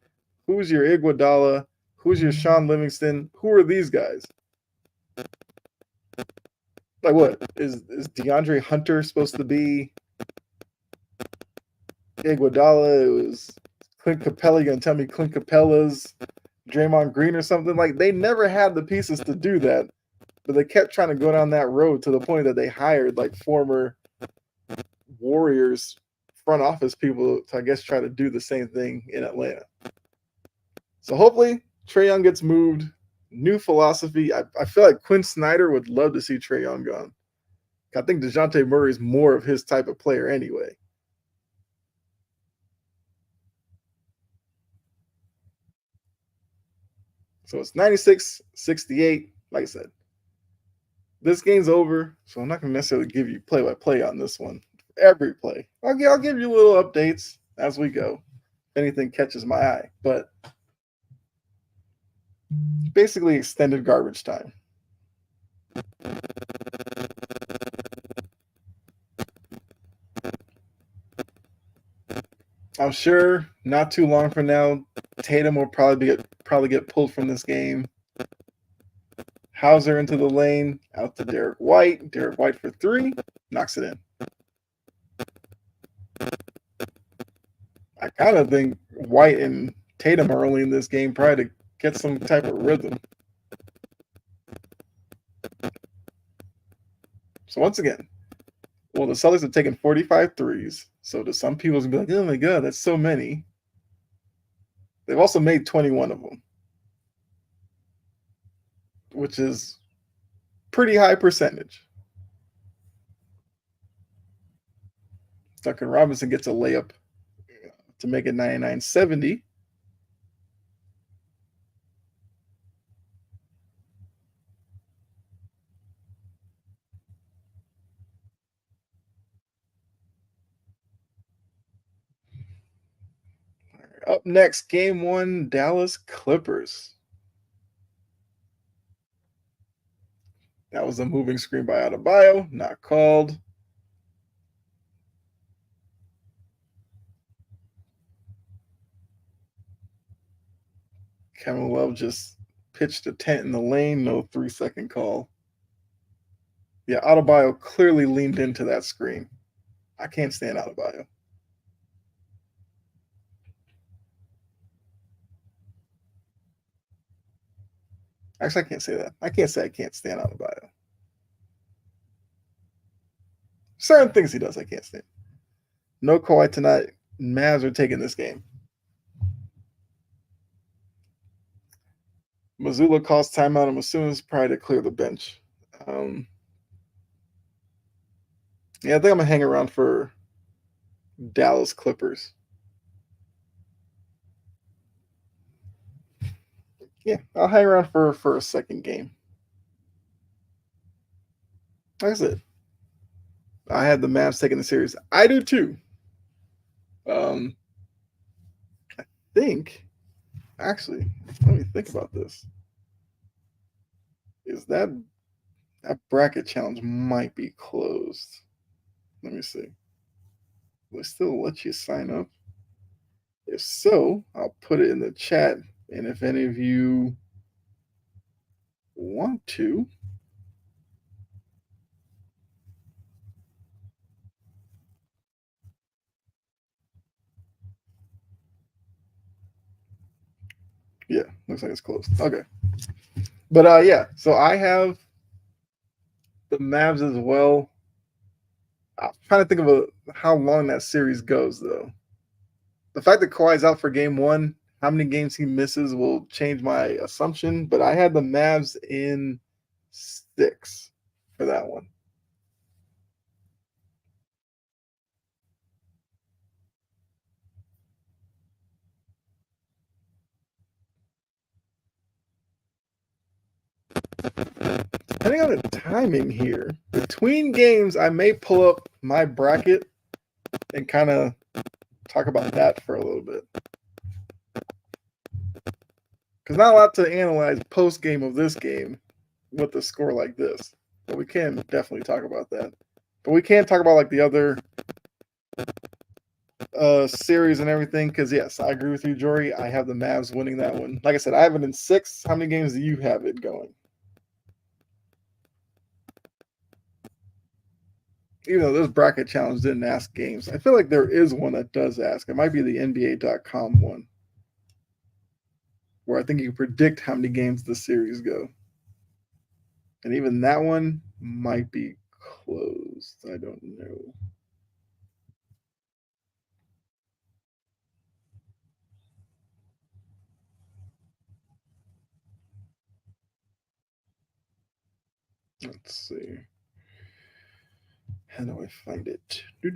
Who's your Iguodala? Who's your Sean Livingston? Who are these guys? Like what? Is DeAndre Hunter supposed to be Iguodala? It was Clint Capella. You gonna tell me Clint Capella's Draymond Green or something? Like they never had the pieces to do that, but they kept trying to go down that road to the point that they hired like former Warriors front office people to, I guess, try to do the same thing in Atlanta. So hopefully Trae Young gets moved. New philosophy. I feel like Quinn Snyder would love to see Trae Young gone. I think DeJounte Murray is more of his type of player anyway. So it's 96-68. Like I said, this game's over, so I'm not going to necessarily give you play-by-play on this one. Every play. I'll give you little updates as we go. If anything catches my eye. But basically extended garbage time. I'm sure not too long from now, Tatum will probably get pulled from this game. Hauser into the lane, out to Derek White. Derek White for three, knocks it in. I kind of think White and Tatum are only in this game probably to get some type of rhythm. So once again, well, the Celtics have taken 45 threes. So to some people, it's going to be like, oh my God, that's so many. They've also made 21 of them, which is pretty high percentage. Duncan Robinson gets a layup to make it 99-70. Up next, game one, Dallas Clippers. That was a moving screen by Adebayo, not called. Kevin Love just pitched a tent in the lane, no 3-second call. Yeah, Adebayo clearly leaned into that screen. I can't stand Adebayo. Actually, I can't say that. I can't say I can't stand Adebayo. Certain things he does, I can't stand. No Kawhi tonight. Mavs are taking this game. Mazzulla calls timeout. I'm assuming it's probably to clear the bench. Yeah, I think I'm gonna hang around for Dallas Clippers. Yeah, I'll hang around for a second game. Like I said, I had the Mavs taking the series. I do too. I think, actually, let me think about this. Is that bracket challenge might be closed? Let me see. Will it still let you sign up? If so, I'll put it in the chat. And if any of you want to, yeah, looks like it's closed. Okay. But yeah, so I have the Mavs as well. I'm trying to think of how long that series goes, though. The fact that Kawhi's out for game one, how many games he misses will change my assumption. But I had the Mavs in 6 for that one. Depending on the timing here, between games, I may pull up my bracket and kind of talk about that for a little bit. Because not a lot to analyze post game of this game with the score like this. But we can definitely talk about that. But we can't talk about like the other series and everything. Because yes, I agree with you, Jory. I have the Mavs winning that one. Like I said, I have it in 6. How many games do you have it going? Even though this bracket challenge didn't ask games, I feel like there is one that does ask. It might be the NBA.com one, where I think you can predict how many games the series go. And even that one might be closed. I don't know. Let's see. How do I find it? Hmm?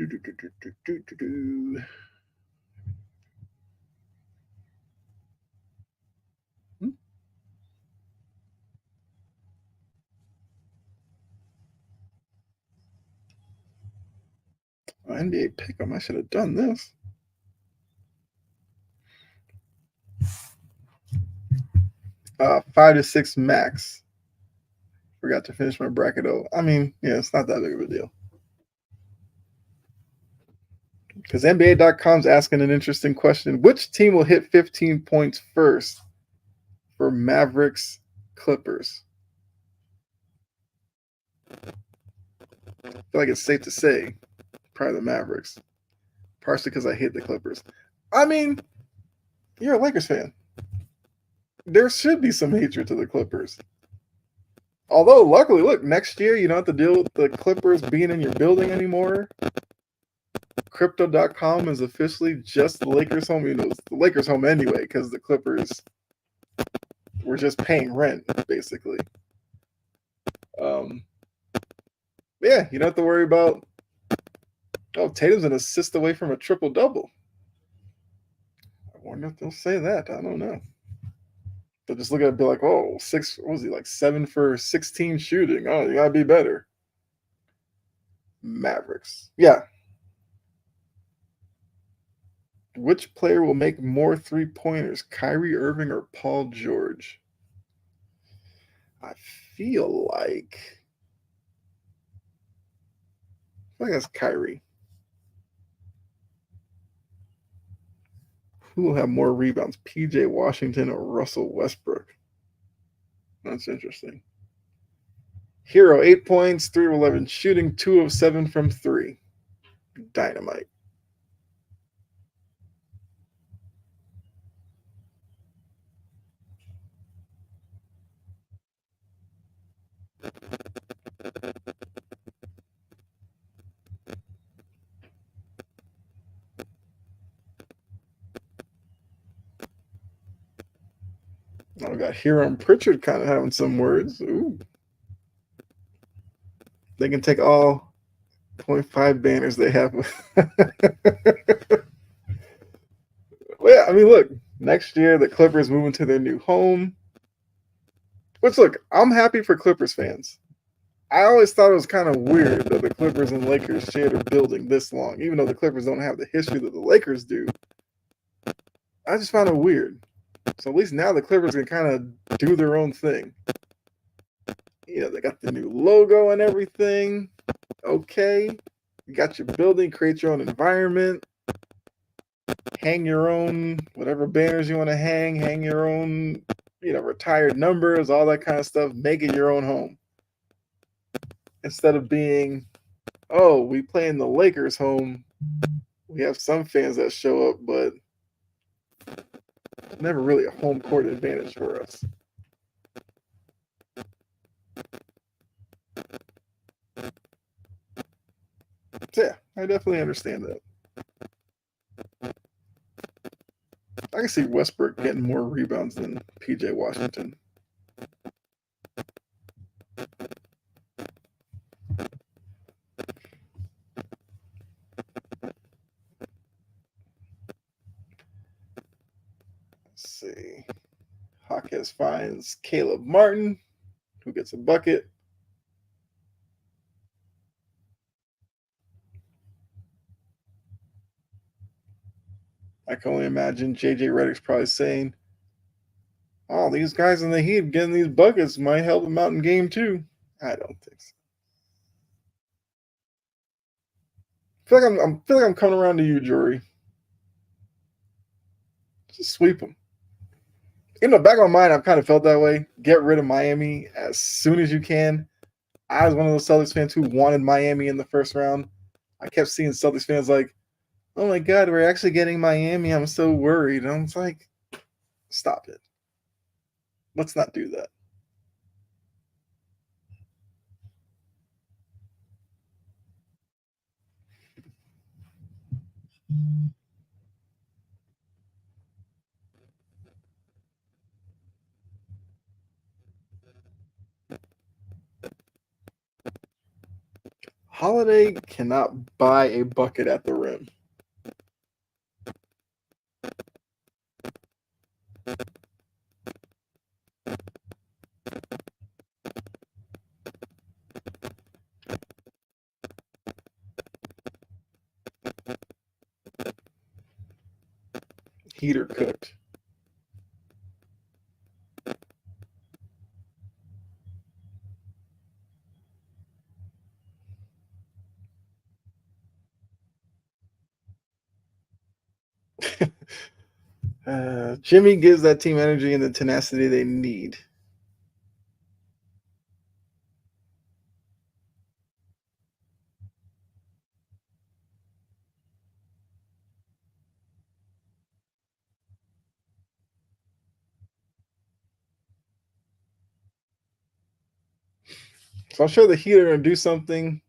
NBA Pick'em. I should have done this. Five to six max. Forgot to finish my bracket. Oh, I mean, yeah, it's not that big of a deal. Because NBA.com's asking an interesting question. Which team will hit 15 points first for Mavericks Clippers? I feel like it's safe to say probably the Mavericks. Partially because I hate the Clippers. I mean, you're a Lakers fan. There should be some hatred to the Clippers. Although, luckily, look, next year you don't have to deal with the Clippers being in your building anymore. Crypto.com is officially just the Lakers' home. You know, it's the Lakers' home anyway, because the Clippers were just paying rent, basically. Um, yeah, you don't have to worry about, oh, Tatum's an assist away from a triple-double. I wonder if they'll say that. I don't know. They'll just look at it and be like, oh, what was he, like 7 for 16 shooting? Oh, you gotta be better. Mavericks. Yeah. Which player will make more three-pointers, Kyrie Irving or Paul George? I feel like that's Kyrie. Who will have more rebounds, PJ Washington or Russell Westbrook? That's interesting. Hero, 8 points, 3 of 11 shooting, 2 of 7 from 3. Dynamite. Oh, we got Hero and Pritchard kind of having some words. Ooh. They can take all 0.5 banners they have. Well, yeah, I mean, look, next year the Clippers moving to their new home. Which, look, I'm happy for Clippers fans. I always thought it was kind of weird that the Clippers and Lakers shared a building this long, even though the Clippers don't have the history that the Lakers do. I just found it weird. So at least now the Clippers can kind of do their own thing. They got the new logo and everything. Okay. You got your building, create your own environment, hang your own whatever banners you want to hang your own, retired numbers, all that kind of stuff. Make it your own home. Instead of being, oh, we play in the Lakers home. We have some fans that show up, but never really a home court advantage for us. So yeah, I definitely understand that. I can see Westbrook getting more rebounds than PJ Washington. Let's see. Hawkes finds Caleb Martin, who gets a bucket. I can only imagine JJ Redick's probably saying, oh, these guys in the Heat getting these buckets might help them out in game 2. I don't think so. I feel like I'm coming around to you, Jory. Just sweep them. In the back of my mind, I've kind of felt that way. Get rid of Miami as soon as you can. I was one of those Celtics fans who wanted Miami in the first round. I kept seeing Celtics fans like, oh my God, we're actually getting Miami. I'm so worried. And I was like, stop it. Let's not do that. Holiday cannot buy a bucket at the rim. Heater cooked. Jimmy gives that team energy and the tenacity they need. So I'm sure the Heat are going to do something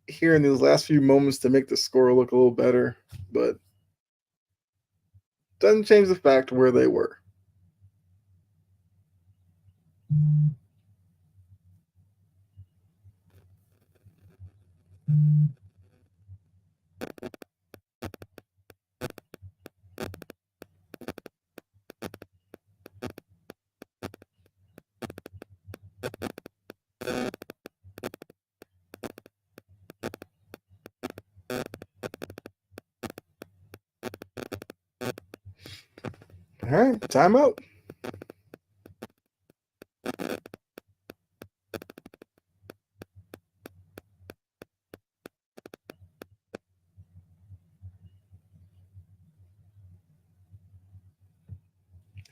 here in these last few moments to make the score look a little better, but doesn't change the fact where they were. All right, timeout.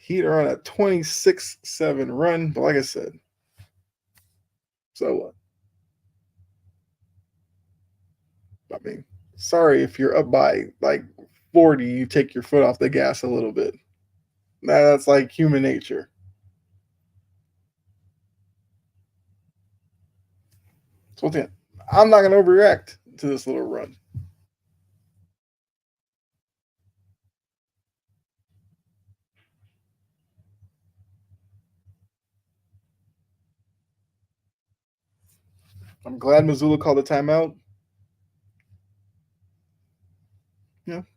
Heat are on a 26-7 run, but like I said, so what? I mean, sorry if you're up by like 40, you take your foot off the gas a little bit. That's like human nature. So then, I'm not going to overreact to this little run. I'm glad Missoula called a timeout.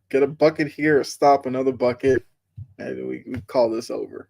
Get a bucket here, stop another bucket, and we call this over.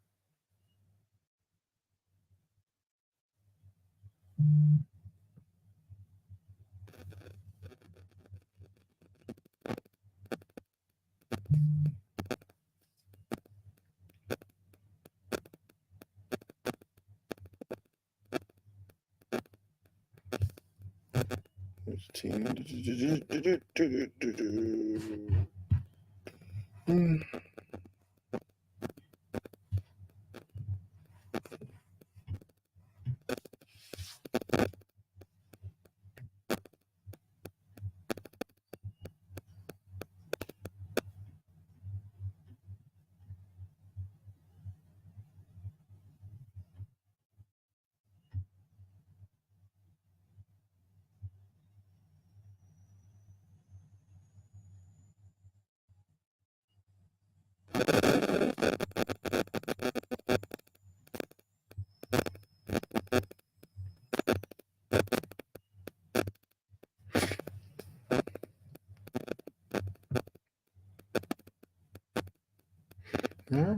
Yeah.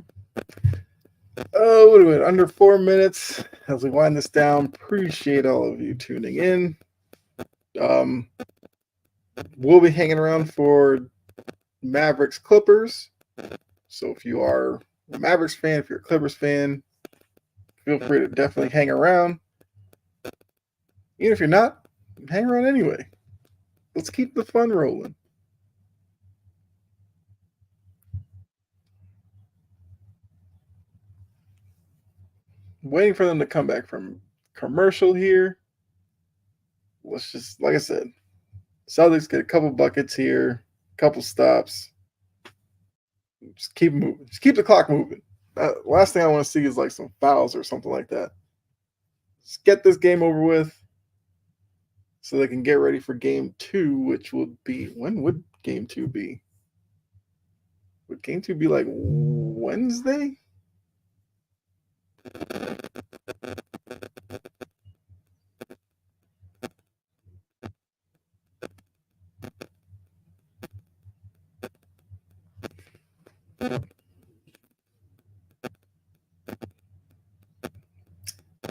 Oh, what are we, under 4 minutes as we wind this down. Appreciate all of you tuning in. Um, we'll be hanging around for Mavericks Clippers. So if you are a Mavericks fan, if you're a Clippers fan, feel free to definitely hang around. Even if you're not, hang around anyway. Let's keep the fun rolling. Waiting for them to come back from commercial here. Let's just, like I said, Celtics get a couple buckets here, couple stops. Just keep moving. Just keep the clock moving. Last thing I want to see is like some fouls or something like that. Just get this game over with so they can get ready for game 2, which would be, when would game 2 be? Would game 2 be like Wednesday?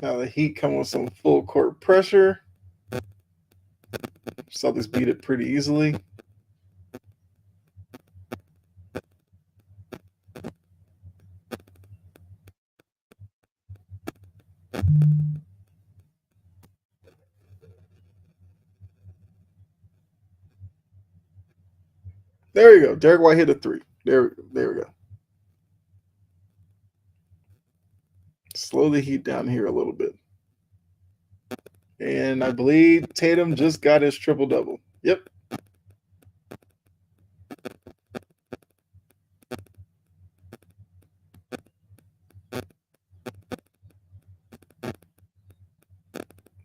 Now the Heat come with some full court pressure. Celtics beat it pretty easily. There you go. Derek White hit a 3. There we go. Slow the Heat down here a little bit. And I believe Tatum just got his triple-double. Yep.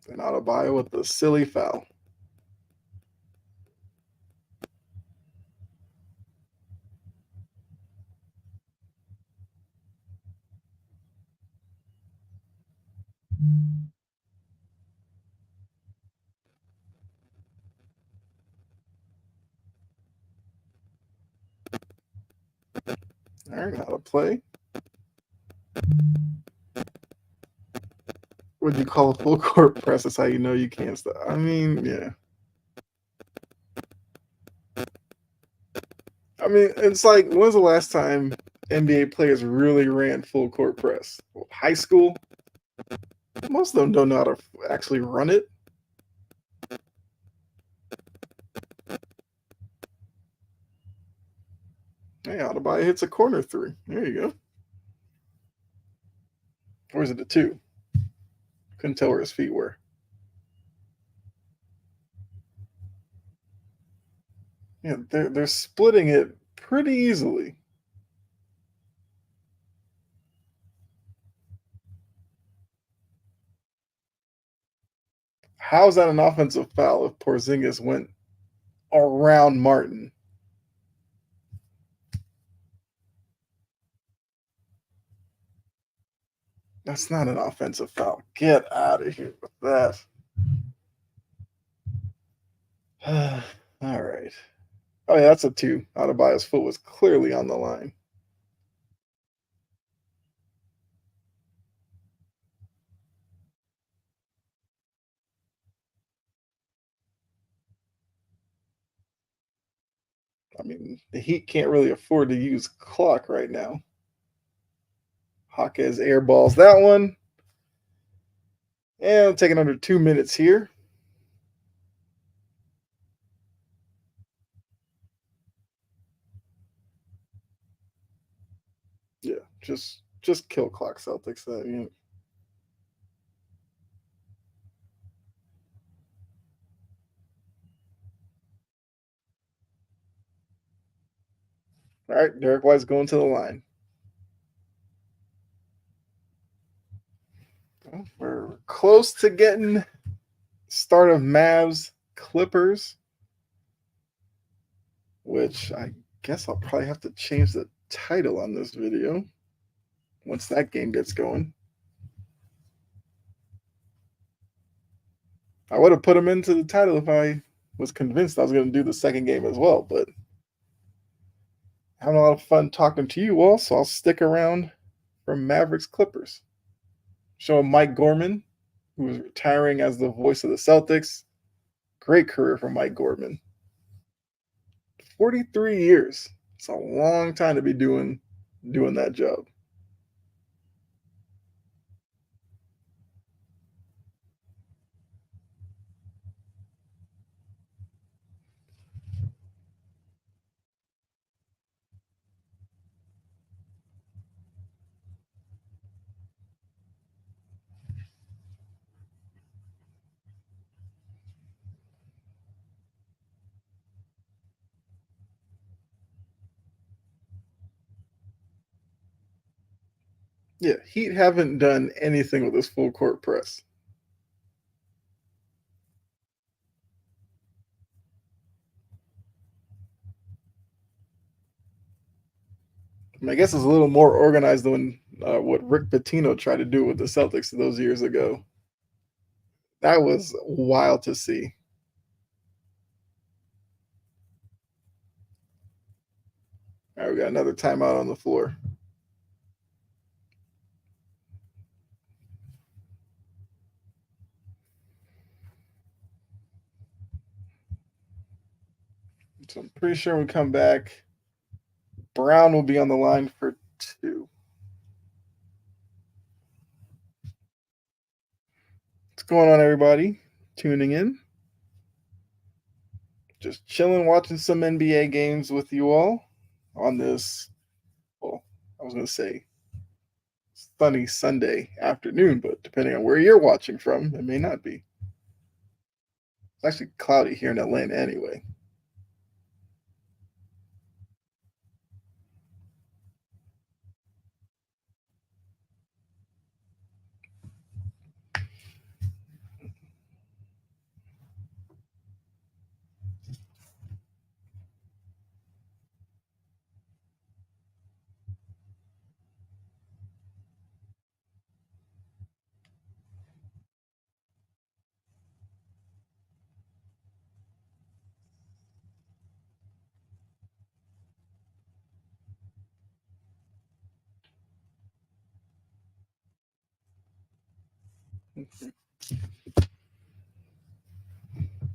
And Adebayo with the silly foul. All right, how to play. What you call a full court press? That's how you know you can't stop. I mean, yeah. I mean, it's like, when's the last time NBA players really ran full court press? High school? Most of them don't know how to actually run it. Hey, Adebayo hits a corner 3. There you go. Or is it a 2? Couldn't tell where his feet were. Yeah, they're splitting it pretty easily. How's that an offensive foul if Porzingis went around Martin? That's not an offensive foul. Get out of here with that. All right. Oh, yeah, that's a 2. Adebayo's foot was clearly on the line. I mean, the Heat can't really afford to use clock right now. Jaquez airballs that one. And taking under 2 minutes here. just kill clock Celtics. All right, Derek White's going to the line. Well, we're close to getting start of Mavs Clippers, which I guess I'll probably have to change the title on this video once that game gets going. I would have put them into the title if I was convinced I was going to do the second game as well, but having a lot of fun talking to you all, so I'll stick around for Mavericks Clippers. Showing Mike Gorman, who is retiring as the voice of the Celtics. Great career for Mike Gorman. 43 years. It's a long time to be doing that job. Yeah, Heat haven't done anything with this full court press. I mean, I guess it's a little more organized than what Rick Pitino tried to do with the Celtics those years ago. That was wild to see. All right, we got another timeout on the floor. So I'm pretty sure when we come back, Brown will be on the line for 2. What's going on, everybody? Tuning in. Just chilling, watching some NBA games with you all on this, well, I was going to say sunny Sunday afternoon, but depending on where you're watching from, it may not be. It's actually cloudy here in Atlanta anyway.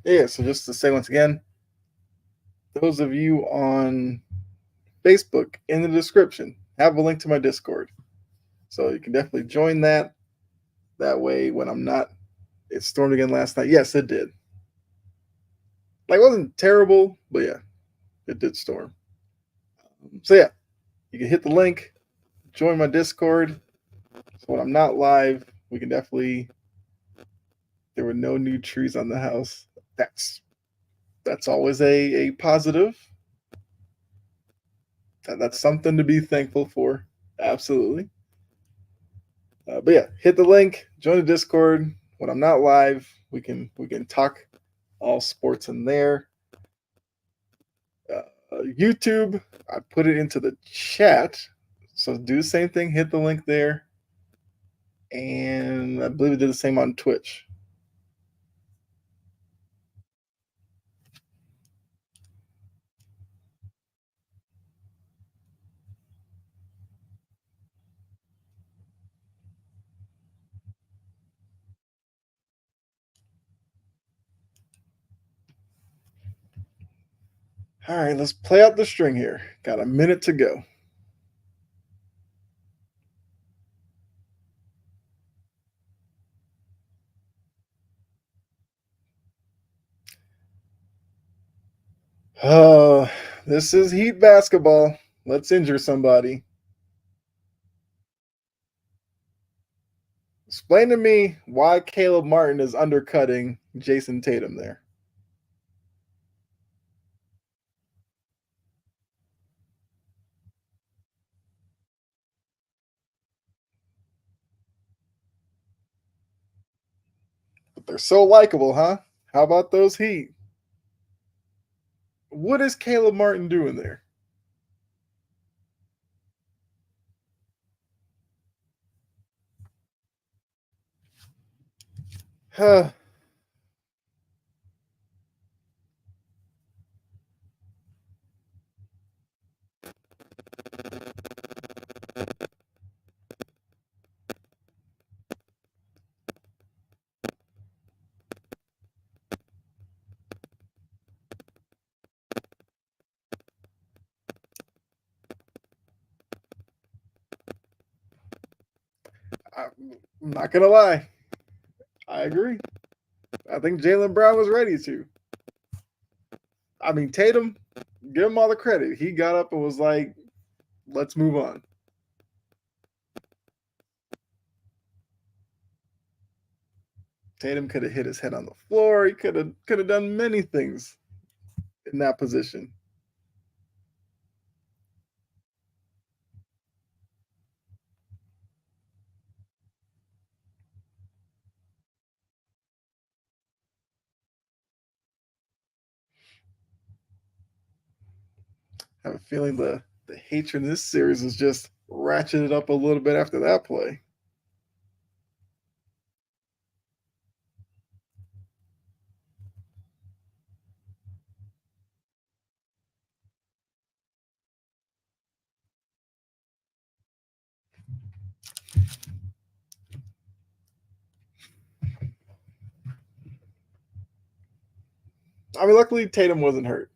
Yeah, so just to say once again, those of you on Facebook, in the description, have a link to my Discord. So you can definitely join that. That way, when I'm not, it stormed again last night. Yes, it did. Like, it wasn't terrible, but yeah, it did storm. So yeah, you can hit the link, join my Discord. So when I'm not live, we can definitely. There were no new trees on the house. That's always a positive. That's something to be thankful for. Absolutely. But yeah, hit the link, join the Discord. When I'm not live, we can talk all sports in there. YouTube, I put it into the chat, so do the same thing. Hit the link there, and I believe it did the same on Twitch. All right, let's play out the string here. Got a minute to go. Oh, this is Heat basketball. Let's injure somebody. Explain to me why Caleb Martin is undercutting Jason Tatum there. But they're so likable, huh? How about those Heat? What is Caleb Martin doing there? I'm not gonna lie. I agree. I think Jaylen Brown was ready to. I mean, Tatum, give him all the credit. He got up and was like, "Let's move on." Tatum could have hit his head on the floor. He could have done many things in that position. I have a feeling the hatred in this series is just ratcheted up a little bit after that play. I mean, luckily Tatum wasn't hurt.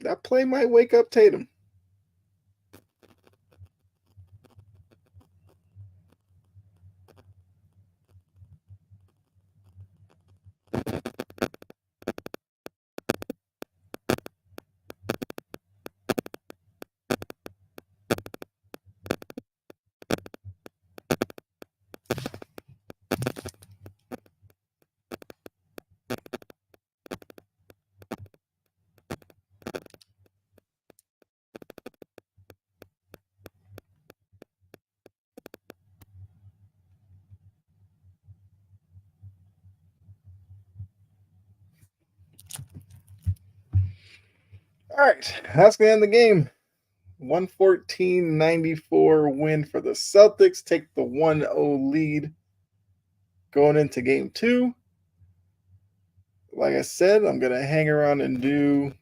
That play might wake up Tatum. All right, that's gonna end the game. 114-94 win for the Celtics. Take the 1-0 lead going into game two. Like I said, I'm gonna hang around and do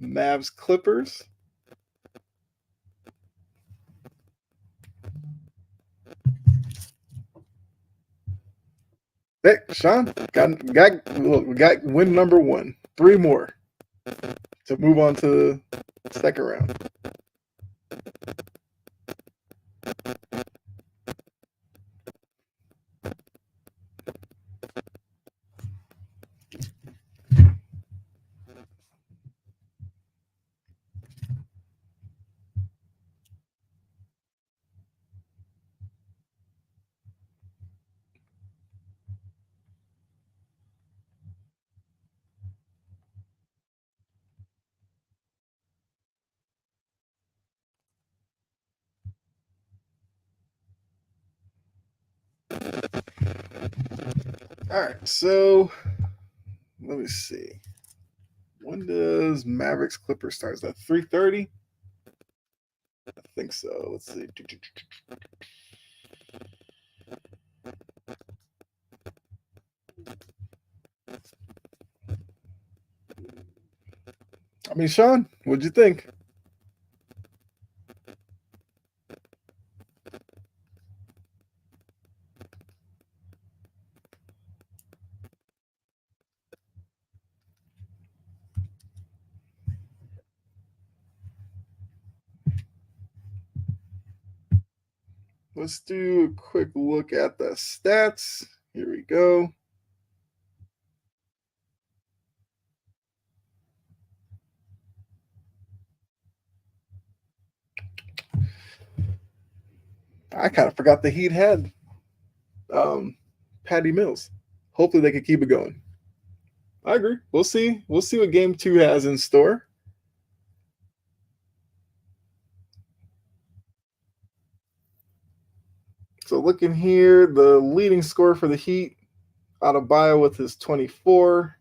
Mavs Clippers. Hey, Sean, we got win number one. Three more to move on to the second round. All right, so let me see. When does Mavericks Clippers start? Is that 3:30? I think so. Let's see. I mean, Sean, what'd you think? let's do a quick look at the stats. Here we go. I kind of forgot the Heat had Patty Mills. Hopefully they could keep it going. I agree. We'll see. We'll see what game two has in store. So looking here, the leading scorer for the Heat, Adebayo with his 24,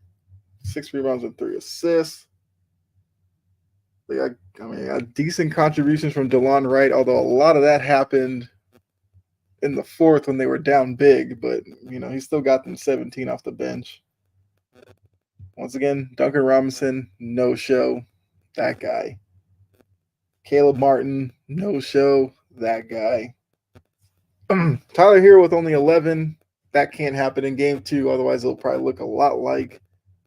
6 rebounds and 3 assists. They got decent contributions from DeLon Wright, although a lot of that happened in the fourth when they were down big, but he still got them 17 off the bench. Once again, Duncan Robinson, no show. That guy. Caleb Martin, no show. That guy. Tyler Hero with only 11. That can't happen in game two. Otherwise, it'll probably look a lot like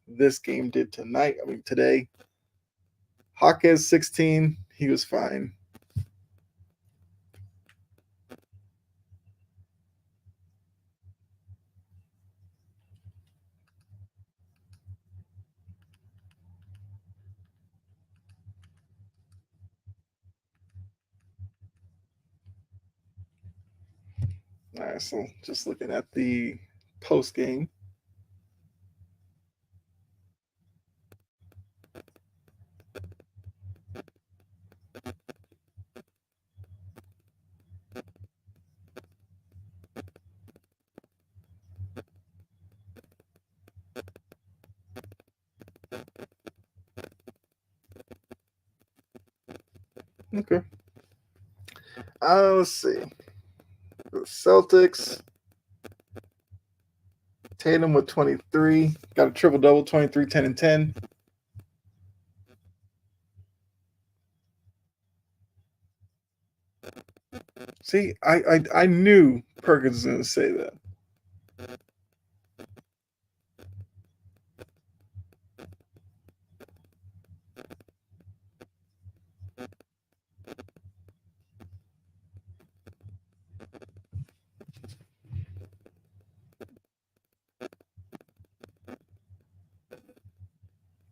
this game did today. Hawkes 16. He was fine. All right, so just looking at the post game. Okay. Let's see. The Celtics. Tatum with 23. Got a triple-double, 23, 10, and 10. See, I knew Perkins was going to say that.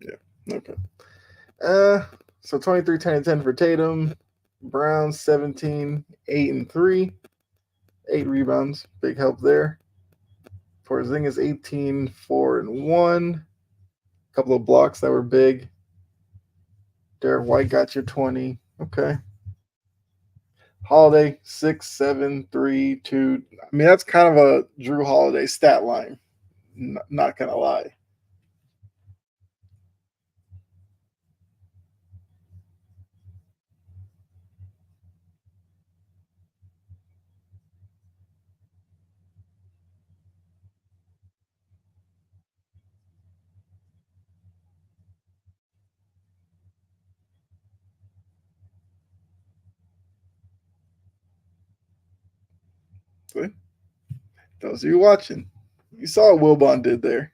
Yeah, okay. So 23, 10, and 10 for Tatum. Brown 17, 8, and 3. 8 rebounds. Big help there. Porzingis 18, 4, and 1. A couple of blocks that were big. Derek White got your 20. Okay. Holiday 6, 7, 3, 2. I mean, that's kind of a Drew Holiday stat line. Not gonna lie. See? Those of you watching, you saw what Wilbon did there.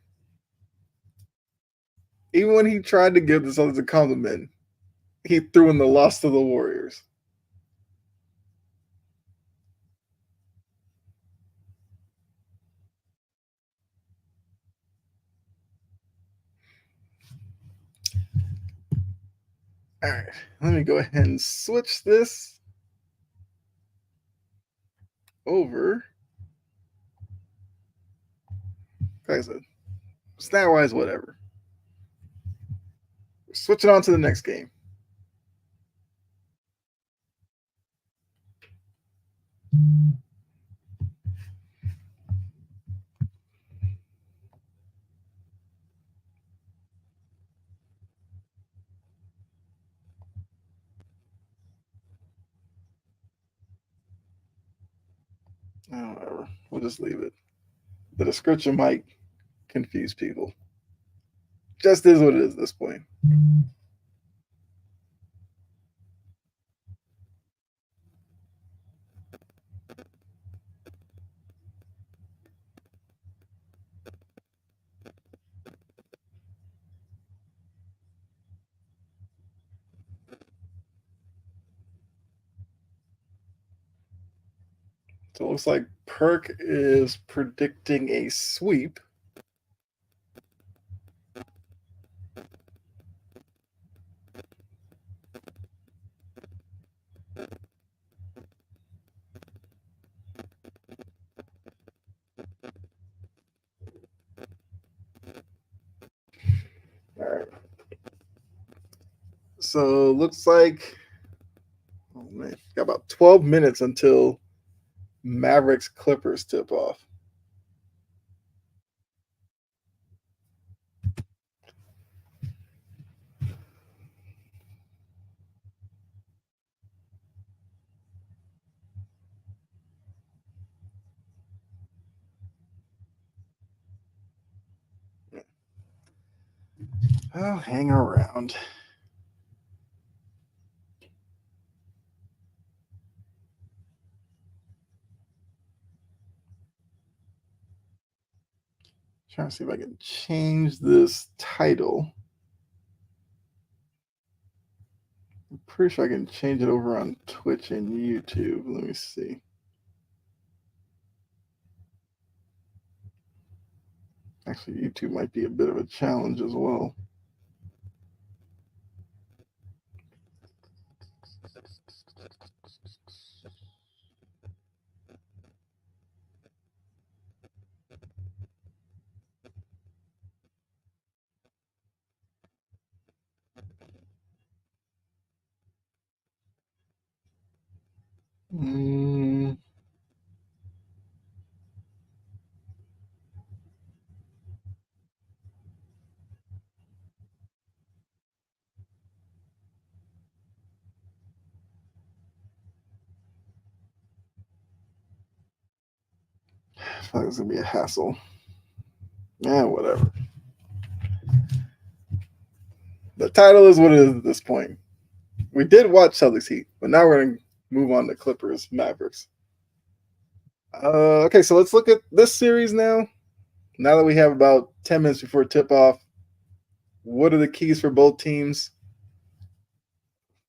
Even when he tried to give the Celtics a compliment, he threw in the loss to the Warriors. All right, let me go ahead and switch this over. Like I said, stat wise, whatever. Switch it on to the next game. Whatever. We'll just leave it. The description might confuse people. Just is what it is at this point. So it looks like Perk is predicting a sweep. All right. So looks like, oh man, got about 12 minutes until Mavericks Clippers tip off. I'll hang around. Trying to see if I can change this title. I'm pretty sure I can change it over on Twitch and YouTube. Let me see. Actually, YouTube might be a bit of a challenge as well. Mm, I feel like it's gonna be a hassle. Yeah, whatever. The title is what it is at this point. We did watch Celtics Heat, but now we're gonna move on to Clippers Mavericks. Okay, so let's look at this series now. Now that we have about 10 minutes before tip off, what are the keys for both teams?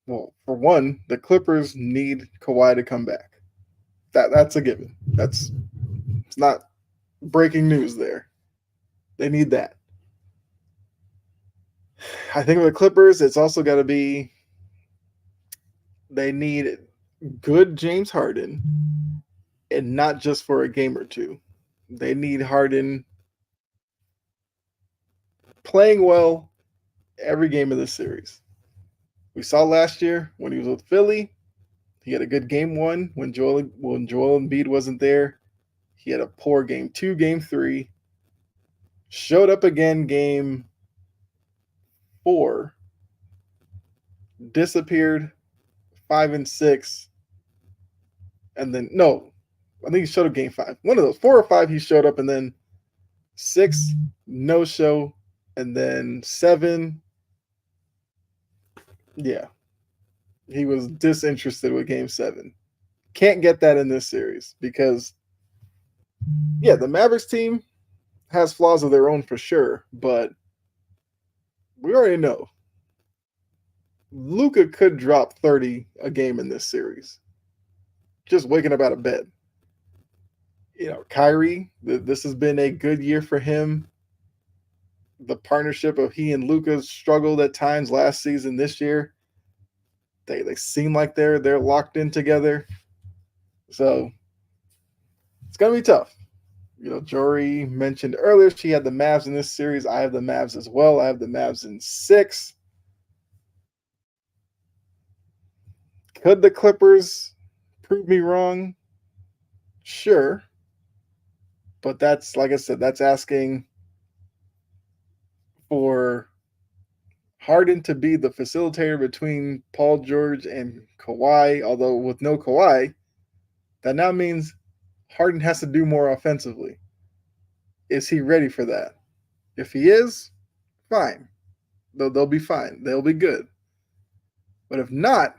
Well, for one, the Clippers need Kawhi to come back. That's a given. It's not breaking news there. They need that. I think with the Clippers, it's also got to be they need good James Harden, and not just for a game or two. They need Harden playing well every game of this series. We saw last year when he was with Philly, he had a good game one. When Joel Embiid wasn't there, he had a poor game two, game three. Showed up again game four, disappeared 5 and 6, and then no, I think he showed up game five. One of those 4 or 5, he showed up, and then 6 no show, and then 7, yeah, he was disinterested with game 7. Can't get that in this series because yeah, the Mavericks team has flaws of their own for sure, but we already know Luka could drop 30 a game in this series. Just waking up out of bed. Kyrie, this has been a good year for him. The partnership of he and Luka struggled at times last season. This year, they seem like they're locked in together. So it's gonna be tough. Jory mentioned earlier she had the Mavs in this series. I have the Mavs as well. I have the Mavs in 6. Could the Clippers prove me wrong? Sure. But that's, like I said, that's asking for Harden to be the facilitator between Paul George and Kawhi. Although with no Kawhi, that now means Harden has to do more offensively. Is he ready for that? If he is, fine. They'll be fine. They'll be good. But if not,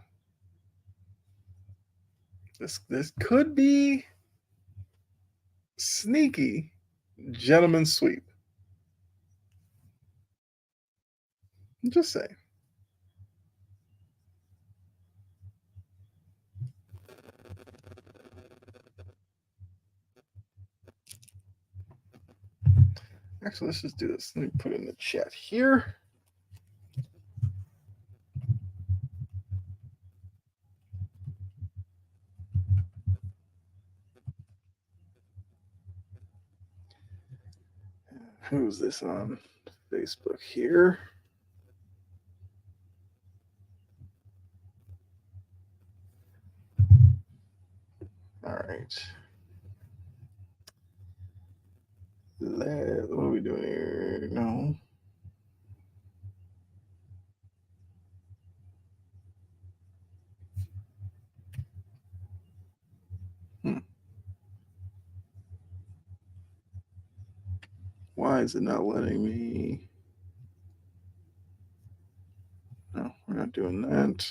this could be sneaky gentleman's sweep. Just say. Actually, let's just do this. Let me put it in the chat here. Who's this on Facebook here? All right. What are we doing here? No. Why is it not letting me? No, we're not doing that.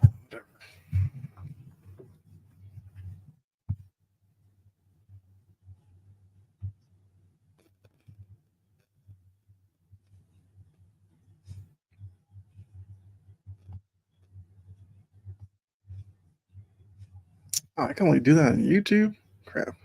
Whatever. Oh, I can only do that on YouTube? Crap.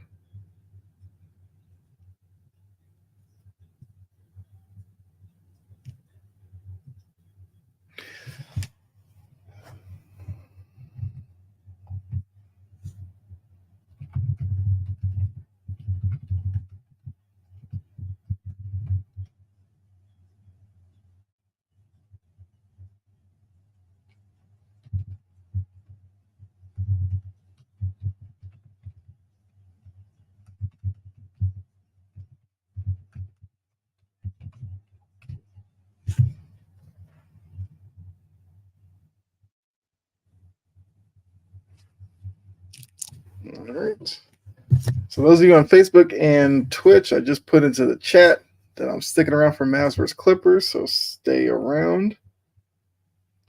All right. So those of you on Facebook and Twitch, I just put into the chat that I'm sticking around for Mavs vs. Clippers, so stay around.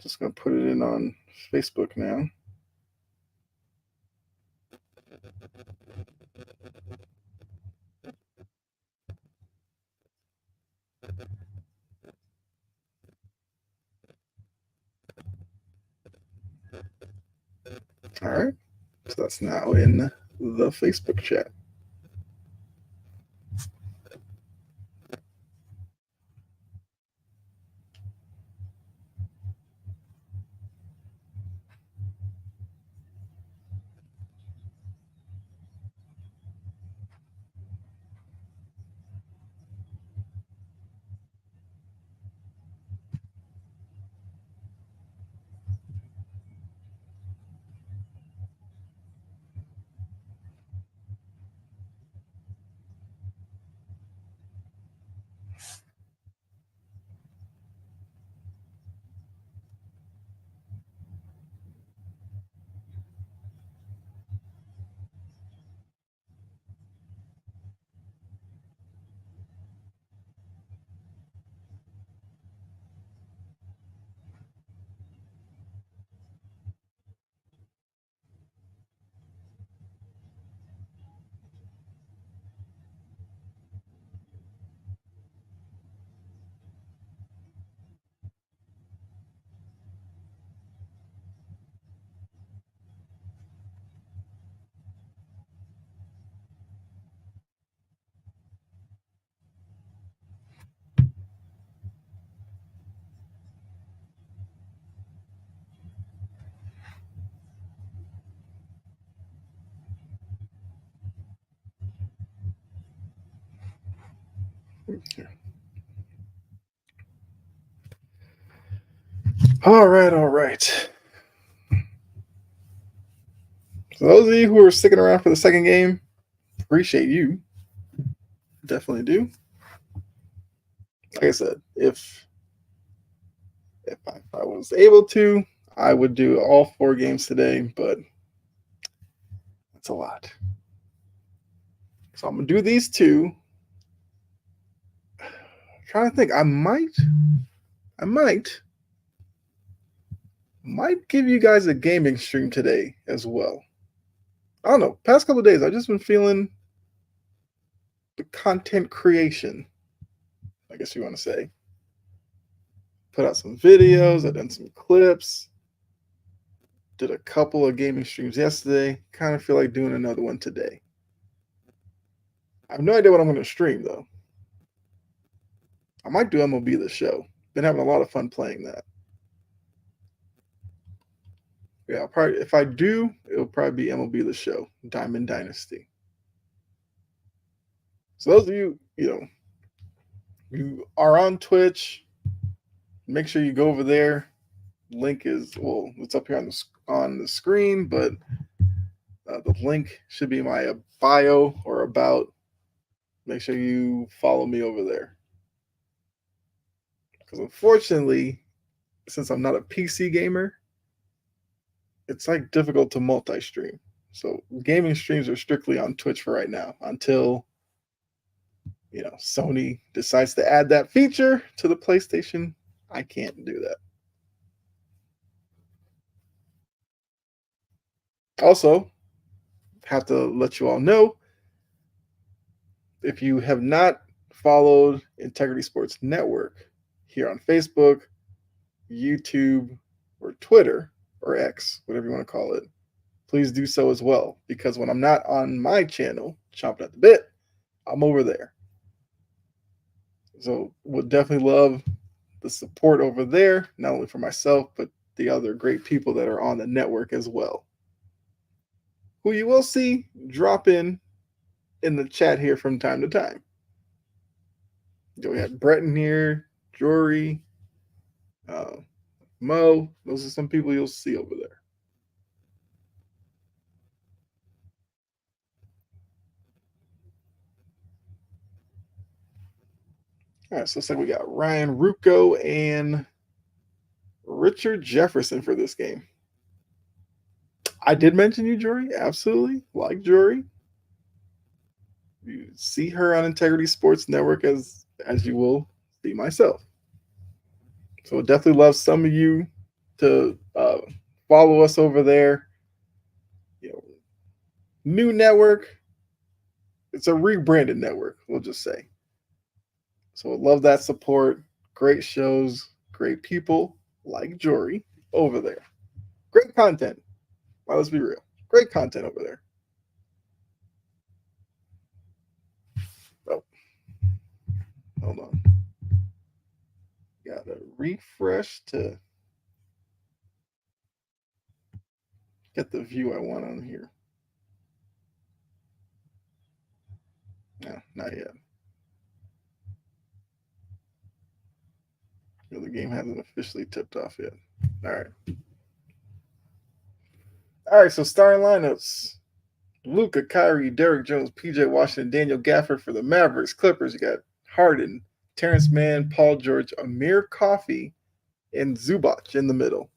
Just gonna put it in on Facebook now. All right. So that's now in the Facebook chat. All right, all right. So those of you who are sticking around for the second game, appreciate you. Definitely do. Like I said, if I was able to, I would do all 4 games today, but that's a lot. So I'm gonna do these 2. I'm trying to think, I might give you guys a gaming stream today as well. I don't know. Past couple of days, I've just been feeling the content creation, I guess you want to say. Put out some videos. I've done some clips. Did a couple of gaming streams yesterday. Kind of feel like doing another one today. I have no idea what I'm going to stream though. I might do MLB The Show. Been having a lot of fun playing that. Yeah, I'll probably if I do, it'll probably be MLB The Show, Diamond Dynasty. So those of you, you are on Twitch, make sure you go over there. Link is well, it's up here on the screen, but the link should be my bio or about. Make sure you follow me over there. Because unfortunately, since I'm not a PC gamer, it's like difficult to multi-stream. So gaming streams are strictly on Twitch for right now until Sony decides to add that feature to the PlayStation. I can't do that. Also, have to let you all know if you have not followed Integrity Sports Network here on Facebook, YouTube, or Twitter, or X, whatever you want to call it, please do so as well. Because when I'm not on my channel, chomping at the bit, I'm over there. So would definitely love the support over there, not only for myself, but the other great people that are on the network as well, who you will see drop in the chat here from time to time. We have Breton here, Jory, Mo. Those are some people you'll see over there. All right, so looks like we got Ryan Rucco and Richard Jefferson for this game. I did mention you, Jory. Absolutely. Like Jory. You see her on Integrity Sports Network as you will see myself. So definitely love some of you to follow us over there. New network. It's a rebranded network, we'll just say. So love that support. Great shows, great people like Jory over there. Great content. Well, let's be real. Great content over there. Oh, hold on. Got to refresh to get the view I want on here. No, not yet. The game hasn't officially tipped off yet. All right. All right, so starting lineups. Luka, Kyrie, Derrick Jones, PJ Washington, Daniel Gafford for the Mavericks. Clippers, you got Harden, Terrence Mann, Paul George, Amir Coffey, and Zubac in the middle.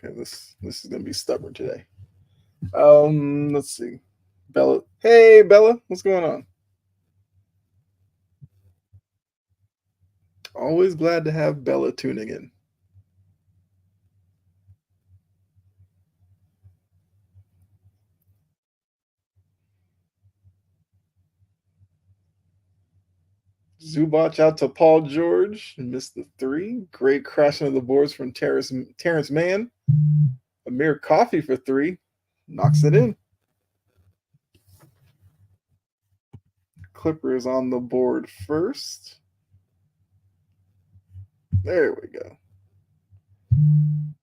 Okay, this is gonna be stubborn today. Let's see. Bella. Hey Bella, what's going on? Always glad to have Bella tuning in. Zubac out to Paul George. Missed the three. Great crashing of the boards from Terrence Mann. Amir Coffey for three. Knocks it in. Clippers on the board first. There we go.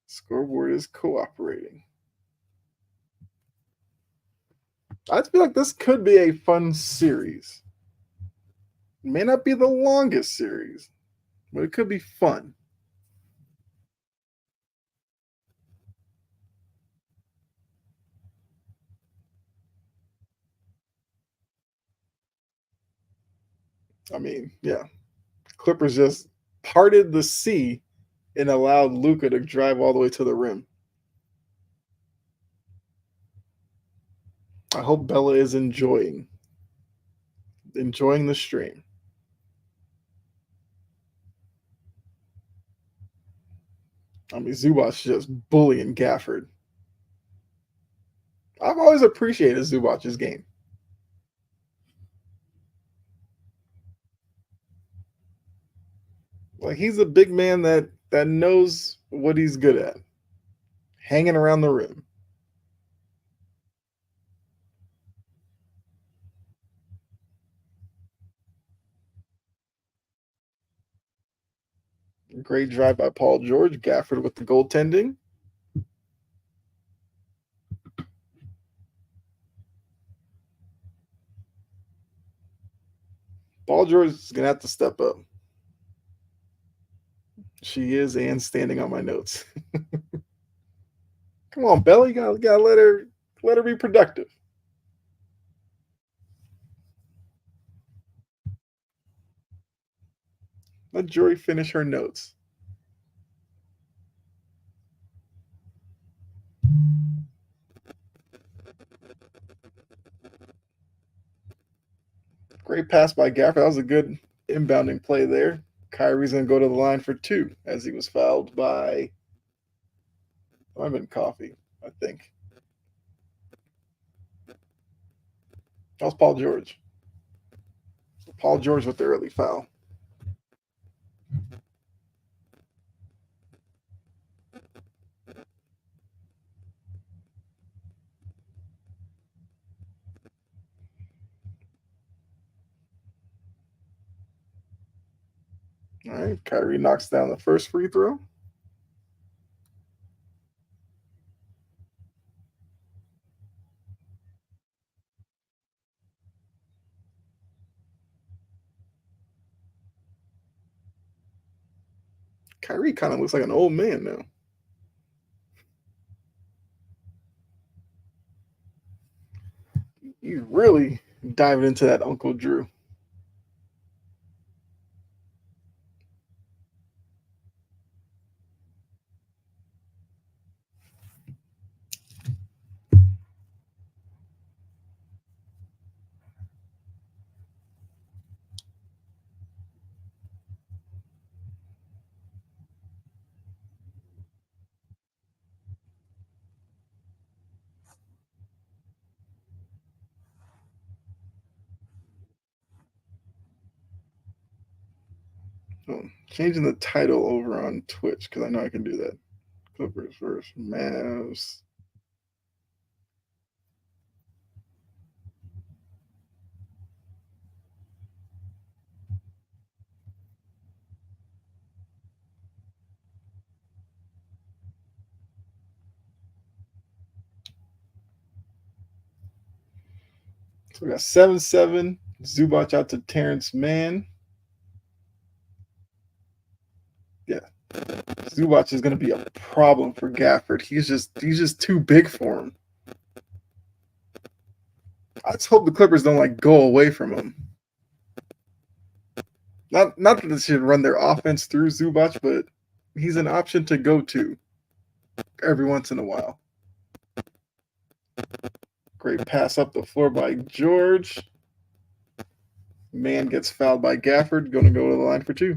Scoreboard is cooperating. I feel like this could be a fun series. It may not be the longest series, but it could be fun. I mean, yeah. Clippers just parted the sea and allowed Luka to drive all the way to the rim. I hope Bella is enjoying the stream. I mean, Zubac just bullying Gafford. I've always appreciated Zubac's game. Like he's a big man that knows what he's good at, hanging around the rim. Great drive by Paul George. Gafford with the goaltending. Paul George is gonna have to step up. She is and standing on my notes. Come on, Bella, you gotta let her be productive. Let Jory finish her notes. Great pass by Gafford. That was a good inbounding play there. Kyrie's gonna go to the line for two as he was fouled by I've been Coffee, I think. That was Paul George. Paul George with the early foul. All right, Kyrie knocks down the first free throw. Kyrie kind of looks like an old man now. He's really diving into that Uncle Drew. Oh, changing the title over on Twitch because I know I can do that. Clippers versus Mavs. So we got 7-7. Zubac out to Terrence Mann. Yeah. Zubac is going to be a problem for Gafford. He's just too big for him. I just hope the Clippers don't like go away from him. Not that they should run their offense through Zubac, but he's an option to go to every once in a while. Great pass up the floor by George. Man gets fouled by Gafford. Going to go to the line for two.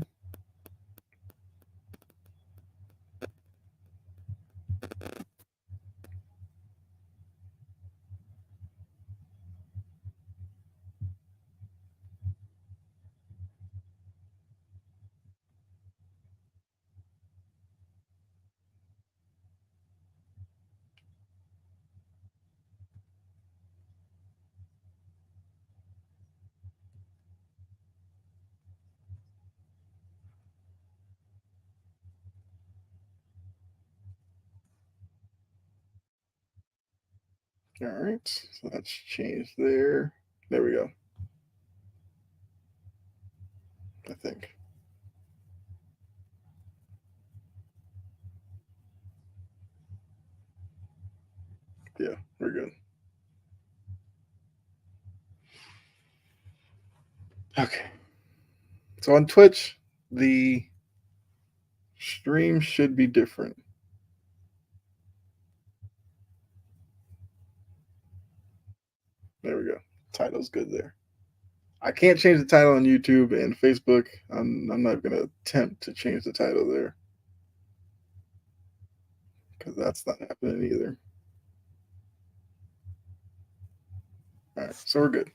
All right, so that's changed there. There we go. I think. Yeah, we're good. Okay. So on Twitch, the stream should be different. There we go. Title's good there. I can't change the title on YouTube and Facebook. I'm not going to attempt to change the title there because that's not happening either. All right, so we're good.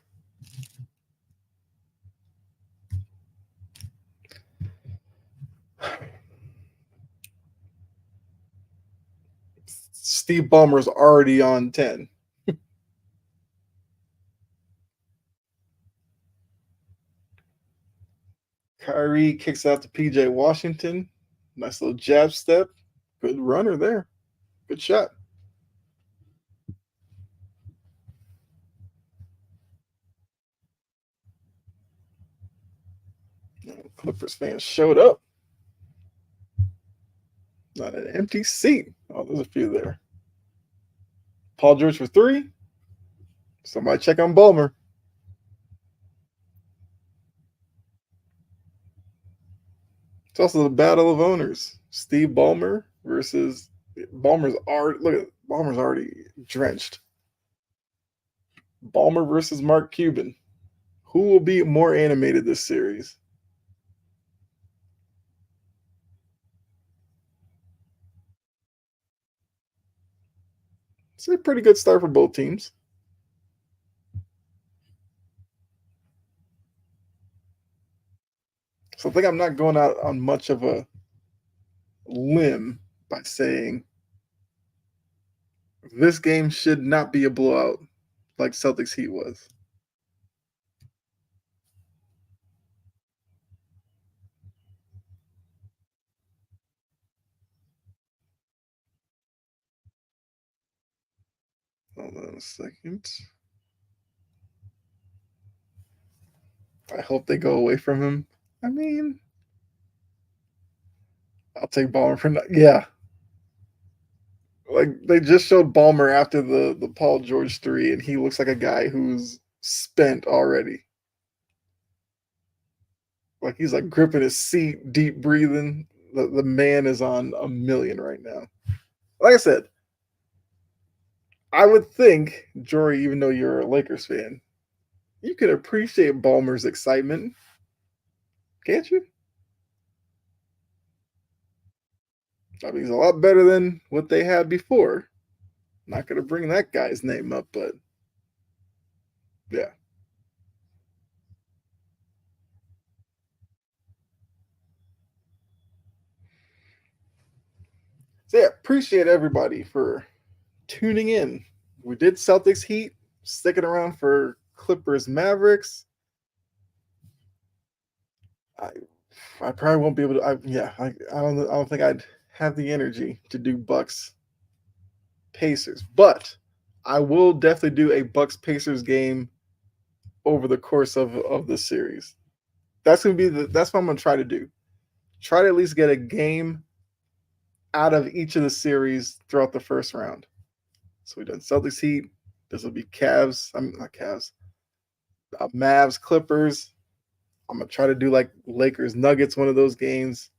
Steve Ballmer's already on 10. Kyrie kicks out to PJ Washington. Nice little jab step. Good runner there. Good shot. Clippers fans showed up. Not an empty seat. Oh, there's a few there. Paul George for three. Somebody check on Ballmer. It's also the battle of owners. Steve Ballmer versus Ballmer's already look at Ballmer's already drenched. Ballmer versus Mark Cuban. Who will be more animated this series? It's a pretty good start for both teams. So I think I'm not going out on much of a limb by saying this game should not be a blowout like Celtics Heat was. Hold on a second. I hope they go away from him. I mean, I'll take Ballmer for yeah. Like they just showed Ballmer after the Paul George three, and he looks like a guy who's spent already. Like he's like gripping his seat, deep breathing. The man is on a million right now. Like I said, I would think, Jory, even though you're a Lakers fan, you could appreciate Ballmer's excitement, can't you? I mean, he's a lot better than what they had before. Not going to bring that guy's name up, but yeah. So yeah, appreciate everybody for tuning in. We did Celtics Heat, sticking around for Clippers Mavericks. I I probably won't be able to. I don't think I'd have the energy to do Bucks Pacers, but I will definitely do a Bucks Pacers game over the course of the series. That's what I'm gonna try to do. Try to at least get a game out of each of the series throughout the first round. So we've done Celtics Heat. This will be Cavs. I'm not Cavs. Mavs Clippers. I'm gonna try to do like Lakers Nuggets, one of those games.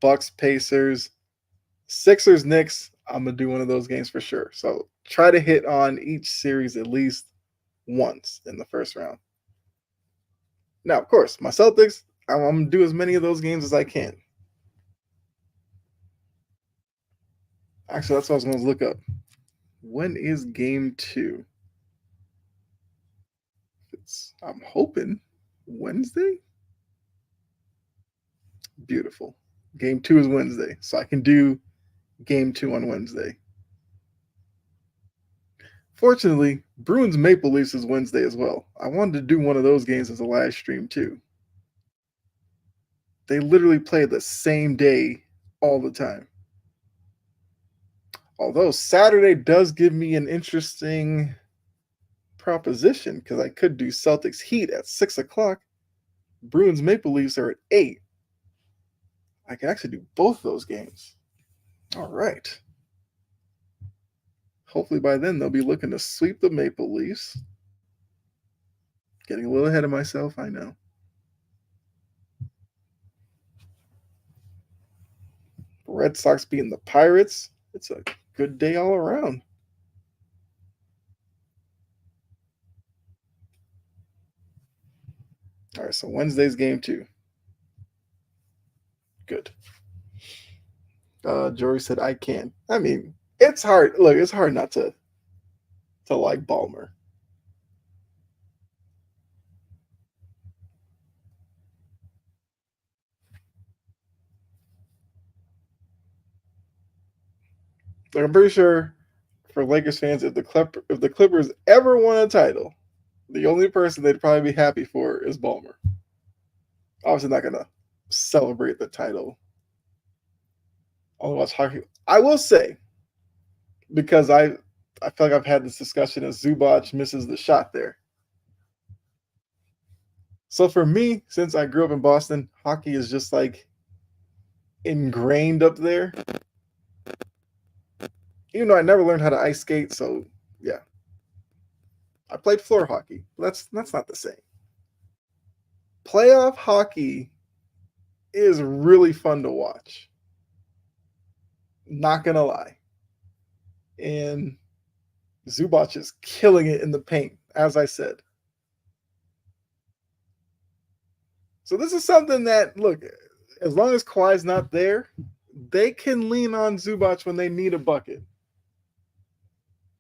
Bucks Pacers. Sixers Knicks. I'm gonna do one of those games for sure. So try to hit on each series at least once in the first round. Now, of course, my Celtics. I'm gonna do as many of those games as I can. Actually, that's what I was gonna look up. When is game two? I'm hoping Wednesday. Beautiful. Game two is Wednesday, so I can do game two on Wednesday. Fortunately, Bruins Maple Leafs is Wednesday as well. I wanted to do one of those games as a live stream too. They literally play the same day all the time. Although Saturday does give me an interesting proposition because I could do Celtics Heat at 6 o'clock. Bruins Maple Leafs are at 8. I can actually do both those games. All right. Hopefully by then they'll be looking to sweep the Maple Leafs. Getting a little ahead of myself, I know. Red Sox beating the Pirates. It's a good day all around. All right, so Wednesday's game two. Good. Jory said I can. I mean, it's hard. Look, it's hard not to like Ballmer. Like, I'm pretty sure for Lakers fans, if the Clippers ever won a title, the only person they'd probably be happy for is Ballmer. Obviously, not gonna celebrate the title. I'll watch hockey. I will say, because I feel like I've had this discussion as Zubac misses the shot there. So for me, since I grew up in Boston, hockey is just like ingrained up there. Even though I never learned how to ice skate, so yeah, I played floor hockey. That's not the same. Playoff hockey is really fun to watch. Not gonna lie. And Zubac is killing it in the paint, as I said. So this is something that, look, as long as Kawhi's not there, they can lean on Zubac when they need a bucket.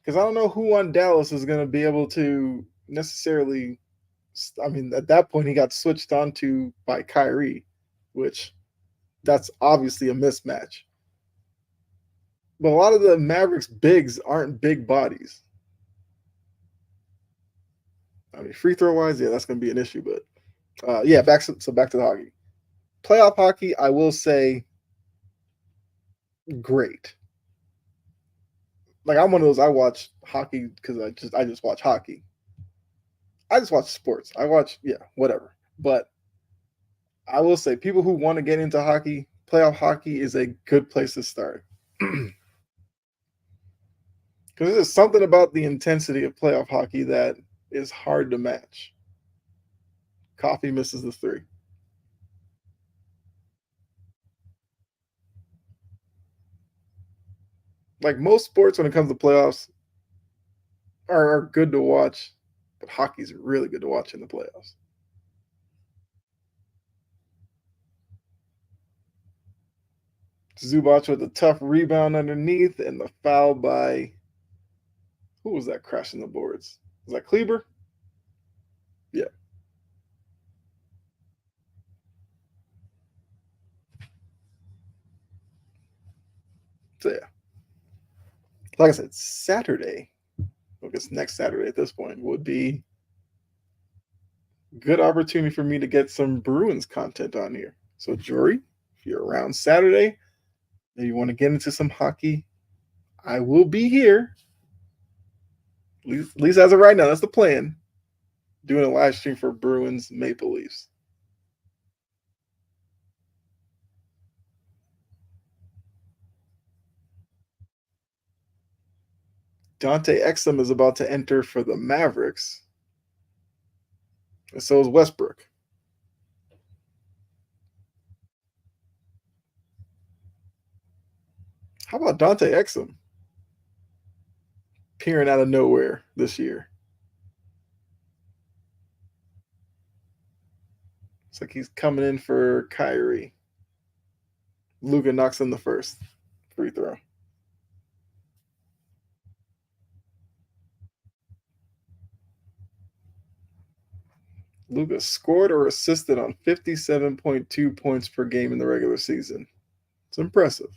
Because I don't know who on Dallas is going to be able to necessarily. I mean, at that point, he got switched on to by Kyrie, which that's obviously a mismatch. But a lot of the Mavericks bigs aren't big bodies. I mean, free throw wise, yeah, that's going to be an issue. But yeah, back to the hockey. Playoff hockey, I will say, great. Like I'm one of those. I watch hockey because I just watch hockey. I just watch sports. I watch whatever. But I will say, people who want to get into hockey, playoff hockey is a good place to start. Because there's something about the intensity of playoff hockey that is hard to match. Coffee misses the three. Like most sports, when it comes to playoffs, are good to watch, but hockey's really good to watch in the playoffs. Zubac with a tough rebound underneath and the foul by who was that crashing the boards? Was that Kleber? Yeah. So yeah. Like I said, Saturday, I guess next Saturday at this point would be good opportunity for me to get some Bruins content on here. So Jory, if you're around Saturday and you want to get into some hockey, I will be here. At least as of right now, that's the plan. Doing a live stream for Bruins Maple Leafs. Dante Exum is about to enter for the Mavericks. And so is Westbrook. How about Dante Exum appearing out of nowhere this year? It's like he's coming in for Kyrie. Luka knocks in the first free throw. Luka scored or assisted on 57.2 points per game in the regular season. It's impressive.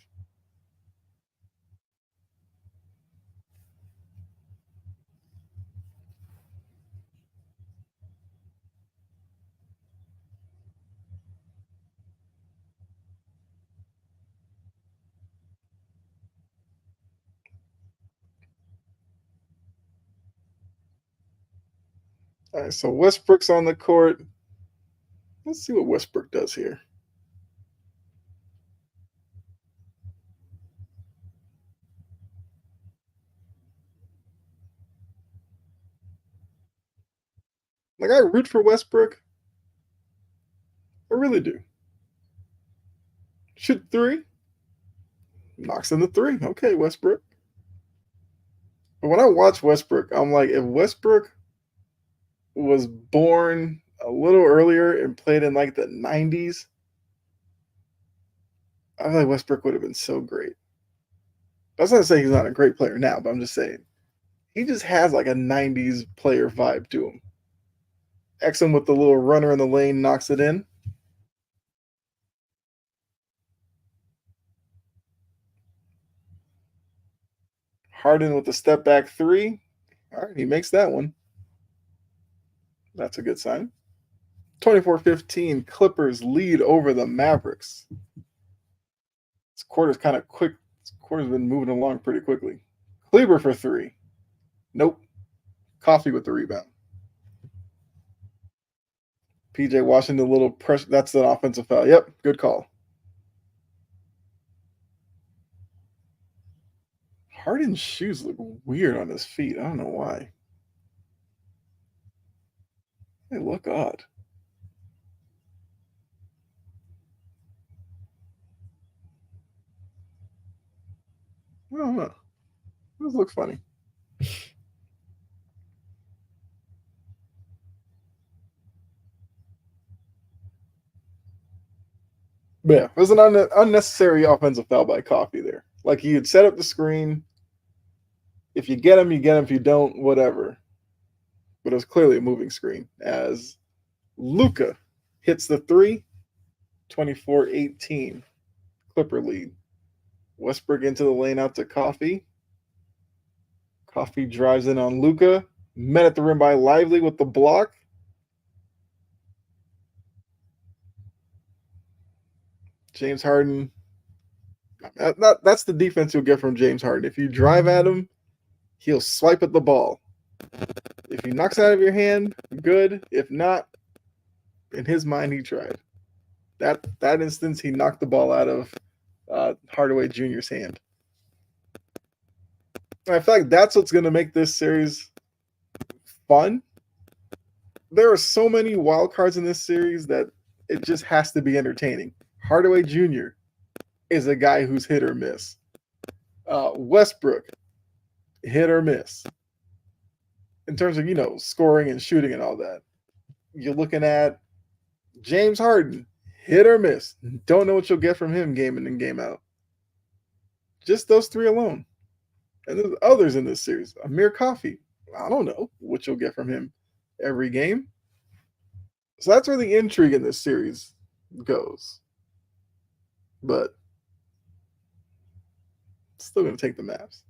All right, so Westbrook's on the court. Let's see what Westbrook does here. Like, I root for Westbrook. I really do. Shoot three. Knocks in the three. Okay, Westbrook. But when I watch Westbrook, I'm like, if Westbrook was born a little earlier and played in like the 90s, I feel like Westbrook would have been so great. That's not to say he's not a great player now, but I'm just saying he just has like a 90s player vibe to him. Exum with the little runner in the lane knocks it in. Harden with the step back three. All right, he makes that one. That's a good sign. 24-15, Clippers lead over the Mavericks. This quarter's kind of quick. This quarter's been moving along pretty quickly. Kleber for three. Nope. Coffee with the rebound. PJ Washington, a little pressure. That's an offensive foul. Yep, good call. Harden's shoes look weird on his feet. I don't know why. They look odd. I don't know. This looks funny. But yeah, it was an unnecessary offensive foul by Coffee there. Like he had set up the screen. If you get him, you get him. If you don't, whatever. But it was clearly a moving screen as Luka hits the three, 24-18. Clipper lead. Westbrook into the lane out to Coffee. Coffee drives in on Luka. Met at the rim by Lively with the block. James Harden. That's the defense you'll get from James Harden. If you drive at him, he'll swipe at the ball. If he knocks it out of your hand, good. If not, in his mind, he tried. That instance, he knocked the ball out of Hardaway Jr.'s hand. And I feel like that's what's going to make this series fun. There are so many wild cards in this series that it just has to be entertaining. Hardaway Jr. is a guy who's hit or miss. Westbrook, hit or miss. In terms of, scoring and shooting and all that. You're looking at James Harden, hit or miss. Don't know what you'll get from him game in and game out. Just those three alone. And there's others in this series. Amir Coffee, I don't know what you'll get from him every game. So that's where the intrigue in this series goes. But still going to take the Mavs.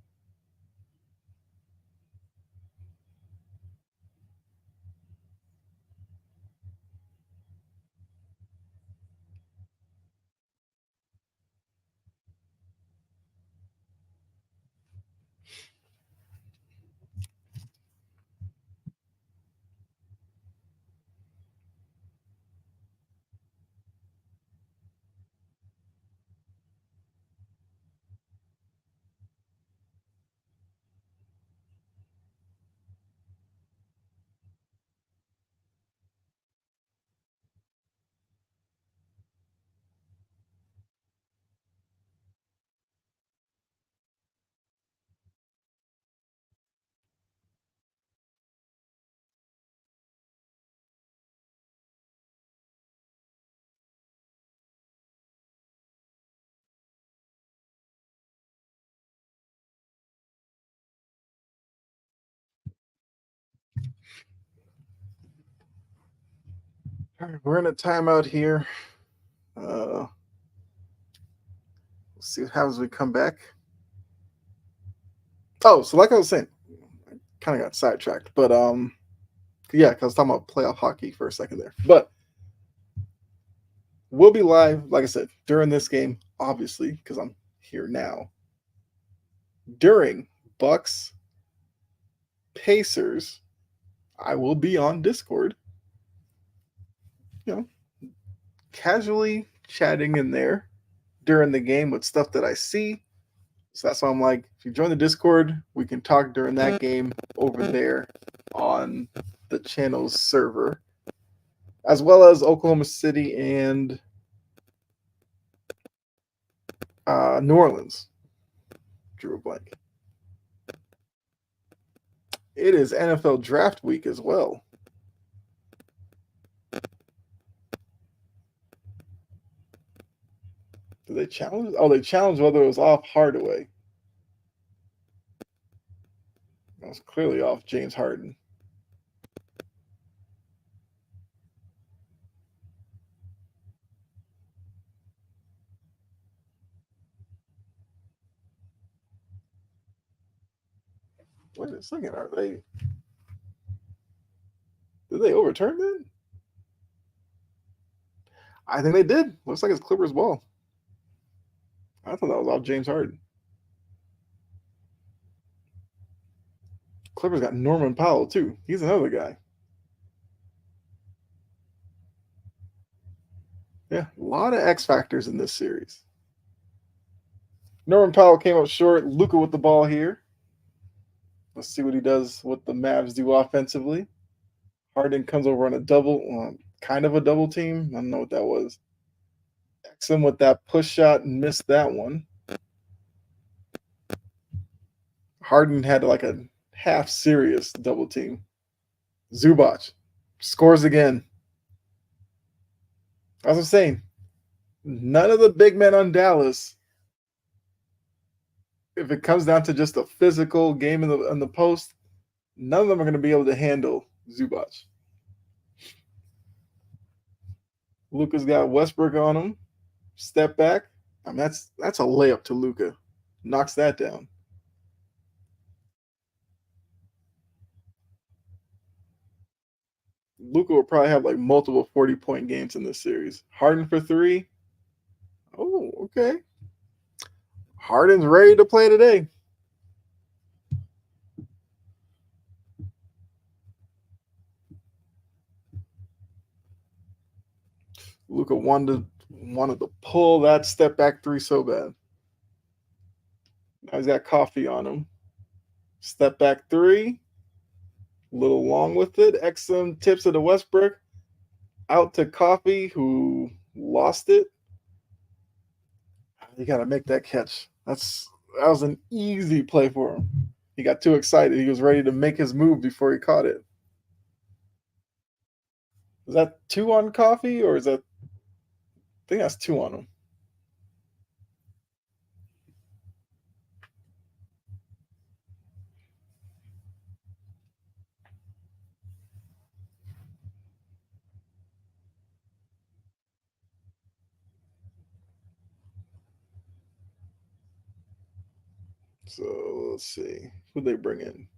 All right, we're in a timeout here. We'll see what happens when we come back. Oh, so like I was saying, I kind of got sidetracked, but yeah, because I was talking about playoff hockey for a second there. But we'll be live, like I said, during this game, obviously, because I'm here now. During Bucks Pacers, I will be on Discord. Casually chatting in there during the game with stuff that I see. So that's why I'm like, if you join the Discord, we can talk during that game over there on the channel's server, as well as Oklahoma City and New Orleans. Drew a blank. It is NFL Draft Week as well. Did they challenge? Oh, they challenged whether it was off Hardaway. That was clearly off James Harden. Wait a second. Are they? Did they overturn that? I think they did. Looks like it's Clippers ball. I thought that was off James Harden. Clippers got Norman Powell too. He's another guy. Yeah, a lot of X factors in this series. Norman Powell came up short. Luka with the ball here. Let's see what he does. What the Mavs do offensively. Harden comes over on a double, kind of a double team. I don't know what that was. Exum with that push shot and missed that one. Harden had like a half serious double team. Zubac scores again. As I'm saying, none of the big men on Dallas, if it comes down to just a physical game in the post, none of them are going to be able to handle Zubac. Luka's got Westbrook on him. Step back. I mean, that's a layup to Luka. Knocks that down. Luka will probably have like multiple 40-point games in this series. Harden for three. Oh, okay. Harden's ready to play today. Luka wanted to pull that step back three so bad. Now he's got coffee on him. Step back three. A little long with it. Exum tips it to Westbrook. Out to Coffee, who lost it. You got to make that catch. That was an easy play for him. He got too excited. He was ready to make his move before he caught it. Is that two on Coffee, or is that? I think that's two on him. So let's see. Who they bring in?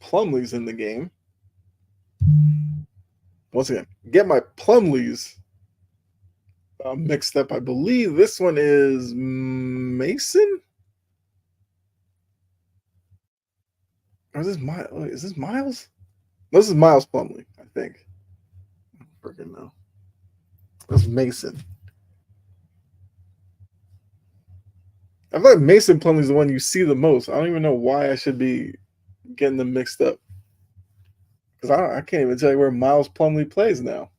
Plumlee's in the game. Once again, get my Plumlees mixed up. I believe this one is Mason. Or is this Miles? Is this Miles? This is Miles Plumlee, I think. I don't freaking know. That's Mason. I feel like Mason Plumlee is the one you see the most. I don't even know why I should be getting them mixed up. Because I can't even tell you where Miles Plumlee plays now.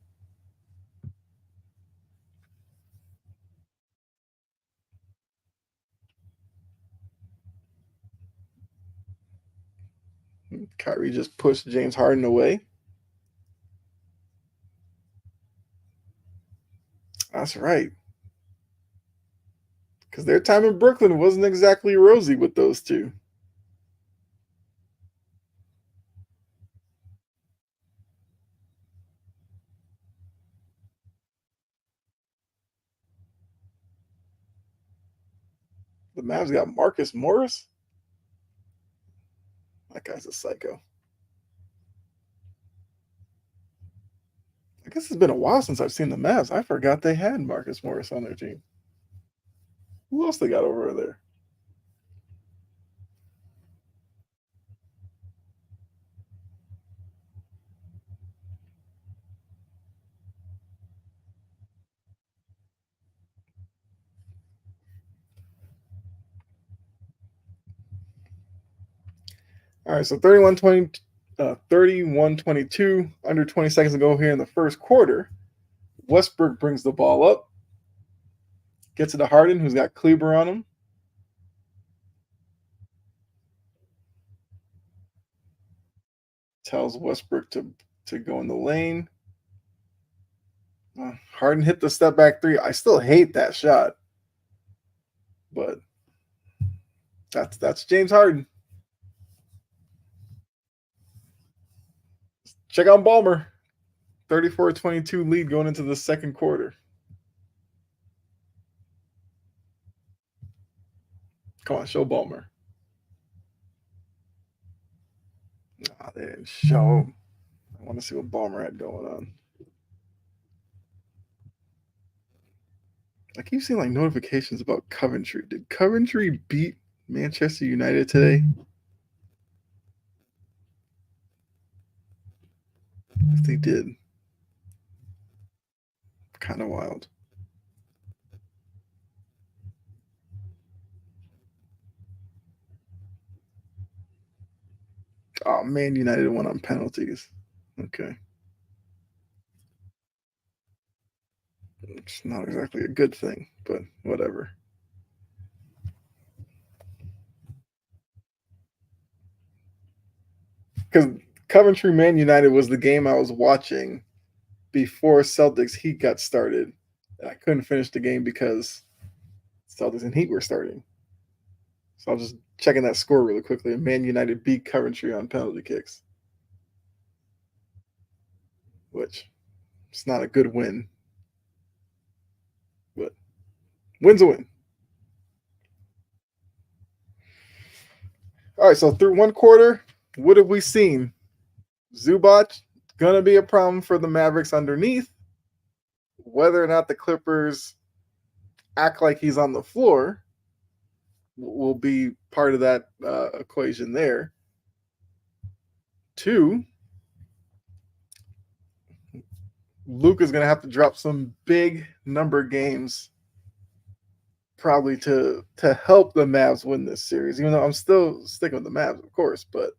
Kyrie just pushed James Harden away. That's right. Because their time in Brooklyn wasn't exactly rosy with those two. The Mavs got Marcus Morris. That guy's a psycho. I guess it's been a while since I've seen the Mavs. I forgot they had Marcus Morris on their team. Who else they got over there? All right, so 31-22, under 20 seconds to go here in the first quarter. Westbrook brings the ball up, gets it to Harden, who's got Kleber on him. Tells Westbrook to go in the lane. Harden hit the step back three. I still hate that shot, but that's James Harden. Check out Ballmer. 34-22 lead going into the second quarter. Come on, show Ballmer. They didn't show. I want to see what Ballmer had going on. I keep seeing like notifications about Coventry. Did Coventry beat Manchester United today? If they did, kind of wild. Oh man, United won on penalties. Okay. It's not exactly a good thing, but whatever. Because Coventry Man United was the game I was watching before Celtics Heat got started. And I couldn't finish the game because Celtics and Heat were starting. So I was just checking that score really quickly. And Man United beat Coventry on penalty kicks, which it's not a good win, but win's a win. All right, so through one quarter, what have we seen? Zubac gonna be a problem for the Mavericks underneath. Whether or not the Clippers act like he's on the floor will be part of that equation there. Two, Luka's gonna have to drop some big number games probably to help the Mavs win this series. Even though I'm still sticking with the Mavs, of course, but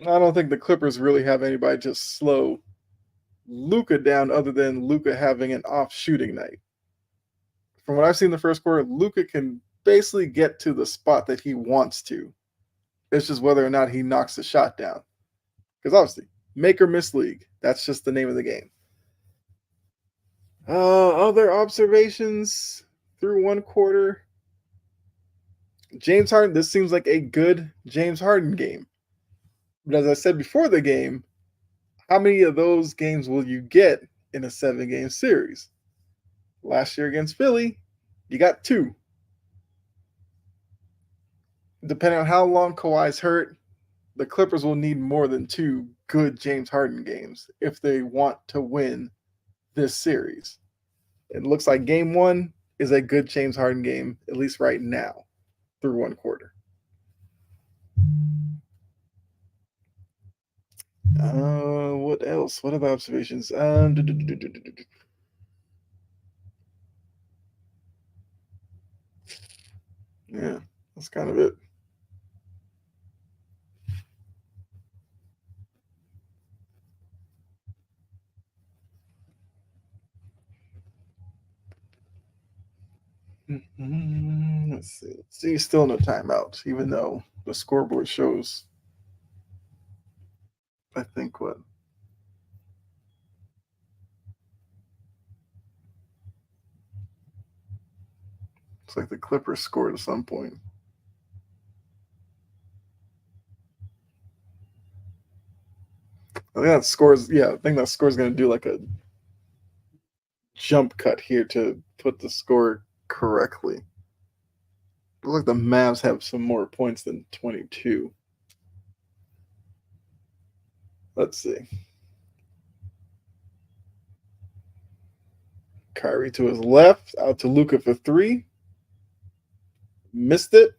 I don't think the Clippers really have anybody to slow Luka down other than Luka having an off shooting night. From what I've seen in the first quarter, Luka can basically get to the spot that he wants to. It's just whether or not he knocks the shot down. Because obviously, make or miss league. That's just the name of the game. Other observations through one quarter. James Harden, this seems like a good James Harden game. But as I said before the game, how many of those games will you get in a 7-game series? Last year against Philly, you got 2. Depending on how long Kawhi's hurt, the Clippers will need more than 2 good James Harden games if they want to win this series. It looks like game 1 is a good James Harden game, at least right now, through one quarter. What else? What other observations? Yeah, that's kind of it. Let's see. See, still no timeout, even though the scoreboard shows, I think, what? It's like the Clippers scored at some point. I think that scores. Yeah, I think that score is going to do like a jump cut here to put the score correctly. Looks like the Mavs have some more points than 22. Let's see. Kyrie to his left, out to Luka for 3. Missed it.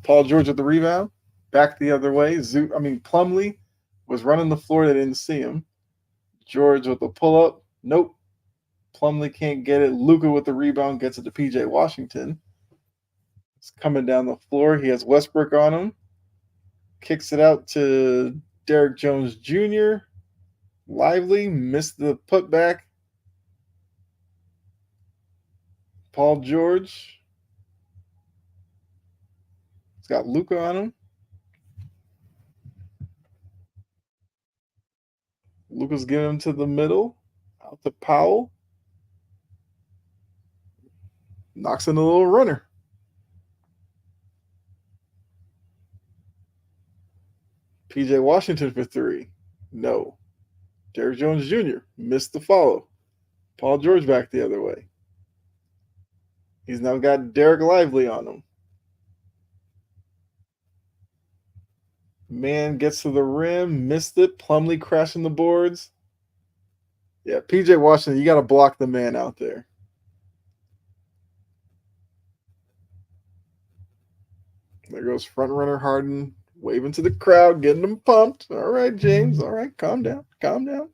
Paul George with the rebound. Back the other way. Plumlee was running the floor. They didn't see him. George with the pull up. Nope. Plumlee can't get it. Luka with the rebound gets it to PJ Washington. It's coming down the floor. He has Westbrook on him. Kicks it out to Derrick Jones Jr. Lively missed the putback. Paul George. He's got Luka on him. Luka's getting him to the middle. Out to Powell. Knocks in a little runner. PJ Washington for 3. No. Derrick Jones Jr. missed the follow. Paul George back the other way. He's now got Derek Lively on him. Man gets to the rim, missed it. Plumlee crashing the boards. Yeah, PJ Washington, you got to block the man out there. There goes front runner Harden, waving to the crowd, getting them pumped. All right, James. All right, calm down. Calm down.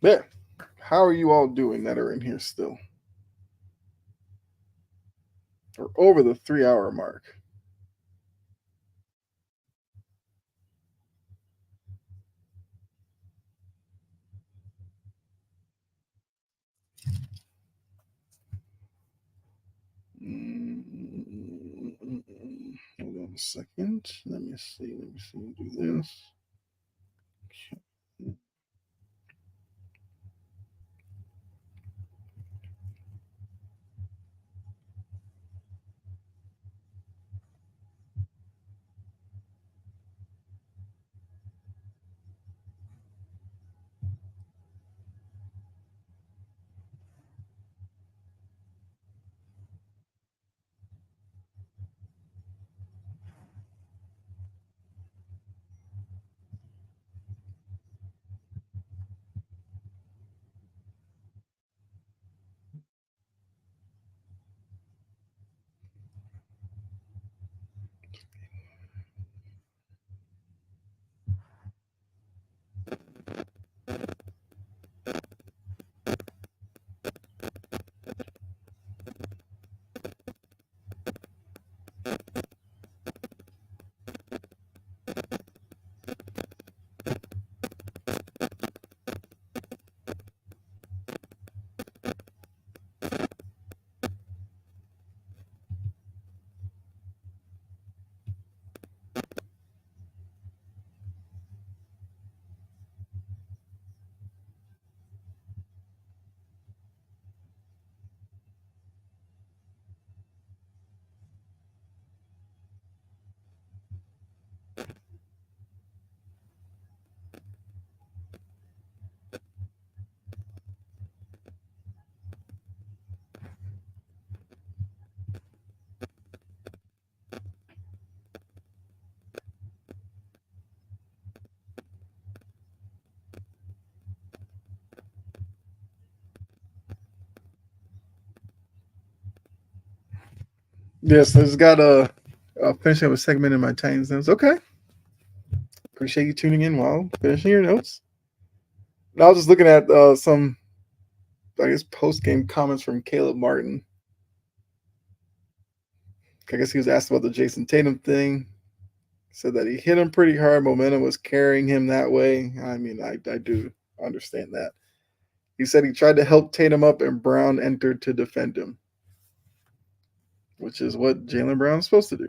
There. How are you all doing that are in here still? We're over the 3 hour mark. Hold on a second. Let me see. Do this. Yes, I just got a finish up a segment in my Titans notes. Okay. Appreciate you tuning in while finishing your notes. And I was just looking at some, I guess, post game comments from Caleb Martin. I guess he was asked about the Jason Tatum thing. Said that he hit him pretty hard. Momentum was carrying him that way. I mean, I do understand that. He said he tried to help Tatum up and Brown entered to defend him, which is what Jaylen Brown's supposed to do.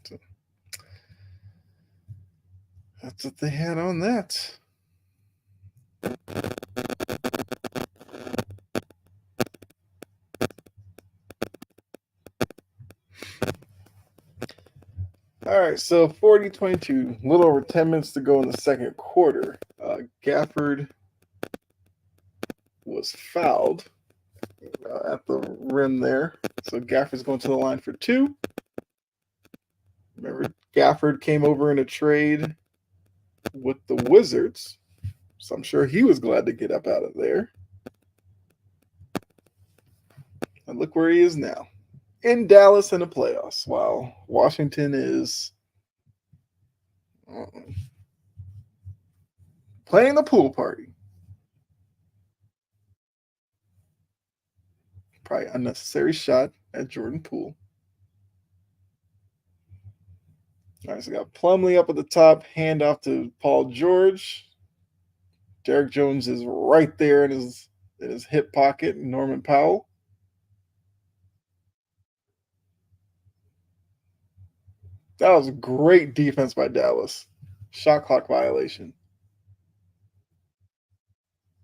So that's what they had on that. All right, so 40-22, a little over 10 minutes to go in the second quarter. Gafford was fouled at the rim there. So Gafford's going to the line for two. Remember, Gafford came over in a trade with the Wizards, so I'm sure he was glad to get up out of there. And look where he is now, in Dallas in the playoffs, while Washington is playing the pool party. Probably unnecessary shot at Jordan Poole. All right, so we got Plumlee up at the top, hand off to Paul George. Derek Jones is right there in his hip pocket. Norman Powell. That was great defense by Dallas. Shot clock violation.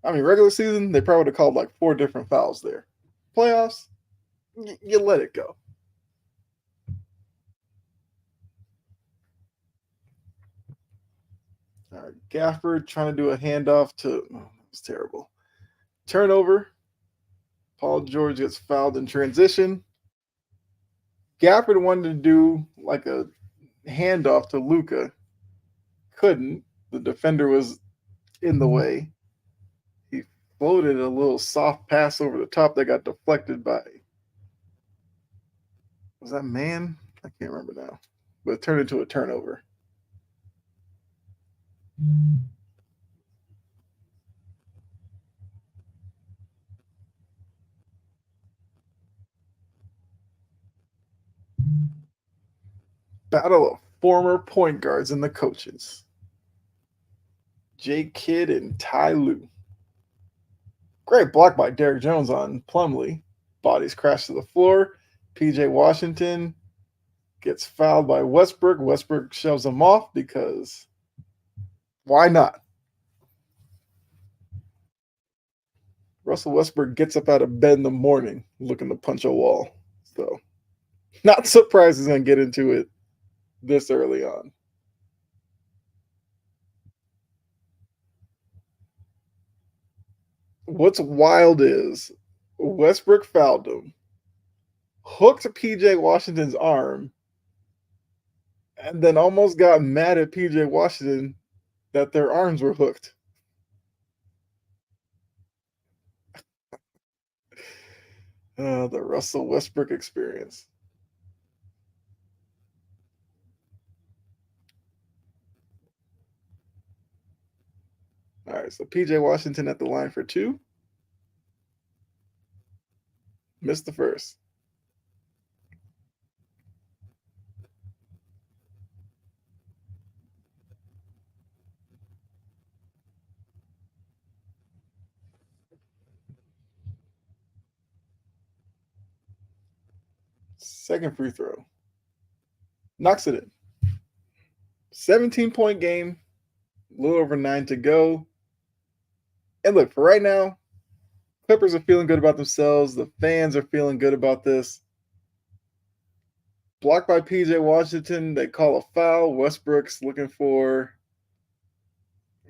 I mean, regular season, they probably would have called like 4 different fouls there. Playoffs, you let it go. All right, Gafford trying to do a handoff to. Oh, that was terrible. Turnover. Paul George gets fouled in transition. Gafford wanted to do like a handoff to Luka. Couldn't. The defender was in the way. He floated a little soft pass over the top that got deflected by. Was that man? I can't remember now. But it turned into a turnover. Battle of former point guards and the coaches. Jay Kidd and Ty Lue. Great block by Derrick Jones on Plumlee. Bodies crash to the floor. PJ Washington gets fouled by Westbrook. Westbrook shoves him off because why not? Russell Westbrook gets up out of bed in the morning looking to punch a wall. So, not surprised he's going to get into it this early on. What's wild is Westbrook fouled him, hooked PJ Washington's arm, and then almost got mad at PJ Washington that their arms were hooked. The Russell Westbrook experience. All right, so PJ Washington at the line for 2. Missed the first. Second free throw. Knocks it in. 17-point game. A little over 9 to go. And look, for right now, Clippers are feeling good about themselves. The fans are feeling good about this. Blocked by PJ Washington. They call a foul. Westbrook's looking for,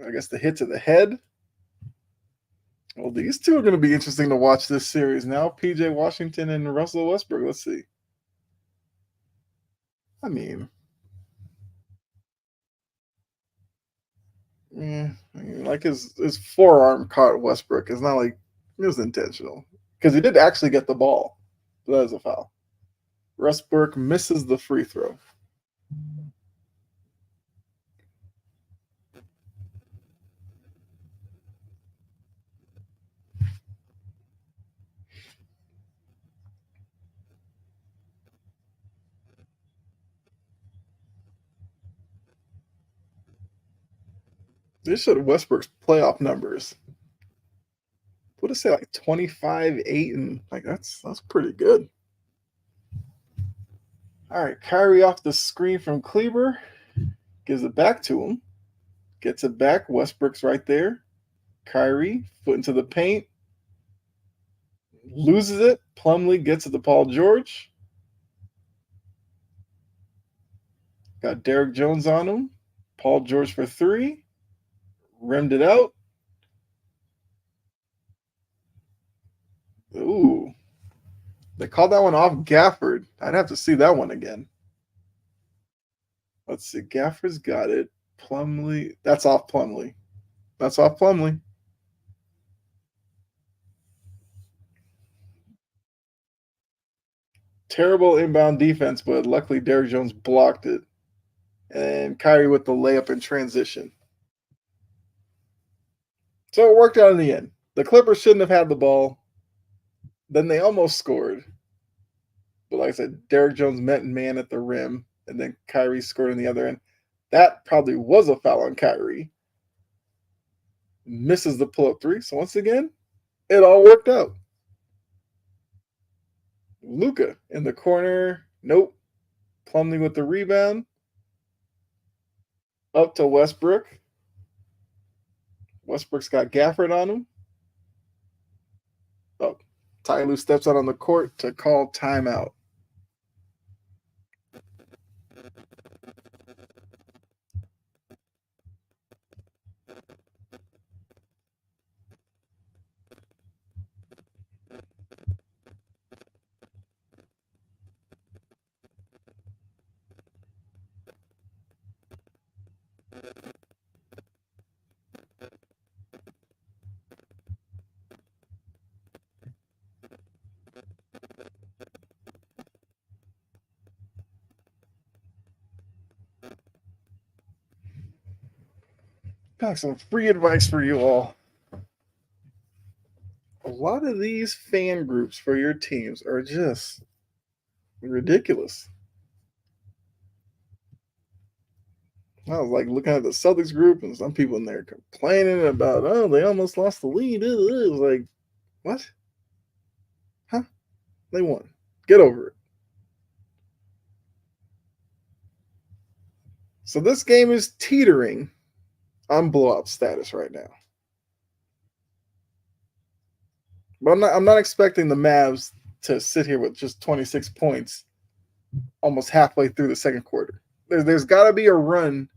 I guess, the hit to the head. Well, these two are going to be interesting to watch this series now. PJ Washington and Russell Westbrook. Let's see. I mean, like his forearm caught Westbrook. It's not like it was intentional because he did actually get the ball. So that is a foul. Westbrook misses the free throw. This showed Westbrook's playoff numbers. What did it say, like 25, 8, and like that's pretty good. All right, Kyrie off the screen from Kleber, gives it back to him, gets it back. Westbrook's right there. Kyrie, foot into the paint, loses it. Plumlee gets it to Paul George. Got Derrick Jones on him. Paul George for 3. Rimmed it out. Ooh. They called that one off Gafford. I'd have to see that one again. Let's see. Gafford's got it. Plumlee. That's off Plumlee. That's off Plumlee. Terrible inbound defense, but luckily Derrick Jones blocked it. And Kyrie with the layup in transition. So it worked out in the end. The Clippers shouldn't have had the ball. Then they almost scored. But like I said, Derrick Jones met man at the rim, and then Kyrie scored on the other end. That probably was a foul on Kyrie. Misses the pull-up 3. So once again, it all worked out. Luka in the corner. Nope. Plumlee with the rebound. Up to Westbrook. Westbrook's got Gafford on him. Oh, Ty Lue steps out on the court to call timeout. Got some free advice for you all. A lot of these fan groups for your teams are just ridiculous. I was like looking at the Celtics group, and some people in there complaining about, oh, they almost lost the lead. It was like, what? Huh? They won. Get over it. So this game is teetering on blowout status right now. But I'm not expecting the Mavs to sit here with just 26 points almost halfway through the second quarter. There's got to be a run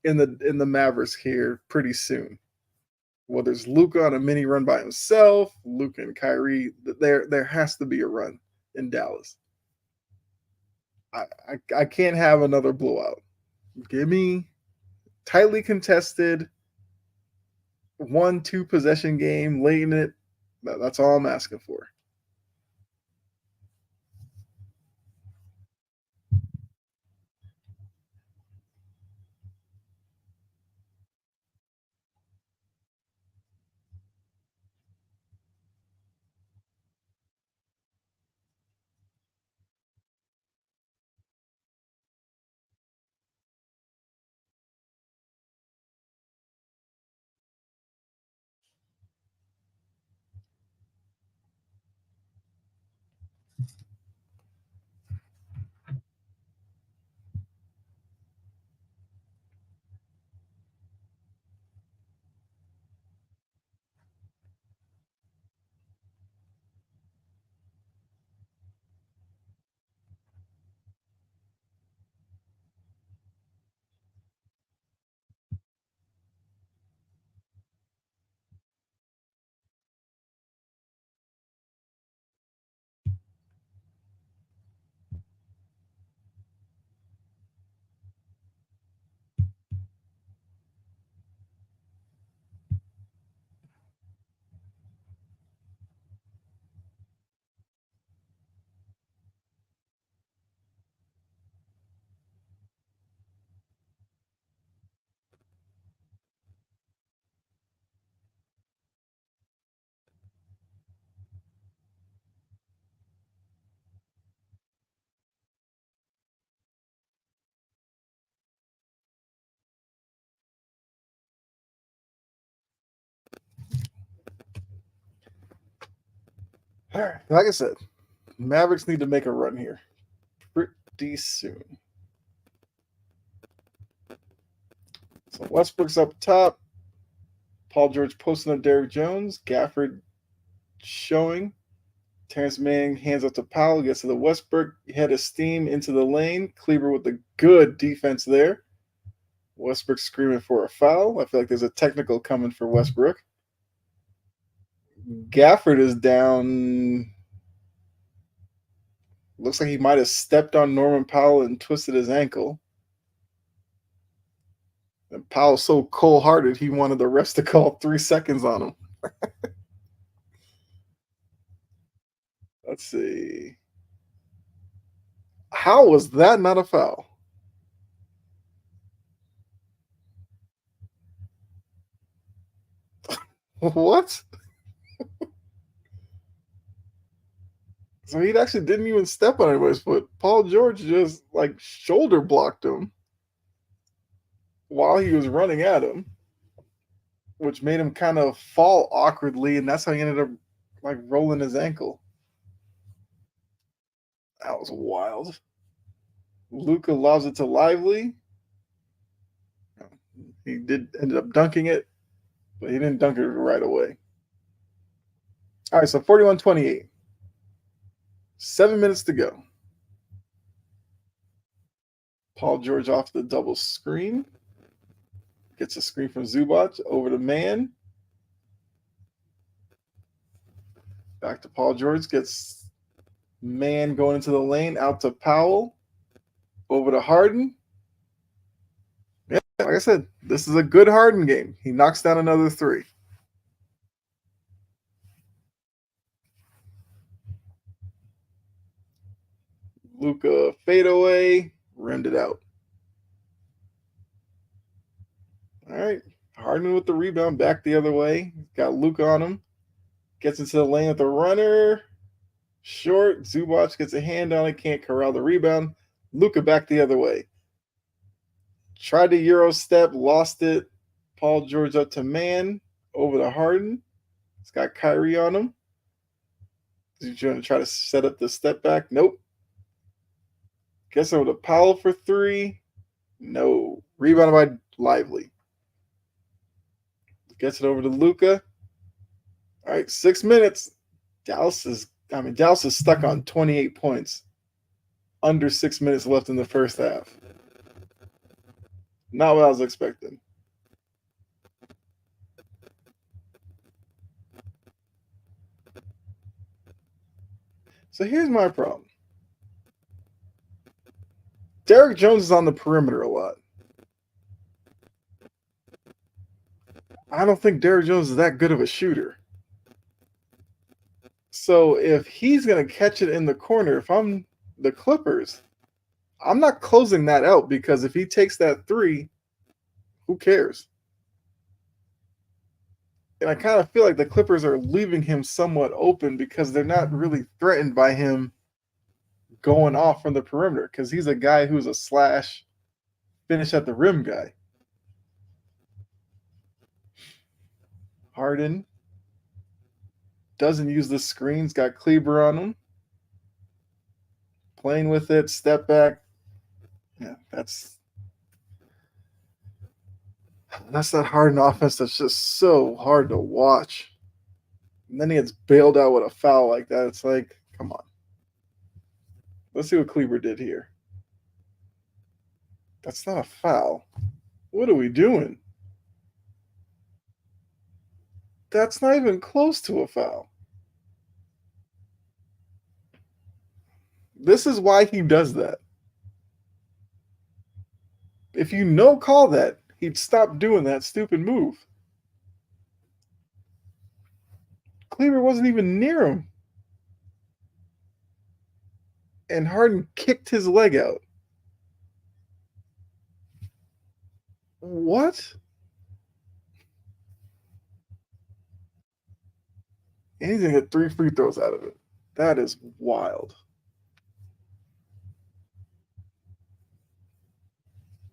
in the Mavericks here pretty soon. Well, there's Luka on a mini run by himself, Luka and Kyrie. There has to be a run in Dallas. I can't have another blowout. Give me tightly contested 1-2 possession game late in it. That's all I'm asking for. All right. Like I said, Mavericks need to make a run here pretty soon. So Westbrook's up top. Paul George posting up Derrick Jones. Gafford showing. Terrence Mann hands up to Powell. Gets to the Westbrook. Head of steam into the lane. Kleber with the good defense there. Westbrook screaming for a foul. I feel like there's a technical coming for Westbrook. Gafford is down. Looks like he might have stepped on Norman Powell and twisted his ankle. And Powell's so cold-hearted, he wanted the refs to call 3 seconds on him. Let's see. How was that not a foul? What? So he actually didn't even step on anybody's foot. Paul George just like shoulder blocked him while he was running at him, which made him kind of fall awkwardly, and that's how he ended up like rolling his ankle. That was wild. Luka lobs it to Lively. He ended up dunking it, but he didn't dunk it right away. All right, so 41-28. 7 minutes to go. Paul George off the double screen. Gets a screen from Zubac over to Man. Back to Paul George. Gets Man going into the lane. Out to Powell. Over to Harden. Yeah, like I said, this is a good Harden game. He knocks down another three. Luka fadeaway. Rimmed it out. All right. Harden with the rebound. Back the other way. Got Luka on him. Gets into the lane with the runner. Short. Zubac gets a hand on it. Can't corral the rebound. Luka back the other way. Tried to Euro step. Lost it. Paul George up to Man. Over to Harden. It's got Kyrie on him. Is he trying to try to set up the step back? Nope. Gets over to Powell for three. No. Rebounded by Lively. Gets it over to Luka. All right, 6 minutes. Dallas is stuck on 28 points. Under 6 minutes left in the first half. Not what I was expecting. So here's my problem. Derrick Jones is on the perimeter a lot. I don't think Derrick Jones is that good of a shooter. So if he's going to catch it in the corner, if I'm the Clippers, I'm not closing that out because if he takes that three, who cares? And I kind of feel like the Clippers are leaving him somewhat open because they're not really threatened by him going off from the perimeter because he's a guy who's a slash finish at the rim guy. Harden doesn't use the screens, got Kleber on him. Playing with it, step back. Yeah, that's that Harden offense that's just so hard to watch. And then he gets bailed out with a foul like that. It's like, come on. Let's see what Kleber did here. That's not a foul. What are we doing? That's not even close to a foul. This is why he does that. If you call that, he'd stop doing that stupid move. Kleber wasn't even near him. And Harden kicked his leg out. What? And he's going to get 3 free throws out of it. That is wild.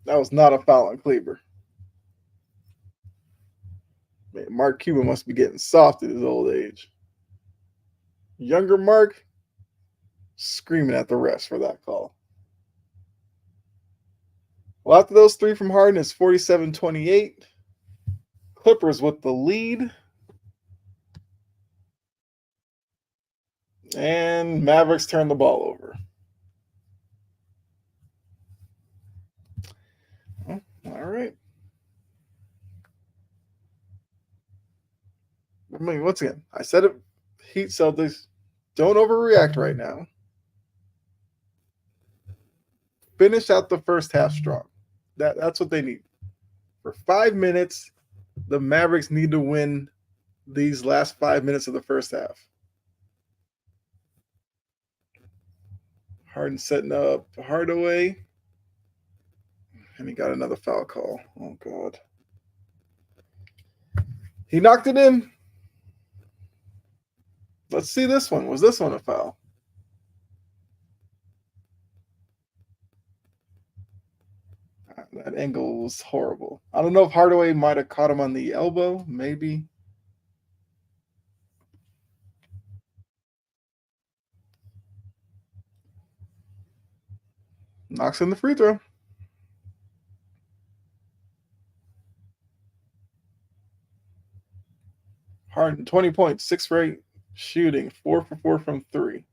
That was not a foul on Kleber. Man, Mark Cuban must be getting soft at his old age. Younger Mark screaming at the refs for that call. Well, after those three from Harden, it's 47-28. Clippers with the lead. And Mavericks turn the ball over. All right. I mean, once again, I said it. Heat Celtics, don't overreact right now. Finish out the first half strong. That's what they need. For 5 minutes, the Mavericks need to win these last 5 minutes of the first half. Harden setting up Hardaway. And he got another foul call. Oh, God. He knocked it in. Let's see this one. Was this one a foul? That angle was horrible. I don't know if Hardaway might have caught him on the elbow. Maybe. Knocks in the free throw. Harden, 20 points, 6 for 8 shooting, 4 for 4 from 3.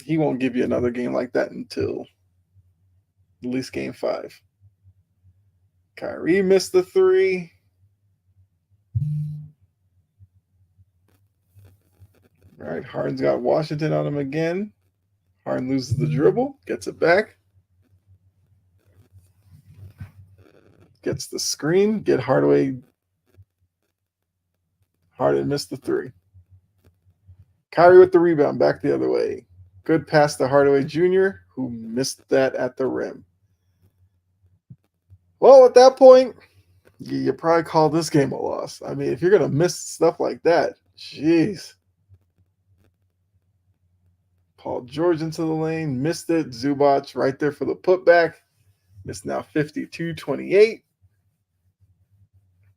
He won't give you another game like that until at least game 5. Kyrie missed the 3. All right, Harden's got Washington on him again. Harden loses the dribble, gets it back. Gets the screen, get Hardaway. Harden missed the 3. Kyrie with the rebound, back the other way. Good pass to Hardaway Jr., who missed that at the rim. Well, at that point, you probably call this game a loss. I mean, if you're going to miss stuff like that, jeez. Paul George into the lane, missed it. Zubac right there for the putback. It's now 52-28.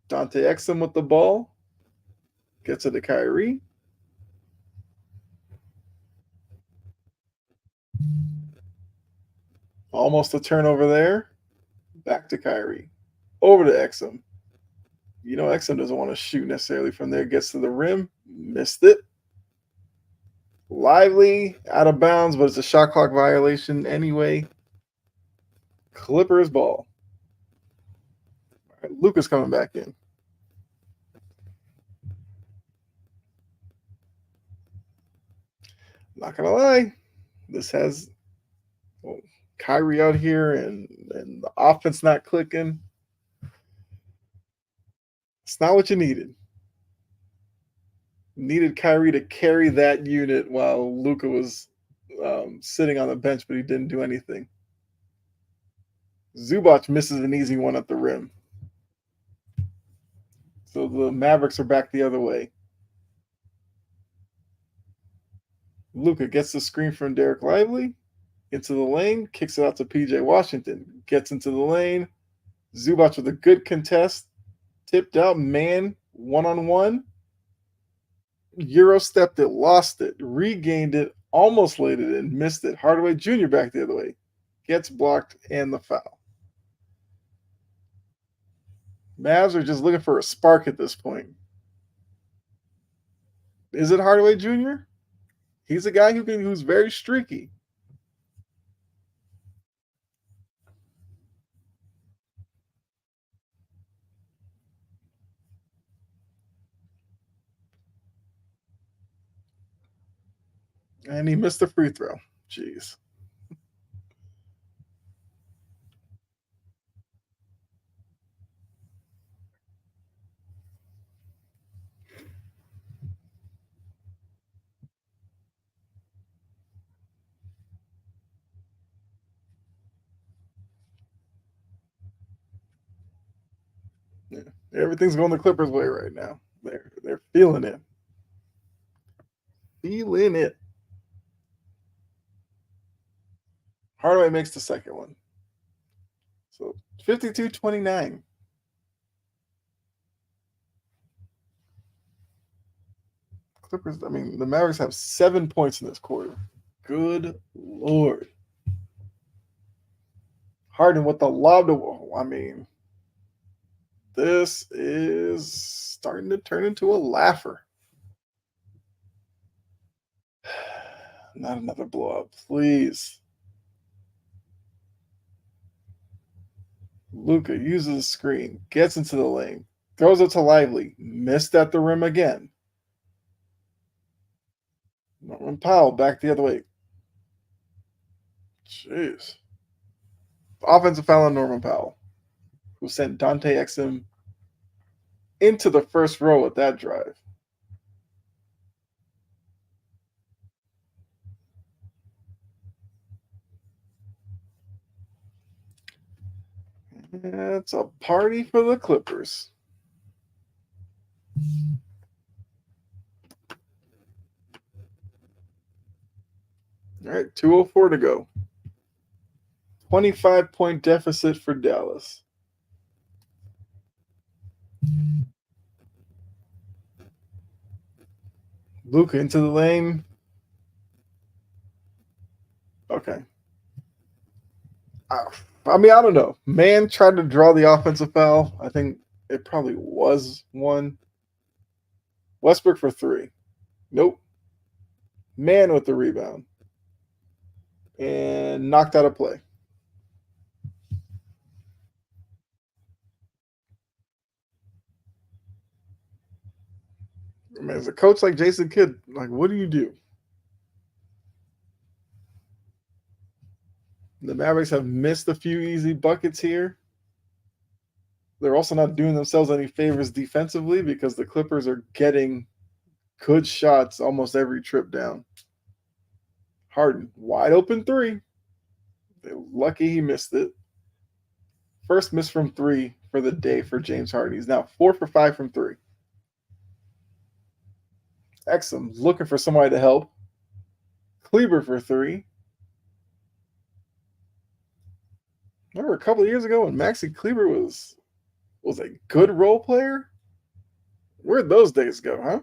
Dante Exum with the ball. Gets it to Kyrie. Almost a turnover there. Back to Kyrie. Over to Exum. You know, Exum doesn't want to shoot necessarily from there. Gets to the rim. Missed it. Lively, out of bounds, but it's a shot clock violation anyway. Clippers ball. All right, Luka's coming back in. Not going to lie. This has Kyrie out here and the offense not clicking. It's not what you needed. Needed Kyrie to carry that unit while Luka was sitting on the bench, but he didn't do anything. Zubac misses an easy one at the rim. So the Mavericks are back the other way. Luka gets the screen from Derek Lively into the lane, kicks it out to PJ Washington, gets into the lane. Zubac with a good contest, tipped out, man, one-on-one. Euro stepped it, lost it, regained it, almost laid it in, missed it. Hardaway Jr. back the other way. Gets blocked and the foul. Mavs are just looking for a spark at this point. Is it Hardaway Jr.? He's a guy who's very streaky. And he missed the free throw. Jeez. Yeah. Everything's going the Clippers' way right now. They're feeling it. Feeling it. Hardaway makes the second one. So 52-29. Clippers, I mean, the Mavericks have 7 points in this quarter. Good Lord. Harden with the lob to, I mean, this is starting to turn into a laugher. Not another blowout, please. Luka uses the screen, gets into the lane, throws it to Lively, missed at the rim again. Norman Powell back the other way. Jeez. Offensive foul on Norman Powell, who sent Dante Exum into the first row at that drive. It's a party for the Clippers. All right, 2:04 to go. 25-point deficit for Dallas. Luka into the lane. Okay. I mean, I don't know. Man tried to draw the offensive foul. I think it probably was one. Westbrook for three. Nope. Man with the rebound. And knocked out a play. I mean, as a coach like Jason Kidd, like, what do you do? The Mavericks have missed a few easy buckets here. They're also not doing themselves any favors defensively because the Clippers are getting good shots almost every trip down. Harden, wide open three. They're lucky he missed it. First miss from three for the day for James Harden. He's now 4 for 5 from three. Exum looking for somebody to help. Kleber for three. Remember a couple of years ago when Maxi Kleber was a good role player? Where'd those days go, huh?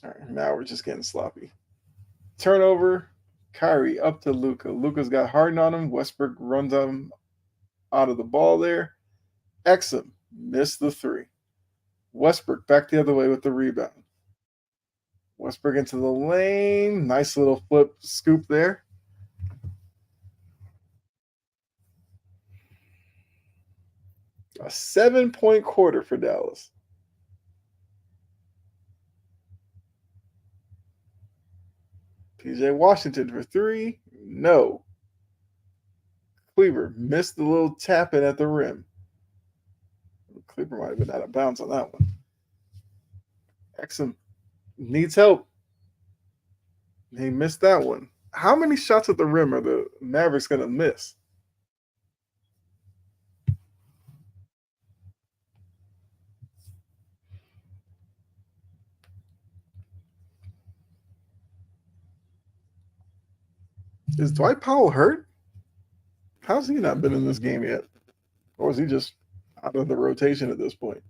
All right, now we're just getting sloppy. Turnover. Kyrie up to Luka. Luka's got Harden on him. Westbrook runs him out of the ball there. Exum missed the three. Westbrook back the other way with the rebound. Westbrook into the lane. Nice little flip scoop there. A 7-point quarter for Dallas. PJ Washington for three. No. Kleber missed the little tap in at the rim. Kleber might have been out of bounds on that one. Exum needs help. He missed that one. How many shots at the rim are the Mavericks going to miss? Is Dwight Powell hurt? How's he not been in this game yet? Or is he just out of the rotation at this point?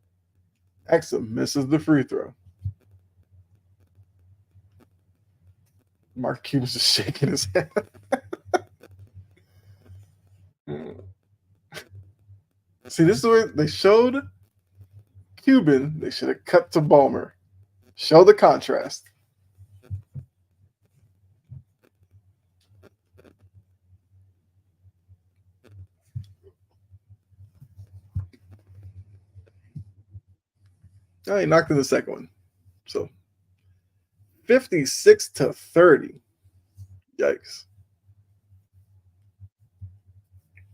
Exum misses the free throw. Mark Cuban's just shaking his head. See, this is where they showed Cuban. They should have cut to Ballmer. Show the contrast. Oh, he knocked in the second one. So 56-30. Yikes.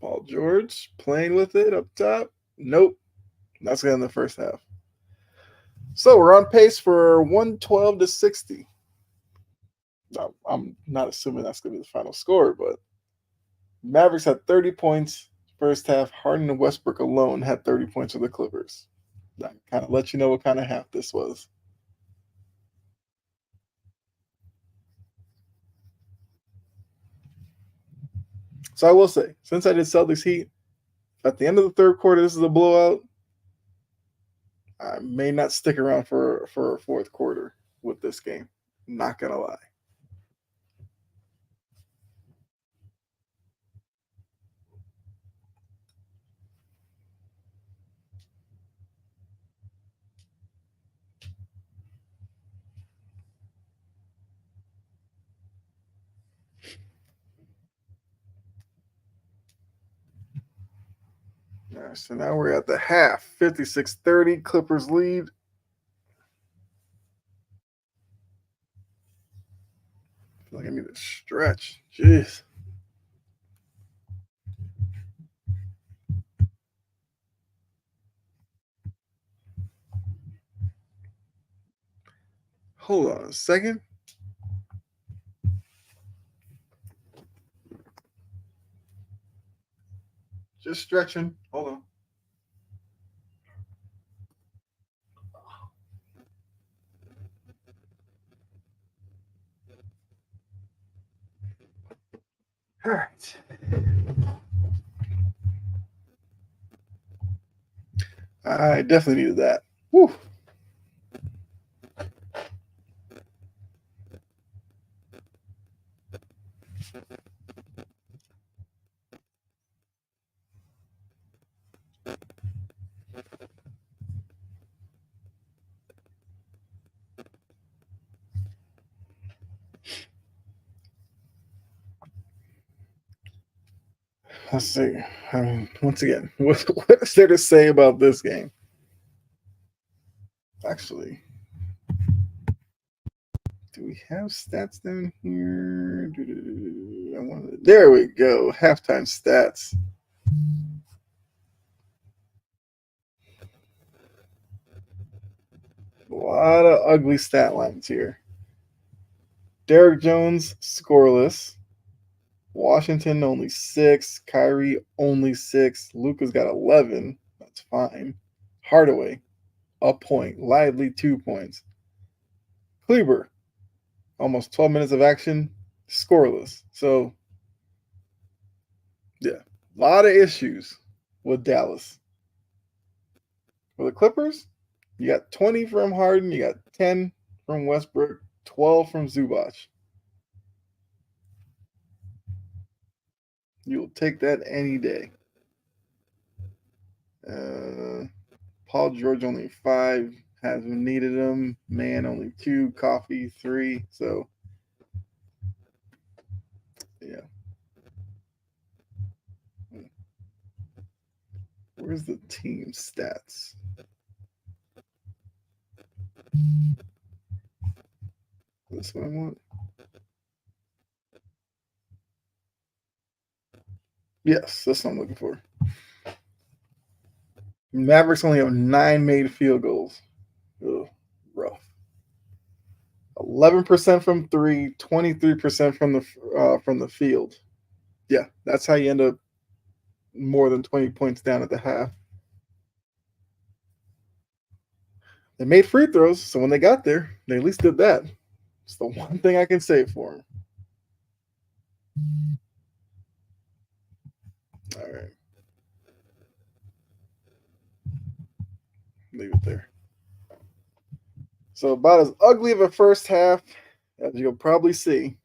Paul George playing with it up top. Nope. That's going in the first half. So we're on pace for 112-60. Now, I'm not assuming that's going to be the final score, but Mavericks had 30 points first half. Harden and Westbrook alone had 30 points for the Clippers. That kind of lets you know what kind of half this was. So I will say, since I did Celtics Heat, at the end of the third quarter, this is a blowout. I may not stick around for a fourth quarter with this game. Not gonna lie. All right, so now we're at the half. 56-30. Clippers lead. I feel like I need to stretch. Jeez. Hold on a second. Just stretching. Hold on. All right. I definitely needed that. Whew. Let's see. I mean, once again, what is there to say about this game? Actually, do we have stats down here? There we go. Halftime stats. A lot of ugly stat lines here. Derek Jones, scoreless. Washington, only 6. Kyrie, only 6. Luka's got 11. That's fine. Hardaway, a point. Lively, 2 points. Kleber, almost 12 minutes of action, scoreless. So, yeah, a lot of issues with Dallas. For the Clippers, you got 20 from Harden, you got 10 from Westbrook, 12 from Zubac. You'll take that any day. Paul George only 5, hasn't needed him. Man only 2, Coffee 3. So, yeah. Where's the team stats? This what I want? Yes, that's what I'm looking for. Mavericks only have 9 made field goals. Ugh, rough. 11% from 3, 23% from the field. Yeah, that's how you end up more than 20 points down at the half. They made free throws, so when they got there, they at least did that. It's the one thing I can say for them. All right. Leave it there. So about as ugly of a first half as you'll probably see.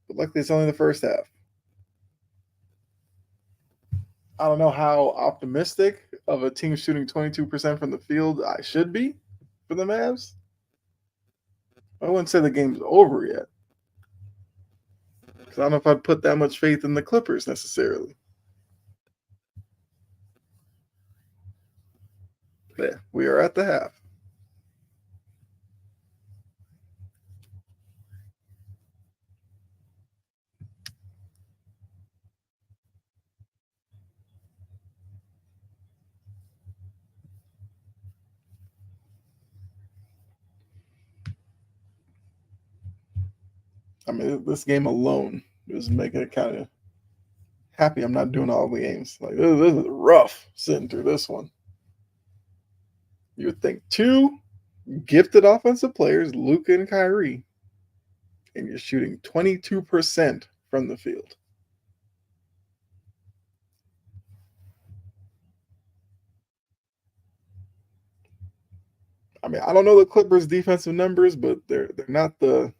But luckily it's only the first half. I don't know how optimistic of a team shooting 22% from the field I should be for the Mavs. I wouldn't say the game's over yet. Because I don't know if I'd put that much faith in the Clippers necessarily. But yeah, we are at the half. I mean, this game alone is making it kind of happy I'm not doing all the games. Like, this is rough sitting through this one. You would think 2 gifted offensive players, Luka and Kyrie, and you're shooting 22% from the field. I mean, I don't know the Clippers' defensive numbers, but they're not the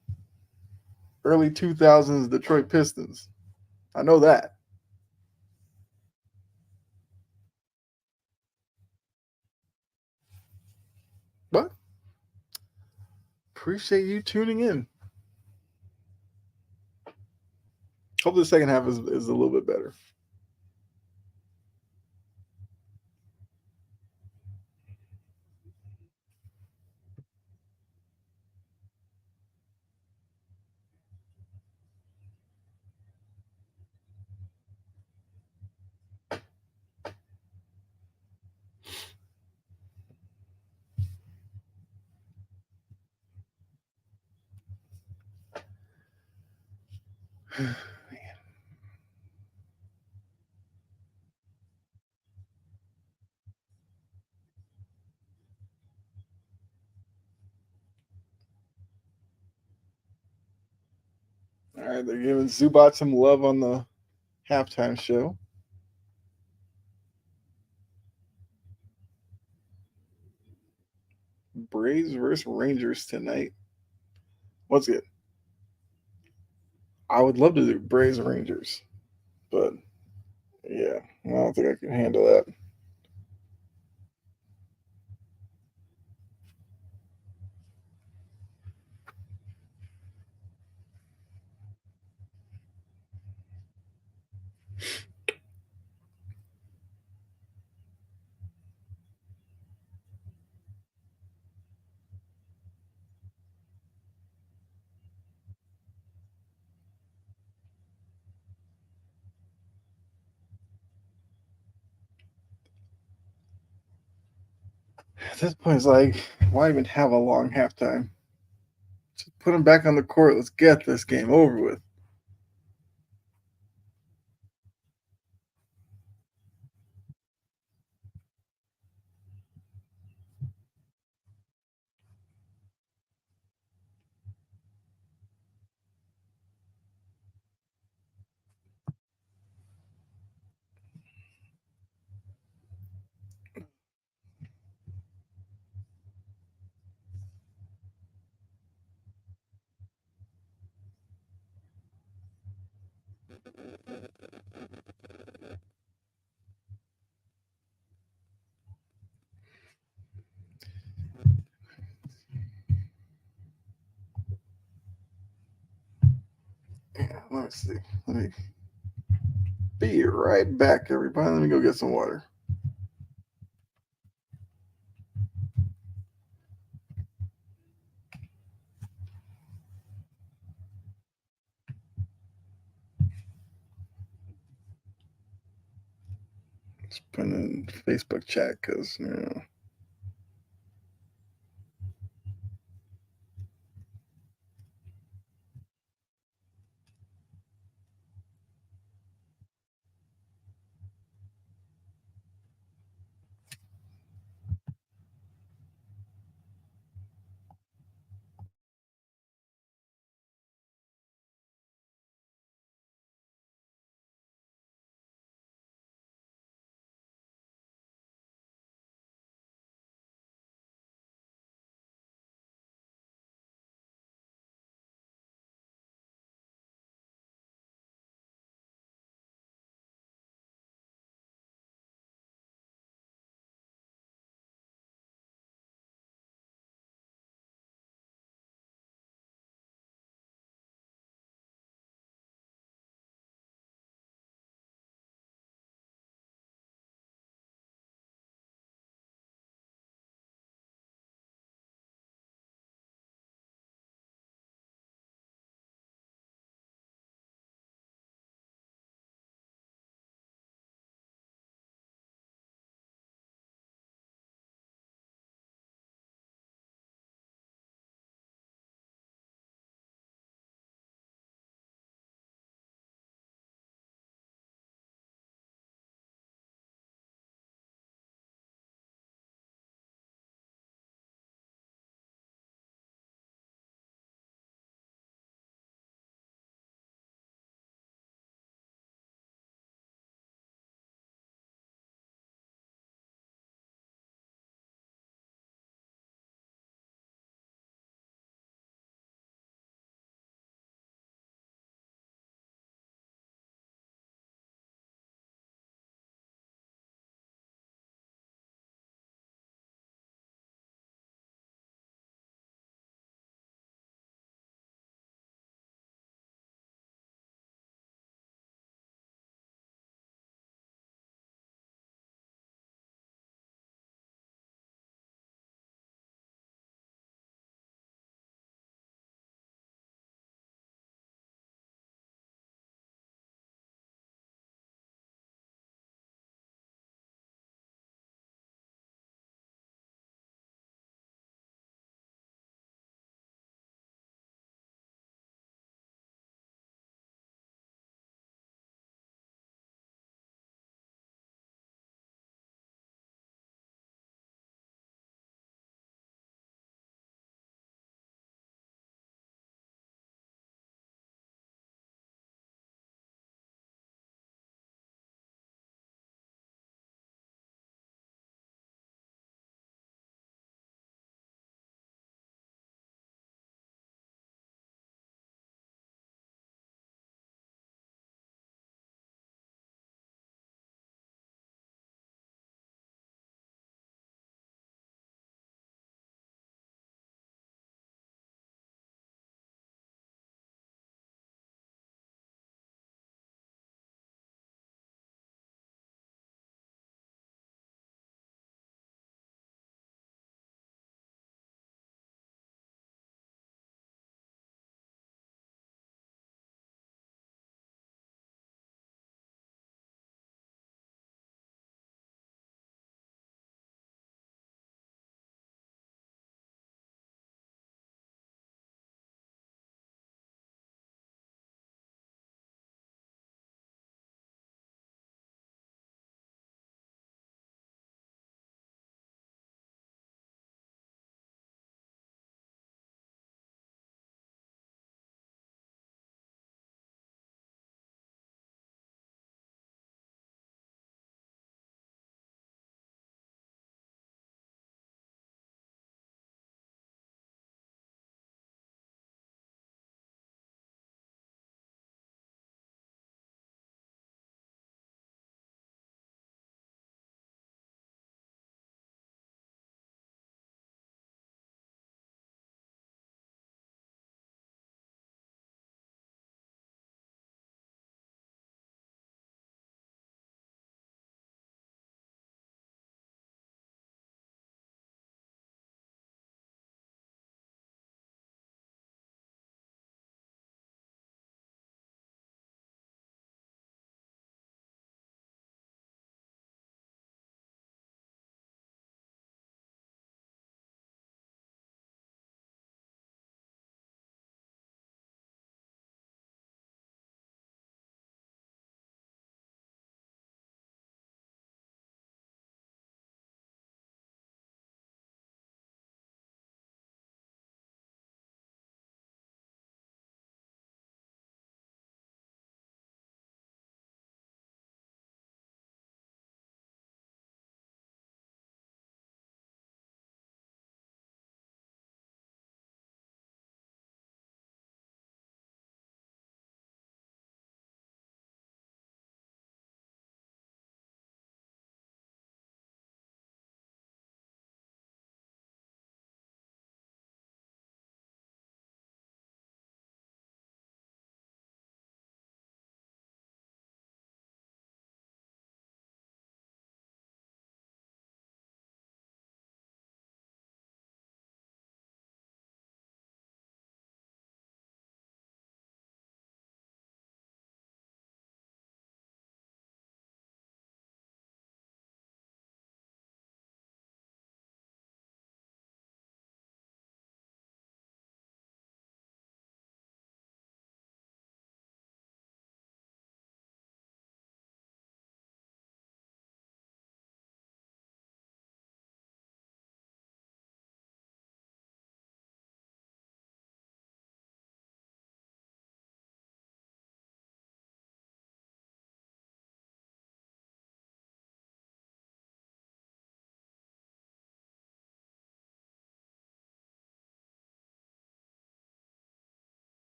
early 2000s Detroit Pistons. I know that. But appreciate you tuning in. Hope the second half is a little bit better. All right, they're giving Zubac some love on the halftime show. Braves versus Rangers tonight. What's it? I would love to do Braves Rangers, but yeah, I don't think I can handle that. At this point, it's like, why even have a long halftime? Just put them back on the court. Let's get this game over with. Yeah, let me see. Let me be right back, everybody. Let me go get some water. Just put in Facebook chat because, you know.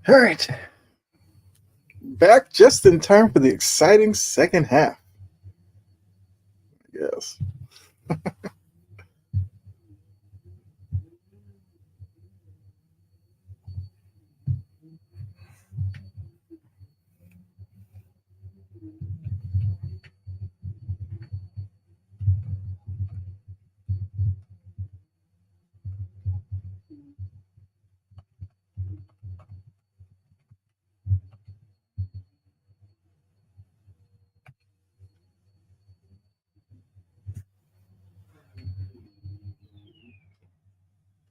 All right. Back just in time for the exciting second half. Yes.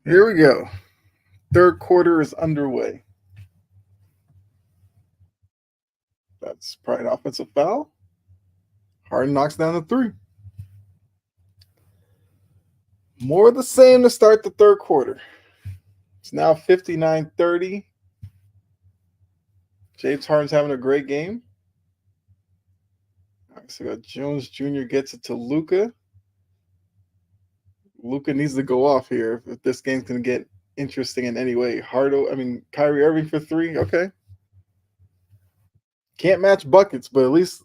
Here we go. Third quarter is underway. That's probably an offensive foul. Harden knocks down the three. More of the same to start the third quarter. It's now 59-30. James Harden's having a great game. All right, so we got Jones Jr. gets it to Luka. Luka needs to go off here if this game's going to get interesting in any way. Kyrie Irving for three. Okay. Can't match buckets, but at least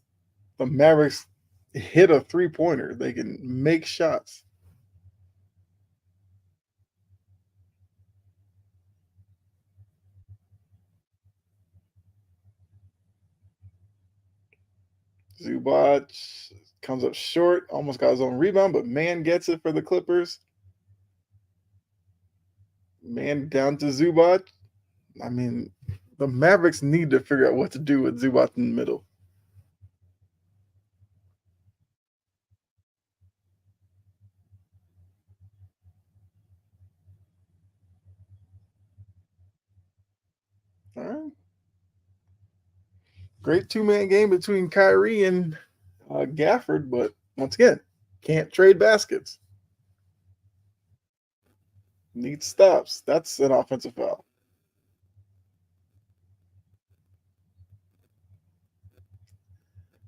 the Mavericks hit a three-pointer. They can make shots. Zubac comes up short, almost got his own rebound, but man gets it for the Clippers. Man down to Zubac. I mean, the Mavericks need to figure out what to do with Zubac in the middle. All right. Great two-man game between Kyrie and Gafford, but once again, can't trade baskets. Need stops. That's an offensive foul.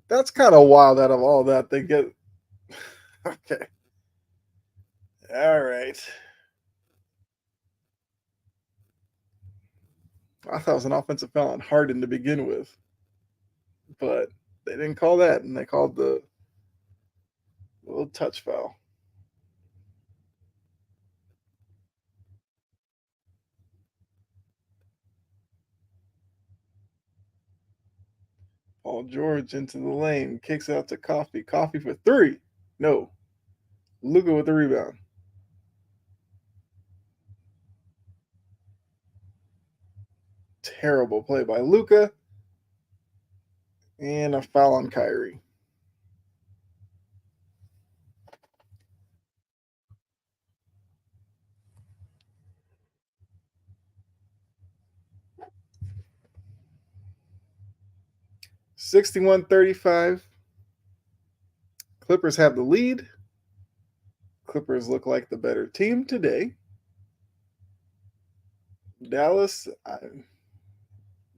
That's kind of wild out of all that. They get. Okay. All right. I thought it was an offensive foul on Harden to begin with, but they didn't call that, and they called the little touch foul. Paul George into the lane, kicks out to Coffee. Coffee for three. No. Luka with the rebound. Terrible play by Luka. And a foul on Kyrie. $61-35. Clippers have the lead. Clippers look like the better team today. Dallas,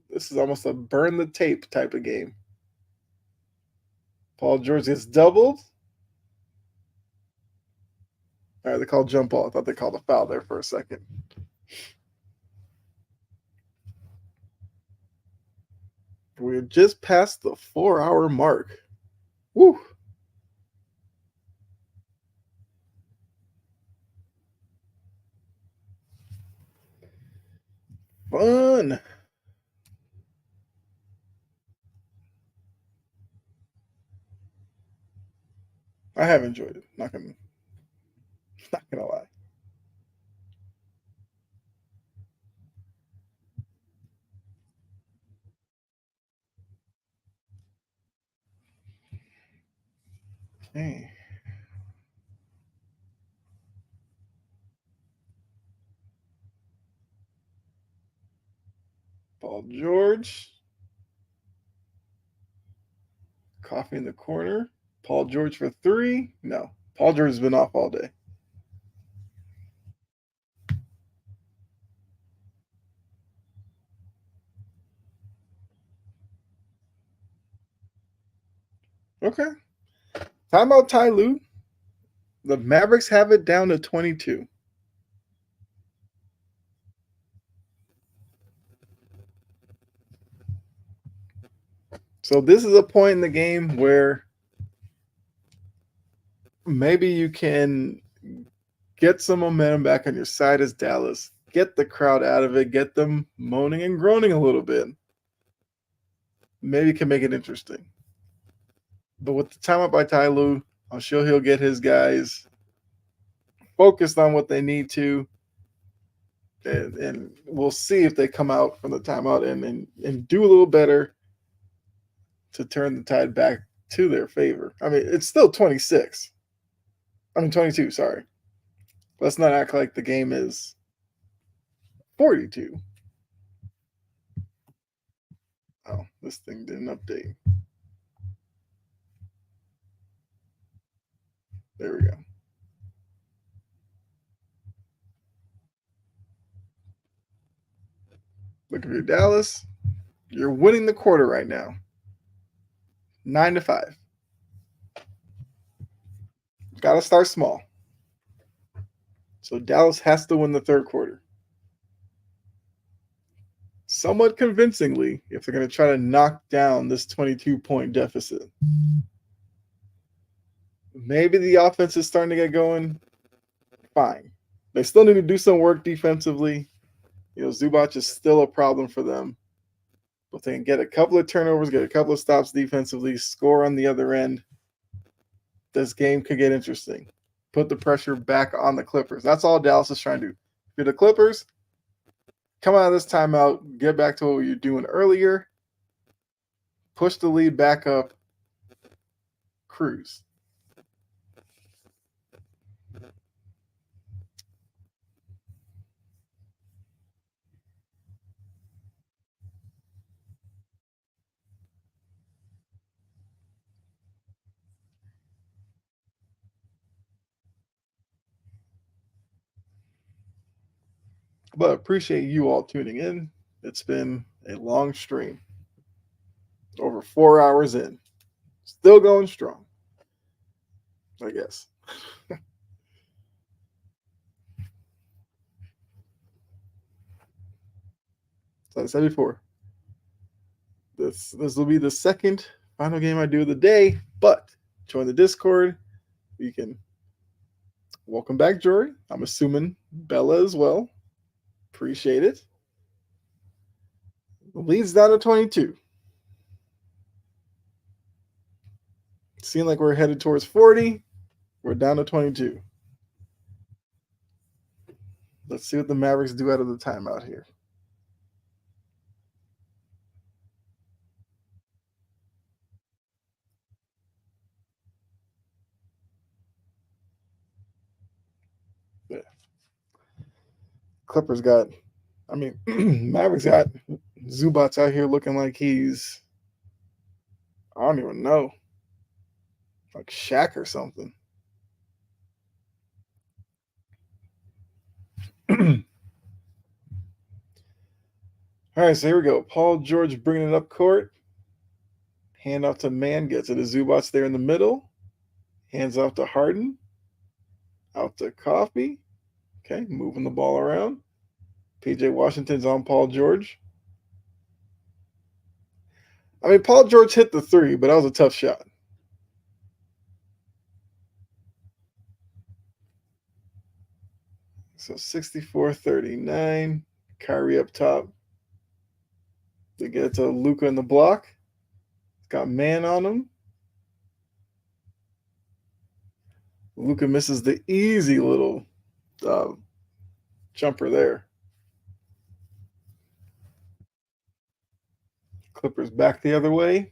this is almost a burn the tape type of game. Paul George gets doubled. All right, they called jump ball. I thought they called a foul there for a second. We're just past the 4-hour mark. Woo! Fun. I have enjoyed it. Not gonna lie. Okay. Paul George. Coffee in the corner. Paul George for three. No. Paul George has been off all day. Okay. Timeout, Ty Lue. The Mavericks have it down to 22. So this is a point in the game where maybe you can get some momentum back on your side as Dallas. Get the crowd out of it. Get them moaning and groaning a little bit. Maybe you can make it interesting. But with the timeout by Ty Lue, I'm sure he'll get his guys focused on what they need to. And we'll see if they come out from the timeout and do a little better to turn the tide back to their favor. I mean, it's still 26. 22, sorry. Let's not act like the game is 42. Oh, this thing didn't update. There we go. Look, if you're Dallas, you're winning the quarter right now. 9-5. Got to start small. So Dallas has to win the third quarter. Somewhat convincingly, if they're going to try to knock down this 22-point deficit. Maybe the offense is starting to get going. Fine. They still need to do some work defensively. Zubac is still a problem for them. But they can get a couple of turnovers, get a couple of stops defensively, score on the other end. This game could get interesting. Put the pressure back on the Clippers. That's all Dallas is trying to do. If you're the Clippers, come out of this timeout, get back to what you're doing earlier, push the lead back up, cruise. But appreciate you all tuning in. It's been a long stream. Over 4 hours in. Still going strong, I guess. As I said before, this will be the second final game I do of the day, but join the Discord. You can welcome back, Jory. I'm assuming Bella as well. Appreciate it. The lead's down to 22. Seeing like we're headed towards 40. We're down to 22. Let's see what the Mavericks do out of the timeout here. Yeah. Clippers got, Mavericks got Zubac out here looking like he's, I don't even know, like Shaq or something. All right, so here we go. Paul George bringing it up court. Hand off to Man, gets it to Zubac there in the middle. Hands off to Harden. Out to Coffee. Okay, moving the ball around. PJ Washington's on Paul George. Paul George hit the three, but that was a tough shot. So 64-39. Kyrie up top. They get it to Luka in the block. Got Man on him. Luka misses the easy little jumper there. Clippers back the other way.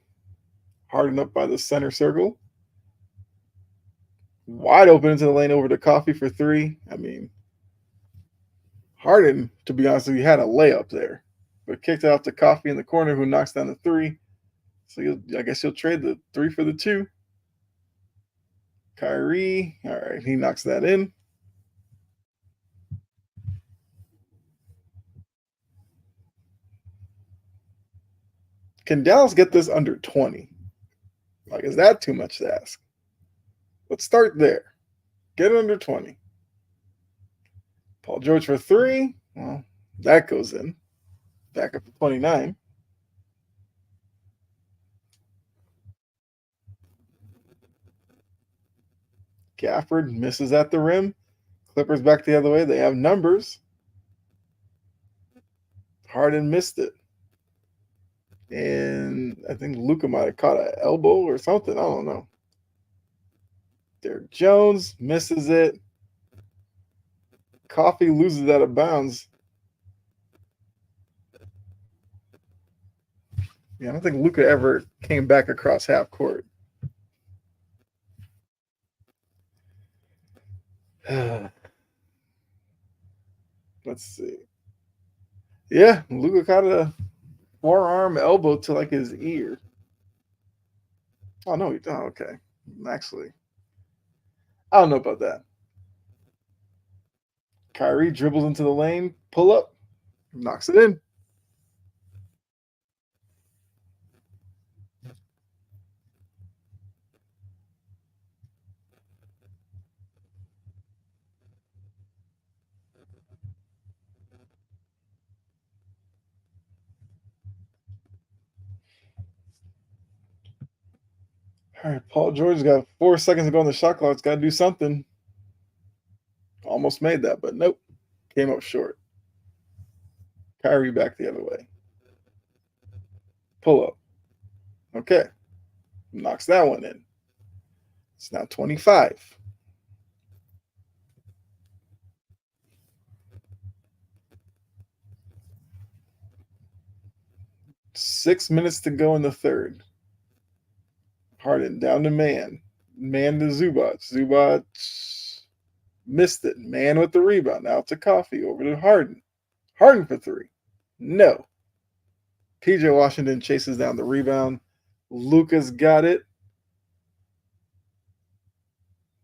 Harden up by the center circle. Wide open into the lane over to Coffee for three. Harden, to be honest with you, had a layup there. But kicked it out to Coffee in the corner, who knocks down the three. So I guess he'll trade the three for the two. Kyrie, all right, he knocks that in. Can Dallas get this under 20? Is that too much to ask? Let's start there. Get it under 20. Paul George for three. Well, that goes in. Back up to 29. Gafford misses at the rim. Clippers back the other way. They have numbers. Harden missed it. And I think Luka might have caught an elbow or something. I don't know. Derrick Jones misses it. Coffee loses out of bounds. Yeah, I don't think Luka ever came back across half court. Let's see. Yeah, Luka caught a forearm elbow to like his ear. Oh no, okay. Actually, I don't know about that. Kyrie dribbles into the lane, pull up, knocks it in. All right, Paul George's got 4 seconds to go on the shot clock. It's got to do something. Almost made that, but nope. Came up short. Kyrie back the other way. Pull up. Okay. Knocks that one in. It's now 25. Six minutes to go in the third. Harden down to man. Man to Zubac. Zubac missed it. Man with the rebound. Out to Coffee. Over to Harden. Harden for three. No. PJ Washington chases down the rebound. Luka's got it.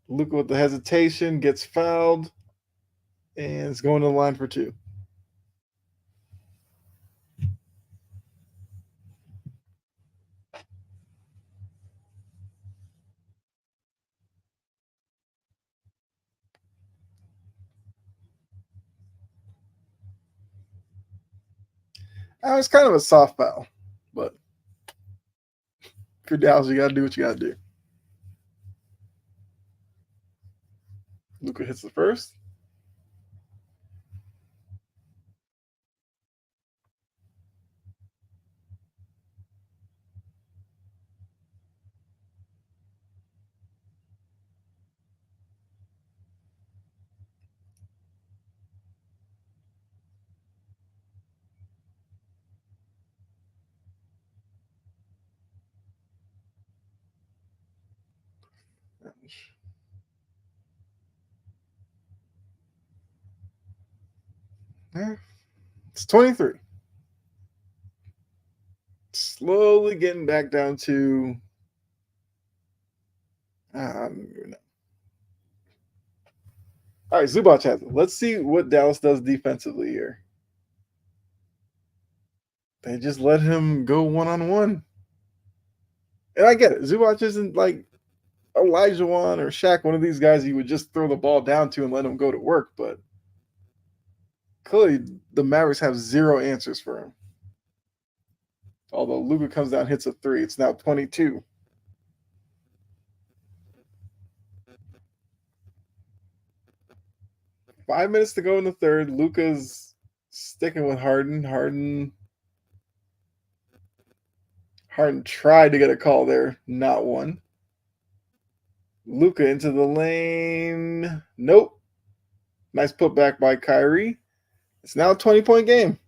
Luka with the hesitation gets fouled. And it's going to the line for two. It's kind of a soft foul, but for Dallas, you got to do what you got to do. Luka hits the first. It's 23. Slowly getting back down to I don't even know. All right, Zubac has it. Let's see what Dallas does defensively here. They just let him go one-on-one. And I get it. Zubac isn't like Elijah Wan or Shaq, one of these guys you would just throw the ball down to and let him go to work, but clearly the Mavericks have zero answers for him. Although Luka comes down, hits a three. It's now 22. Five minutes to go in the third. Luka's sticking with Harden. Harden tried to get a call there, not one. Luka into the lane. Nope. Nice putback by Kyrie. It's now a 20-point game.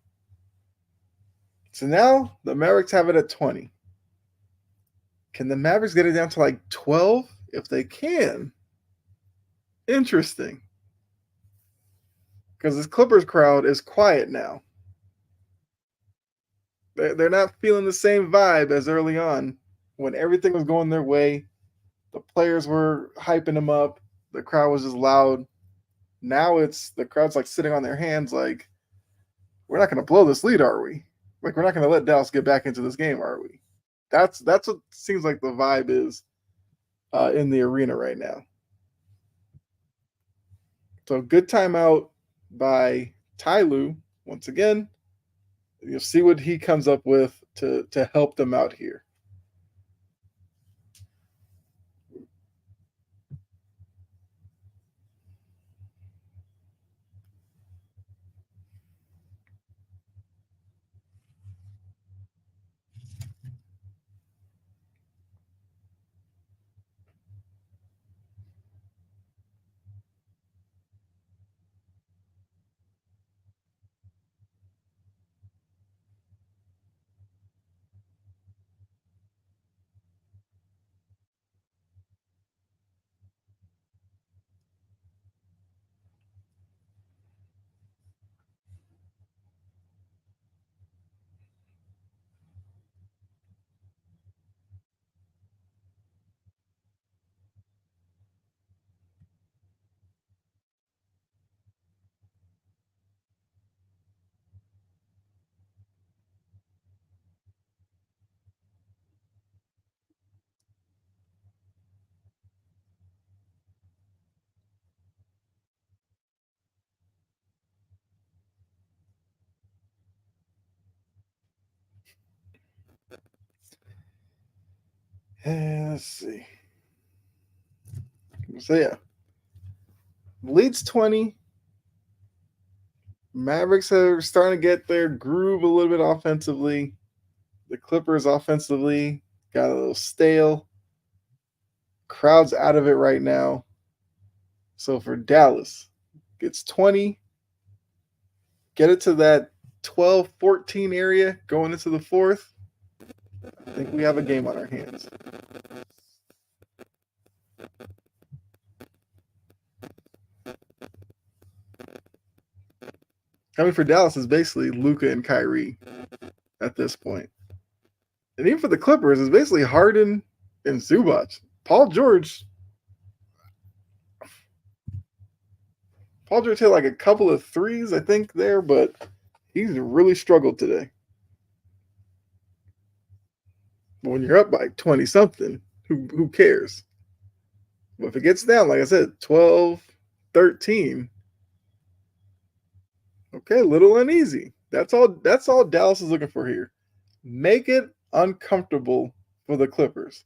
So now the Mavericks have it at 20. Can the Mavericks get it down to like 12? If they can, interesting. Because this Clippers crowd is quiet now. They're not feeling the same vibe as early on when everything was going their way. The players were hyping them up. The crowd was just loud. Now it's the crowd's like sitting on their hands like, we're not going to blow this lead, are we? Like, we're not going to let Dallas get back into this game, are we? That's what seems like the vibe is in the arena right now. So good timeout by Ty Lue once again. You'll see what he comes up with to help them out here. Let's see. So yeah, leads 20. Mavericks are starting to get their groove a little bit offensively. The Clippers offensively got a little stale. Crowd's out of it right now. So for Dallas, gets 20, get it to that 12-14 area going into the fourth. I think we have a game on our hands. I mean, for Dallas, it's basically Luka and Kyrie at this point. And even for the Clippers, it's basically Harden and Zubac. Paul George hit like a couple of threes, I think, there, but he's really struggled today. But when you're up by 20 something, who cares? But if it gets down, like I said, 12, 13, okay, a little uneasy. That's all Dallas is looking for here. Make it uncomfortable for the Clippers.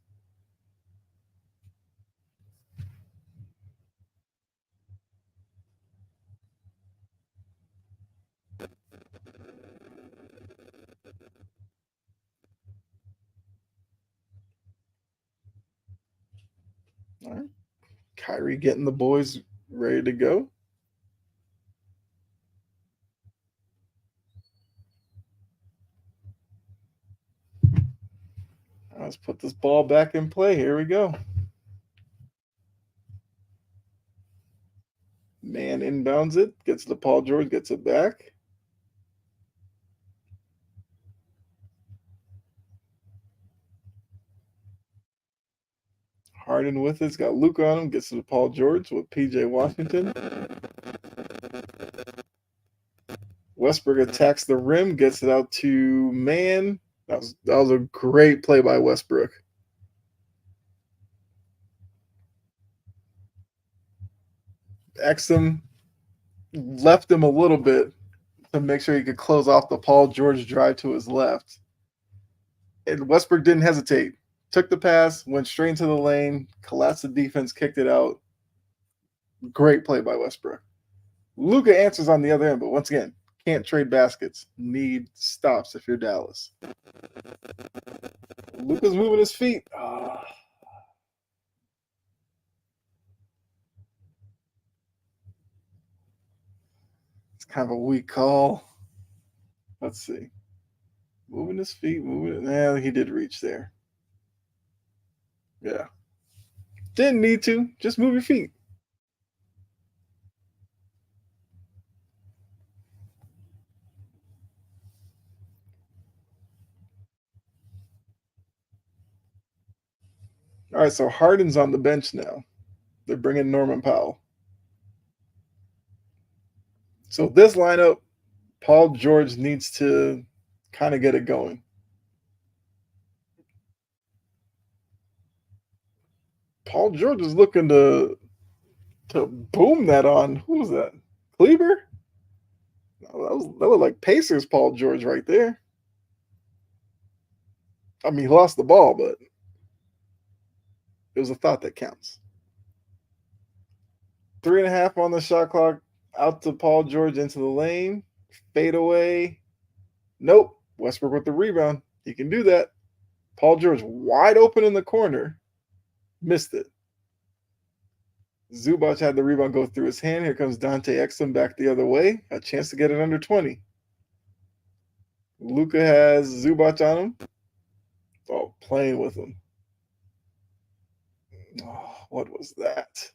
All right. Kyrie getting the boys ready to go. Let's put this ball back in play. Here we go. Man inbounds it, gets to Paul George, gets it back. Harden with it's got Luka on him, gets to Paul George with PJ Washington. Westbrook attacks the rim, gets it out to Man. That was a great play by Westbrook. Exum left him a little bit to make sure he could close off the Paul George drive to his left. And Westbrook didn't hesitate. Took the pass, went straight into the lane, collapsed the defense, kicked it out. Great play by Westbrook. Luka answers on the other end, but once again, can't trade baskets. Need stops if you're Dallas. Luka's moving his feet. It's kind of a weak call. Let's see. Moving his feet, moving it. Yeah, he did reach there. Yeah. Didn't need to. Just move your feet. All right, so Harden's on the bench now. They're bringing Norman Powell. So this lineup, Paul George needs to kind of get it going. Paul George is looking to boom that on. Who was that? Kleber? That looked like Pacers Paul George right there. I mean, he lost the ball, but it was a thought that counts. 3.5 on the shot clock. Out to Paul George into the lane. Fade away. Nope. Westbrook with the rebound. He can do that. Paul George wide open in the corner. Missed it. Zubac had the rebound go through his hand. Here comes Dante Exum back the other way. A chance to get it under 20. Luka has Zubac on him. Oh, playing with him. Oh, what was that?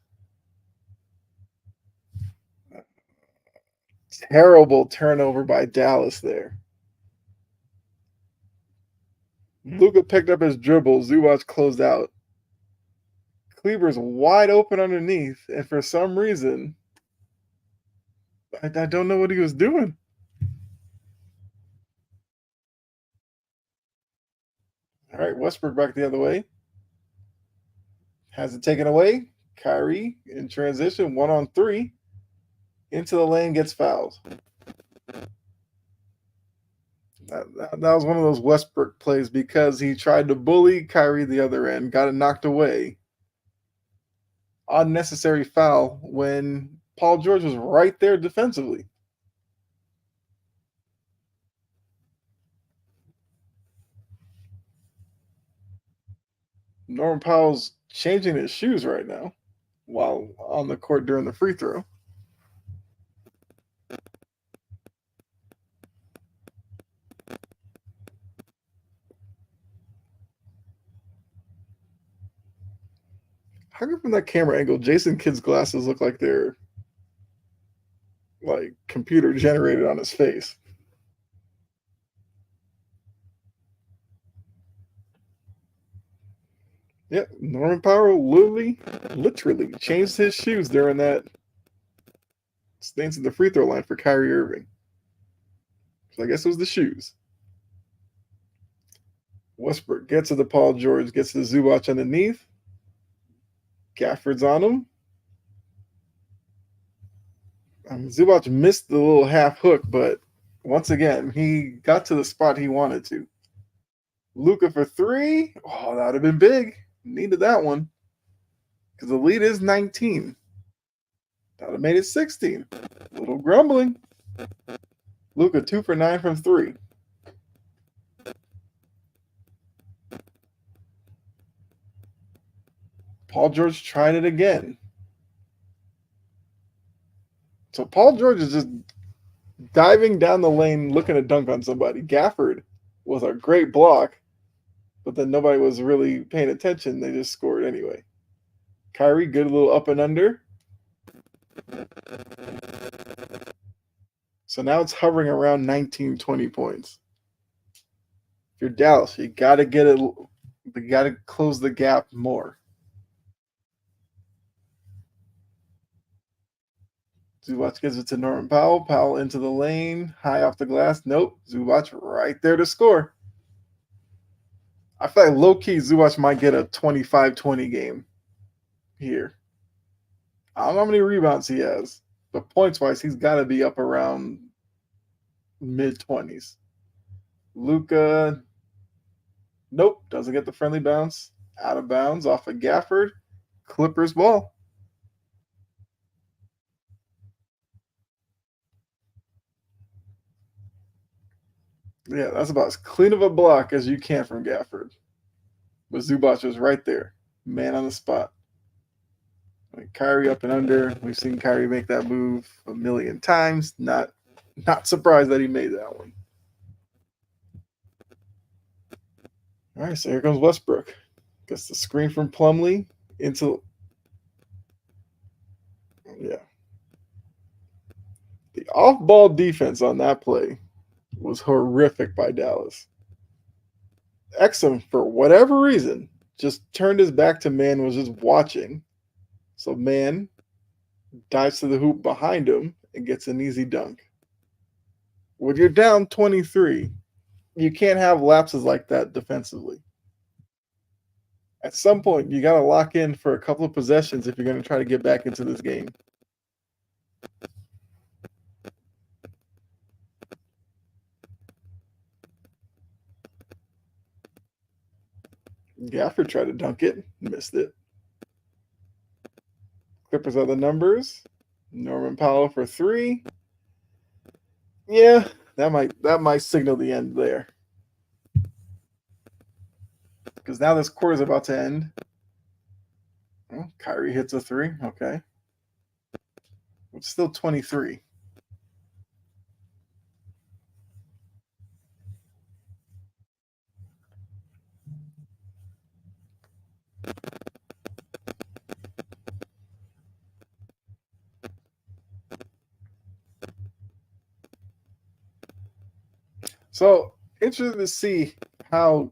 Terrible turnover by Dallas there. Luka picked up his dribble. Zubac closed out. Kleber's wide open underneath, and for some reason, I don't know what he was doing. All right, Westbrook back the other way. Has it taken away. Kyrie in transition, 1-on-3. Into the lane, gets fouled. That was one of those Westbrook plays because he tried to bully Kyrie the other end, got it knocked away. Unnecessary foul when Paul George was right there defensively. Norman Powell's changing his shoes right now while on the court during the free throw. How come from that camera angle, Jason Kidd's glasses look like they're like computer generated on his face? Yep, Norman Powell literally changed his shoes during that stance at the free throw line for Kyrie Irving. So I guess it was the shoes. Westbrook gets to the Paul George, gets to the Zubac underneath. Gafford's on him. Zubac missed the little half hook, but once again, he got to the spot he wanted to. Luka for three. Oh, that would have been big. Needed that one. Because the lead is 19. That would have made it 16. A little grumbling. Luka 2 for 9 from three. Paul George tried it again. So Paul George is just diving down the lane looking to dunk on somebody. Gafford was a great block, but then nobody was really paying attention. They just scored anyway. Kyrie, good little up and under. So now it's hovering around 19, 20 points. If you're Dallas, you got to get it. You got to close the gap more. Zubac gives it to Norman Powell. Powell into the lane, high off the glass. Nope. Zubac right there to score. I feel like low-key Zubac might get a 25-20 game here. I don't know how many rebounds he has, but points-wise, he's got to be up around mid-20s. Luka, nope, doesn't get the friendly bounce. Out of bounds off of Gafford. Clippers ball. Yeah, that's about as clean of a block as you can from Gafford. But Zubac was right there, man on the spot. Kyrie up and under. We've seen Kyrie make that move a million times. Not surprised that he made that one. All right, so here comes Westbrook. Gets the screen from Plumlee into the off-ball defense on that play was horrific by Dallas. Exum, for whatever reason, just turned his back to Man, was just watching. So Man dives to the hoop behind him and gets an easy dunk. When you're down 23, you can't have lapses like that defensively. At some point, you got to lock in for a couple of possessions if you're going to try to get back into this game. Gafford tried to dunk it, missed it. Clippers are the numbers. Norman Powell for three. Yeah, that might signal the end there. Because now this quarter is about to end. Oh, Kyrie hits a three. Okay. It's still 23. So interested to see how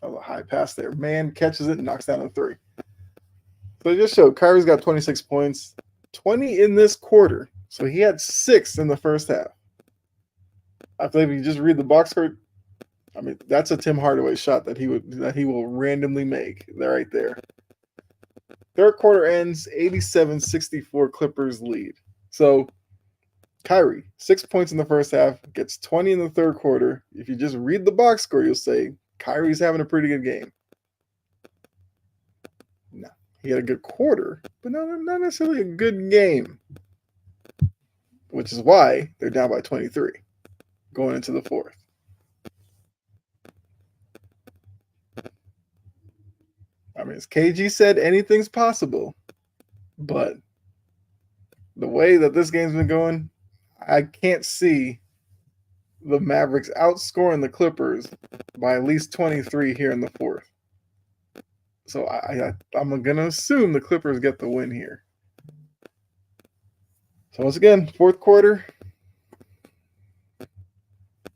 a high pass there. Man catches it and knocks down a three. So it just showed Kyrie's got 26 points, 20 in this quarter. So he had 6 in the first half. I believe if you just read the box score, I mean, that's a Tim Hardaway shot that he will randomly make. They're right there. Third quarter ends 87-64 Clippers lead. So Kyrie, 6 points in the first half, gets 20 in the third quarter. If you just read the box score, you'll say Kyrie's having a pretty good game. No, he had a good quarter, but not necessarily a good game, which is why they're down by 23 going into the fourth. I mean, as KG said, anything's possible, but the way that this game's been going, I can't see the Mavericks outscoring the Clippers by at least 23 here in the fourth. So I'm going to assume the Clippers get the win here. So once again, fourth quarter,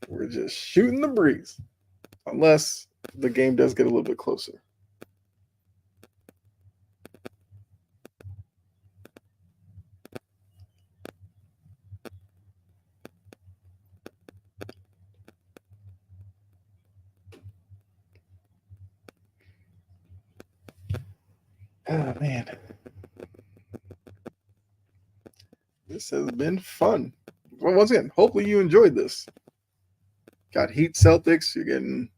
we're just shooting the breeze, unless the game does get a little bit closer. Oh, man. This has been fun. Well, once again, hopefully you enjoyed this. Got Heat Celtics. You're getting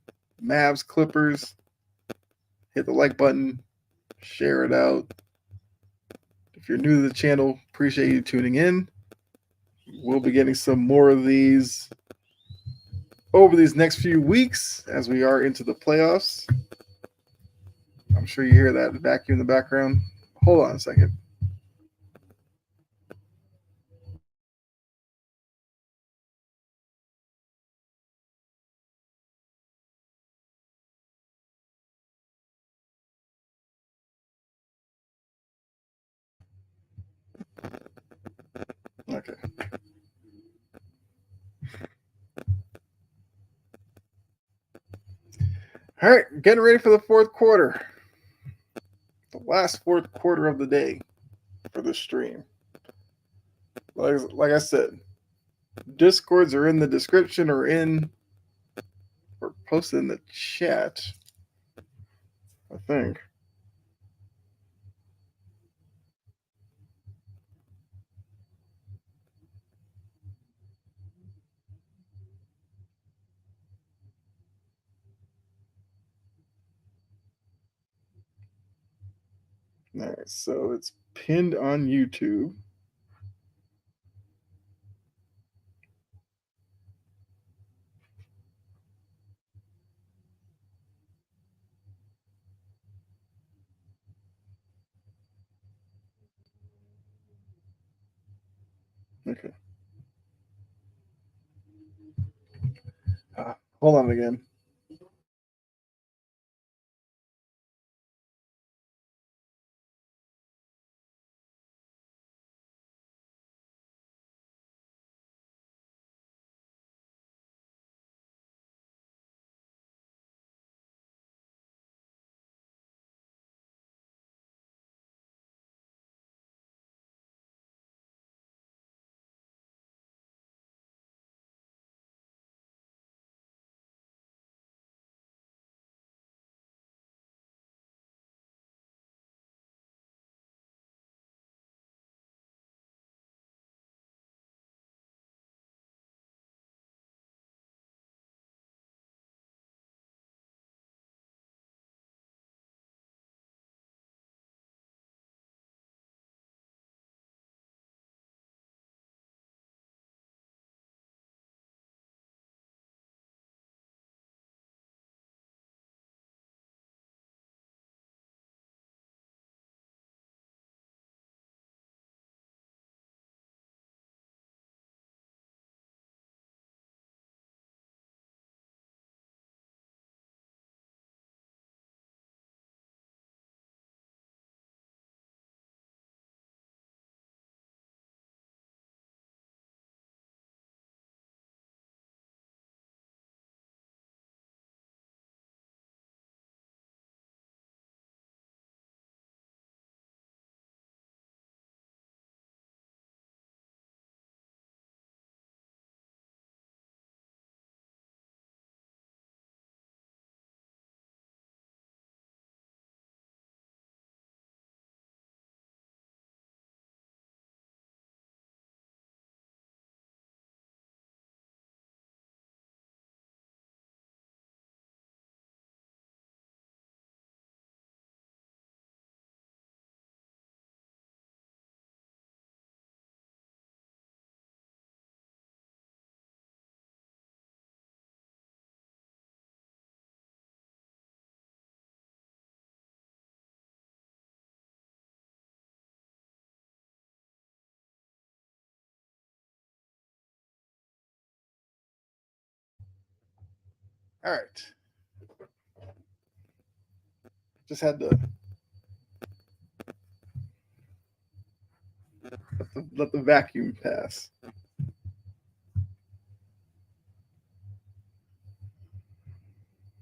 Mavs Clippers. Hit the like button. Share it out. If you're new to the channel, appreciate you tuning in. We'll be getting some more of these over these next few weeks as we are into the playoffs. I'm sure you hear that vacuum in the background. Hold on a second. Okay. All right, getting ready for the fourth quarter. The last fourth quarter of the day for the stream. Like I said, Discords are in the description or posted in the chat, I think. All right, so it's pinned on YouTube. Okay. Hold on again. All right. Just had to let the vacuum pass.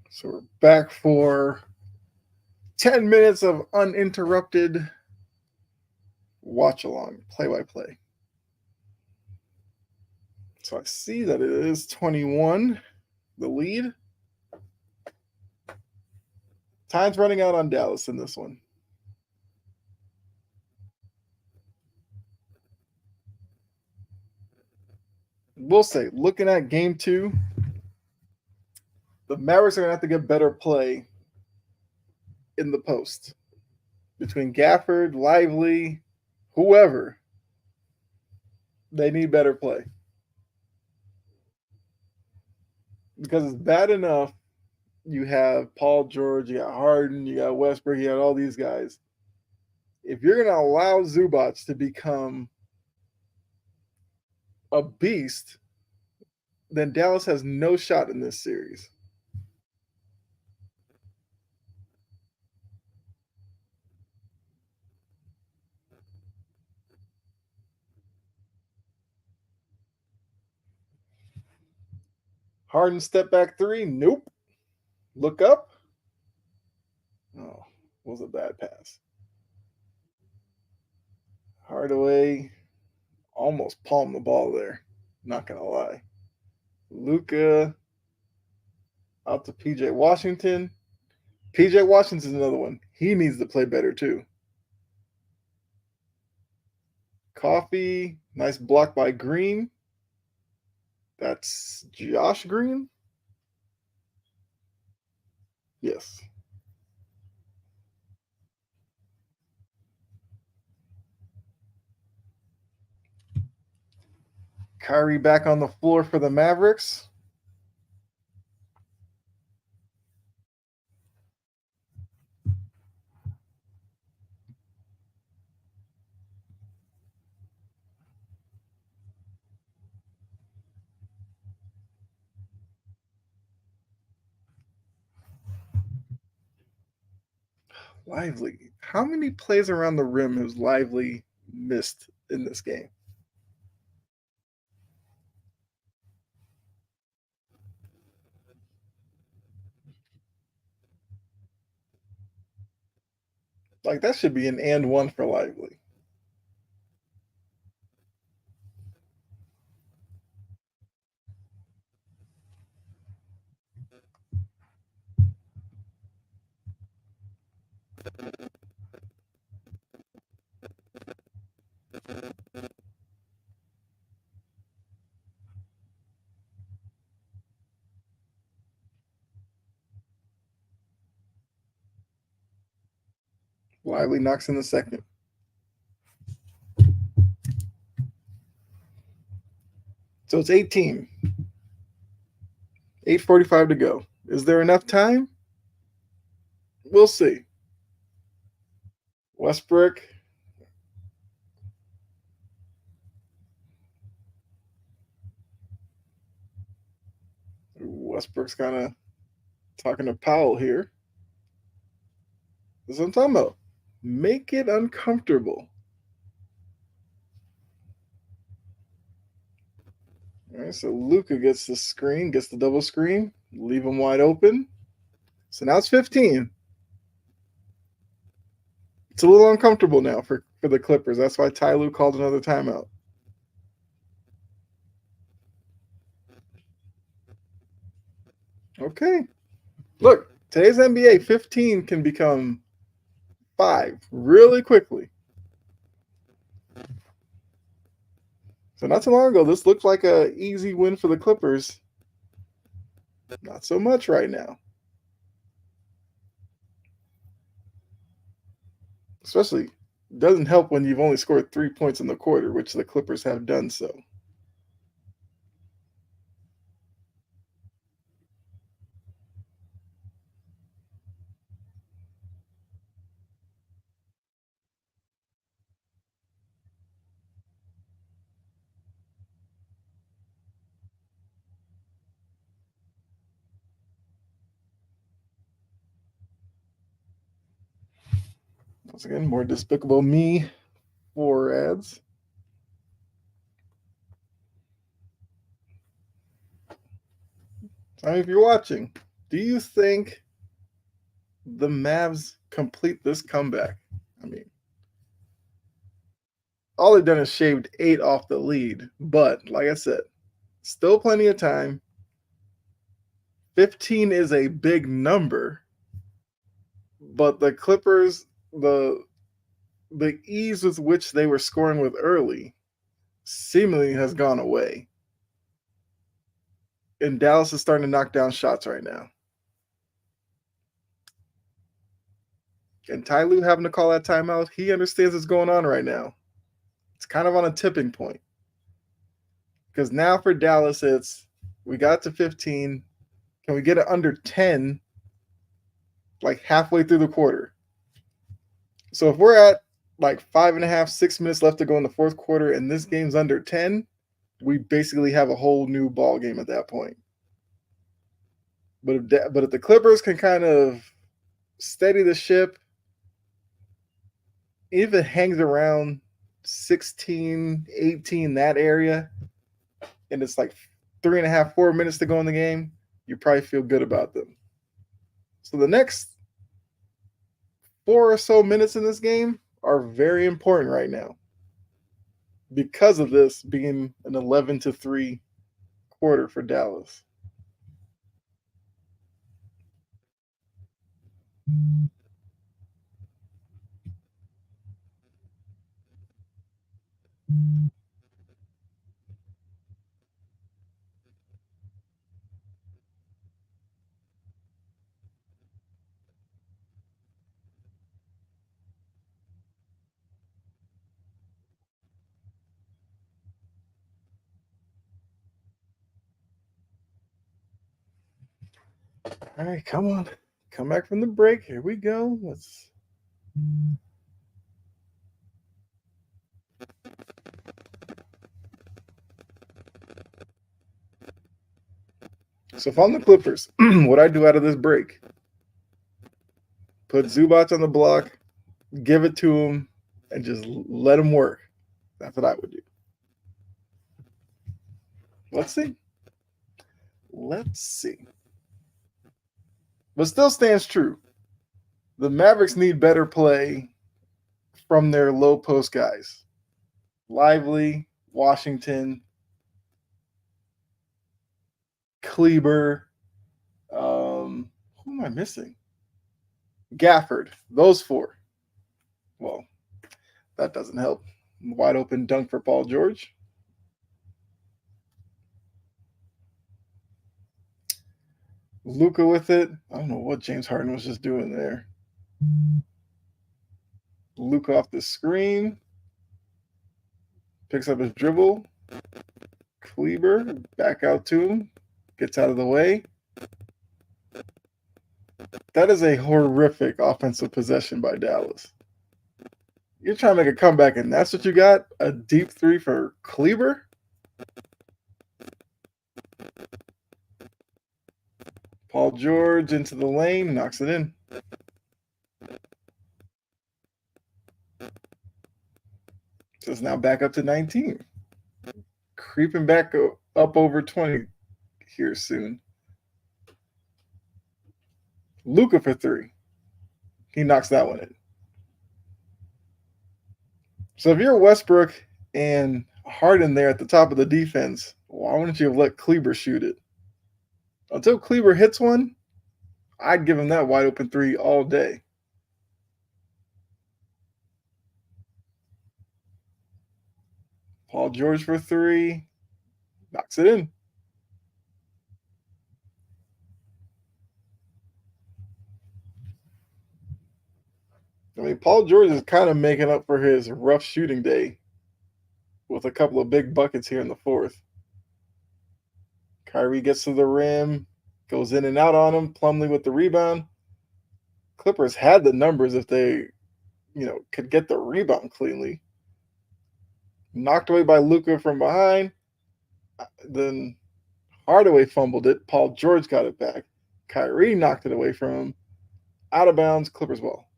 So we're back for 10 minutes of uninterrupted watch along, play by play. So I see that it is 21, the lead. Time's running out on Dallas in this one. We'll say, looking at game two, the Mavericks are going to have to get better play in the post between Gafford, Lively, whoever. They need better play because it's bad enough. You have Paul George, you got Harden, you got Westbrook, you got all these guys. If you're going to allow Zubac to become a beast, then Dallas has no shot in this series. Harden step back three, nope. Look up. Oh, was a bad pass. Hardaway almost palmed the ball there. Not gonna lie. Luka out to PJ Washington. PJ Washington's another one. He needs to play better too. Coffee, nice block by Green. That's Josh Green. Yes. Kyrie back on the floor for the Mavericks. Lively. How many plays around the rim has Lively missed in this game? Like that should be an and one for Lively. Lively knocks in the second. So it's 18. 8:45 to go. Is there enough time? We'll see. Westbrook. Westbrook's kind of talking to Powell here. This is what I'm talking about. Make it uncomfortable. All right, so Luka gets the screen, gets the double screen, leave him wide open. So now it's 15. It's a little uncomfortable now for the Clippers. That's why Ty Lue called another timeout. Okay. Look, today's NBA, 15 can become 5 really quickly. So not too long ago, this looked like an easy win for the Clippers. Not so much right now. Especially doesn't help when you've only scored 3 points in the quarter, which the Clippers have done so. Once again, more Despicable Me 4 ads. I mean, if you're watching, do you think the Mavs complete this comeback? I mean, all they've done is shaved 8 off the lead, but like I said, still plenty of time. 15 is a big number, but the Clippers, the ease with which they were scoring with early seemingly has gone away. And Dallas is starting to knock down shots right now. And Ty Lue having to call that timeout, he understands what's going on right now. It's kind of on a tipping point. Because now for Dallas, it's we got to 15. Can we get it under 10 like halfway through the quarter? So if we're at like 5.5, 6 minutes left to go in the fourth quarter and this game's under 10, we basically have a whole new ball game at that point. But if the Clippers can kind of steady the ship, if it hangs around 16, 18, that area, and it's like 3.5, 4 minutes to go in the game, you probably feel good about them. So the next 4 or so minutes in this game are very important right now because of this being an 11-3 quarter for Dallas. All right, come on. Come back from the break. Here we go. Let's. So if I'm the Clippers, what I do out of this break, put Zubac on the block, give it to him, and just let him work. That's what I would do. Let's see. Let's see. But still stands true. The Mavericks need better play from their low post guys. Lively, Washington, Kleber. Who am I missing? Gafford. Those 4. Well, that doesn't help. Wide open dunk for Paul George. Luka with it. I don't know what James Harden was just doing there. Luka off the screen. Picks up his dribble. Kleber back out to him. Gets out of the way. That is a horrific offensive possession by Dallas. You're trying to make a comeback, and that's what you got? A deep 3 for Kleber? Paul George into the lane, knocks it in. So it's now back up to 19. Creeping back up over 20 here soon. Luka for 3. He knocks that one in. So if you're Westbrook and Harden there at the top of the defense, why wouldn't you have let Kleber shoot it? Until Kleber hits one, I'd give him that wide open 3 all day. Paul George for 3. Knocks it in. I mean, Paul George is kind of making up for his rough shooting day with a couple of big buckets here in the fourth. Kyrie gets to the rim, goes in and out on him. Plumlee with the rebound. Clippers had the numbers if they, could get the rebound cleanly. Knocked away by Luka from behind. Then Hardaway fumbled it. Paul George got it back. Kyrie knocked it away from him. Out of bounds, Clippers ball.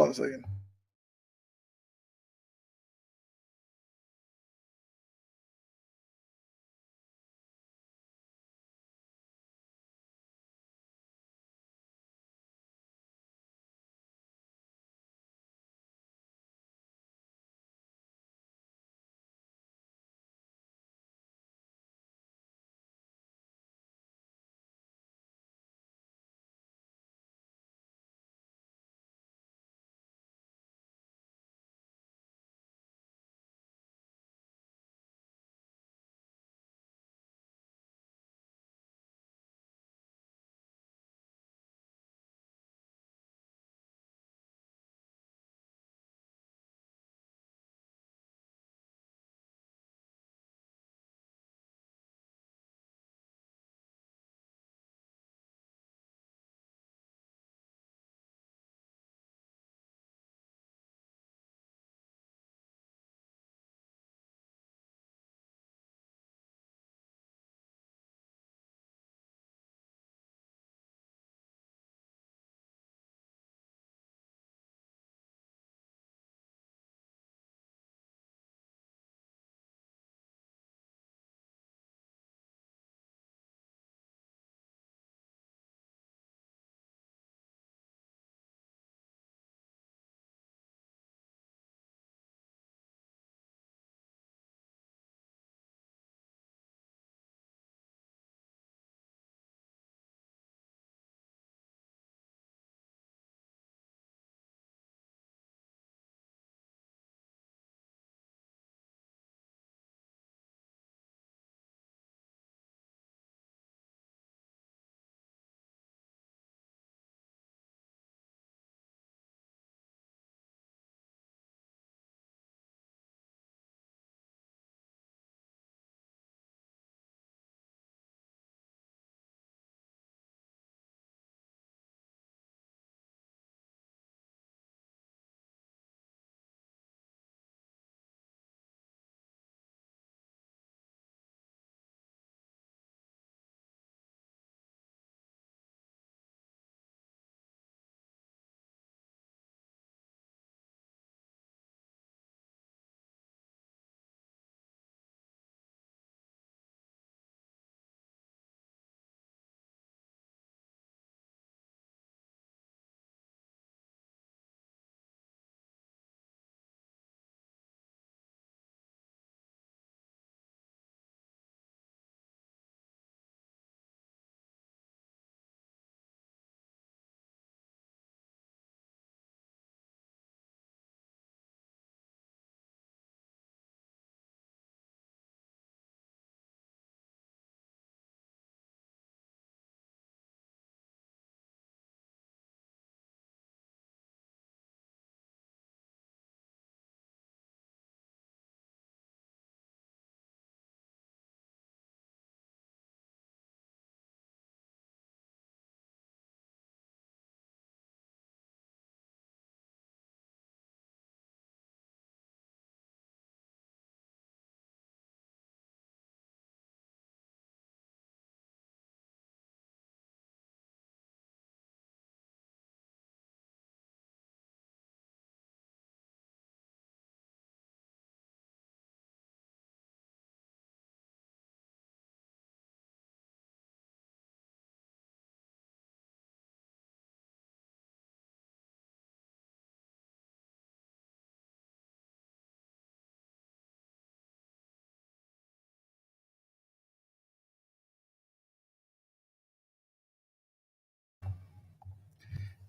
a second.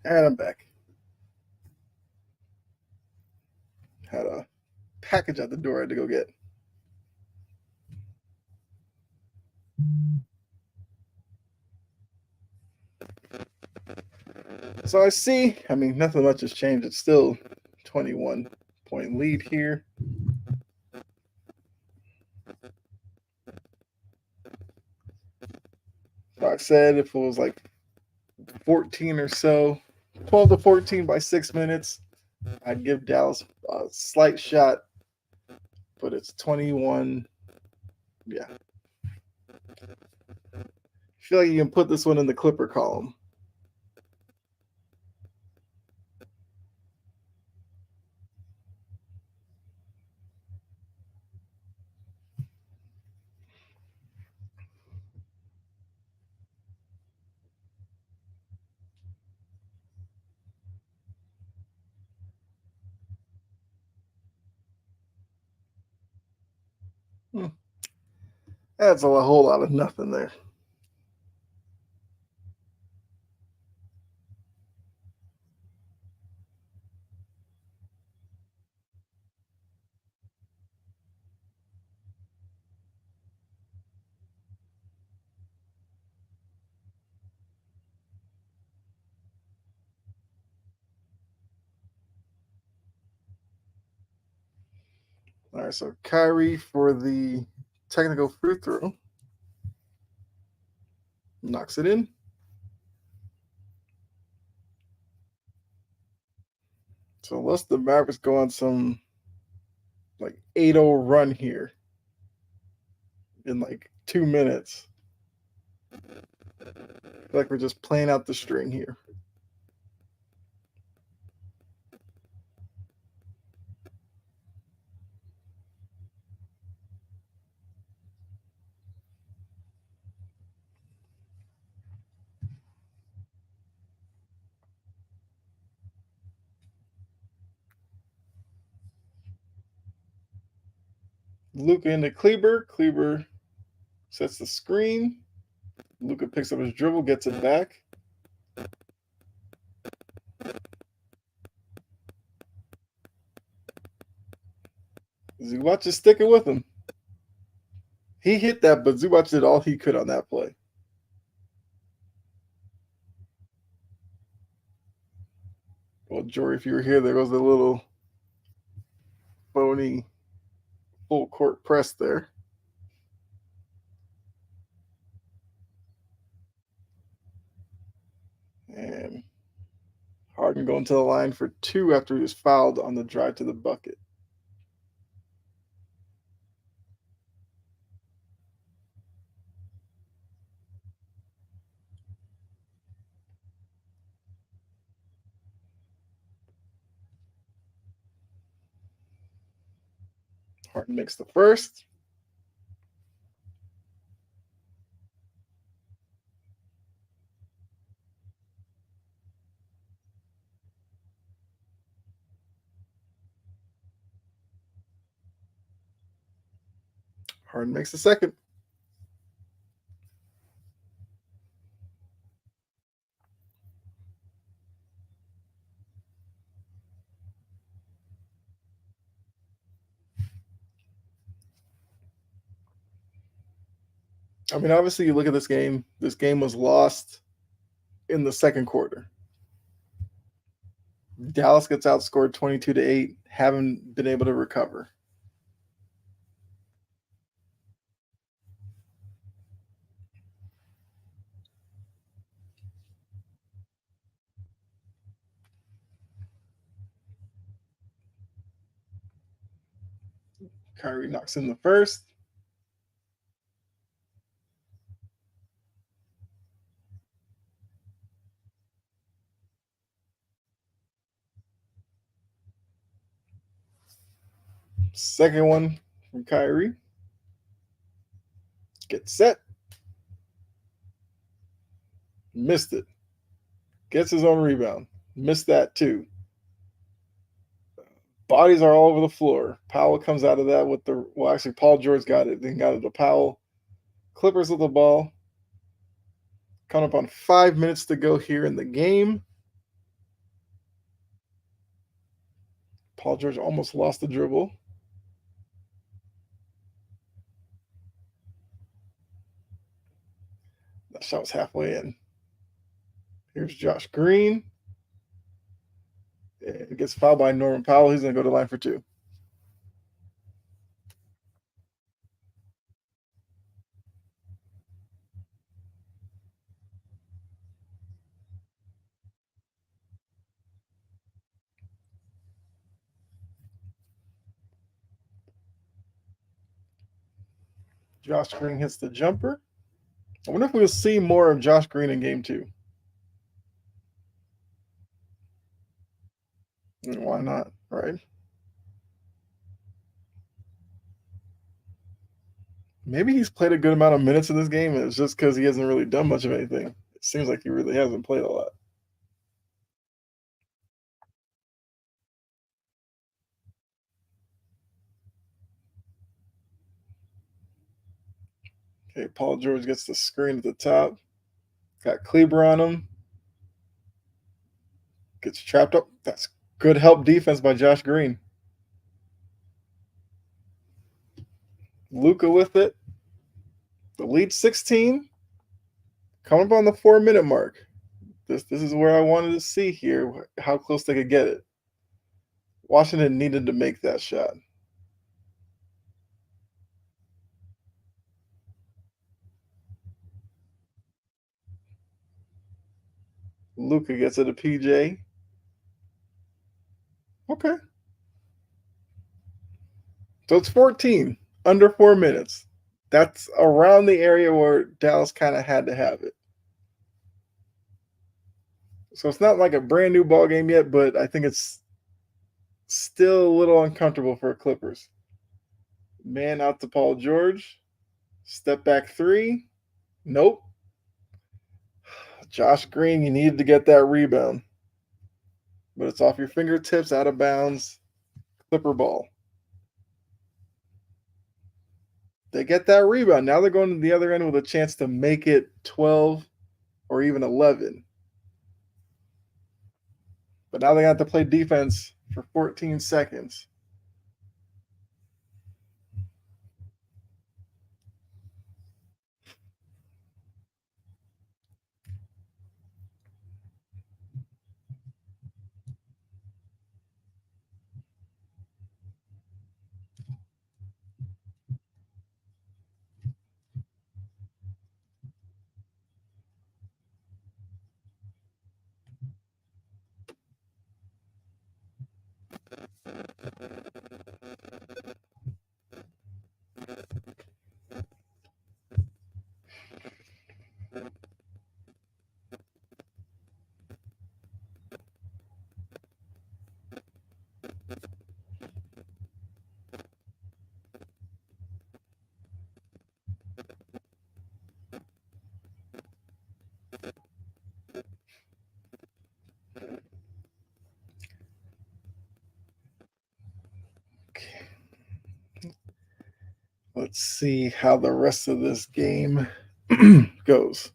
And I'm back. Had a package at the door I had to go get. So I see, I mean, nothing much has changed. It's still 21-point lead here. So I said if it was like 14 or so, 12 to 14 by 6 minutes, I'd give Dallas a slight shot, but it's 21. Yeah. I feel like you can put this one in the Clipper column. Hmm. That's a whole lot of nothing there. All right, so Kyrie for the technical free throw knocks it in. So unless the Mavericks go on some like 8-0 run here in like 2 minutes, I feel like we're just playing out the string here. Luka into Kleber. Kleber sets the screen. Luka picks up his dribble, gets it back. Zubac is sticking with him. He hit that, but Zubac did all he could on that play. Well, Jory, if you were here, there goes the little phony full court press there. And Harden going to the line for two after he was fouled on the drive to the bucket. Harden makes the first. Harden makes the second. I mean, obviously, you look at this game. This game was lost in the second quarter. Dallas gets outscored 22-8, haven't been able to recover. Kyrie knocks in the first. Second one from Kyrie. Gets set. Missed it. Gets his own rebound. Missed that too. Bodies are all over the floor. Powell comes out of that with the actually Paul George got it, then got it to Powell. Clippers with the ball. Coming up on 5 minutes to go here in the game. Paul George almost lost the dribble. That shot was halfway in. Here's Josh Green. It gets fouled by Norman Powell. He's going to go to the line for two. Josh Green hits the jumper. I wonder if we'll see more of Josh Green in game two. Why not? Right? Maybe he's played a good amount of minutes in this game. And it's just because he hasn't really done much of anything. It seems like he really hasn't played a lot. Okay, Paul George gets the screen at the top. Got Kleber on him. Gets trapped up. That's good help defense by Josh Green. Luka with it. The lead 16. Coming up on the 4-minute mark. This is where I wanted to see here how close they could get it. Washington needed to make that shot. Luka gets it to PJ. Okay. So it's 14, under 4 minutes. That's around the area where Dallas kind of had to have it. So it's not like a brand new ball game yet, but I think it's still a little uncomfortable for Clippers. Man out to Paul George. Step back three. Nope. Josh Green, you needed to get that rebound. But it's off your fingertips, out of bounds. Clipper ball. They get that rebound. Now they're going to the other end with a chance to make it 12 or even 11. But now they have to play defense for 14 seconds. Okay. Let's see how the rest of this game goes.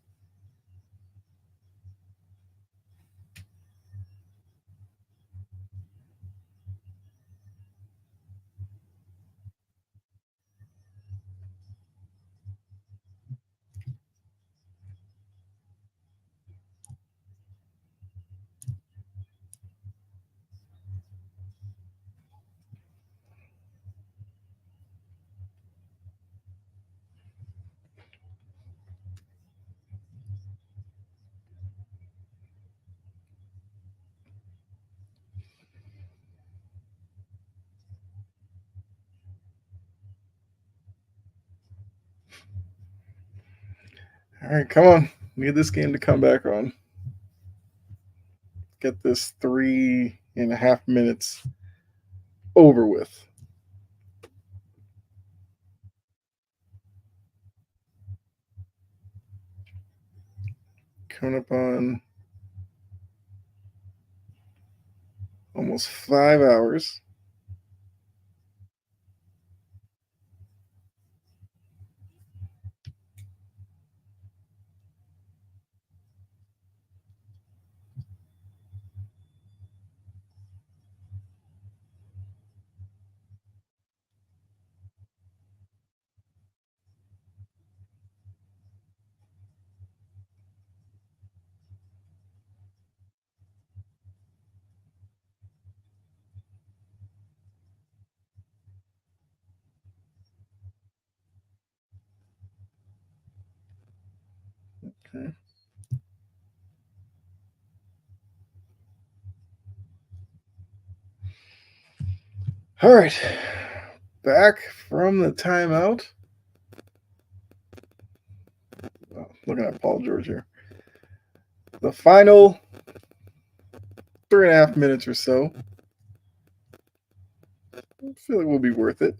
All right, come on. Need this game to come back on. Get this 3.5 minutes over with. Coming up on almost 5 hours. Okay. All right. Back from the timeout. Oh, looking at Paul George here. The final 3.5 minutes or so. I feel like will be worth it.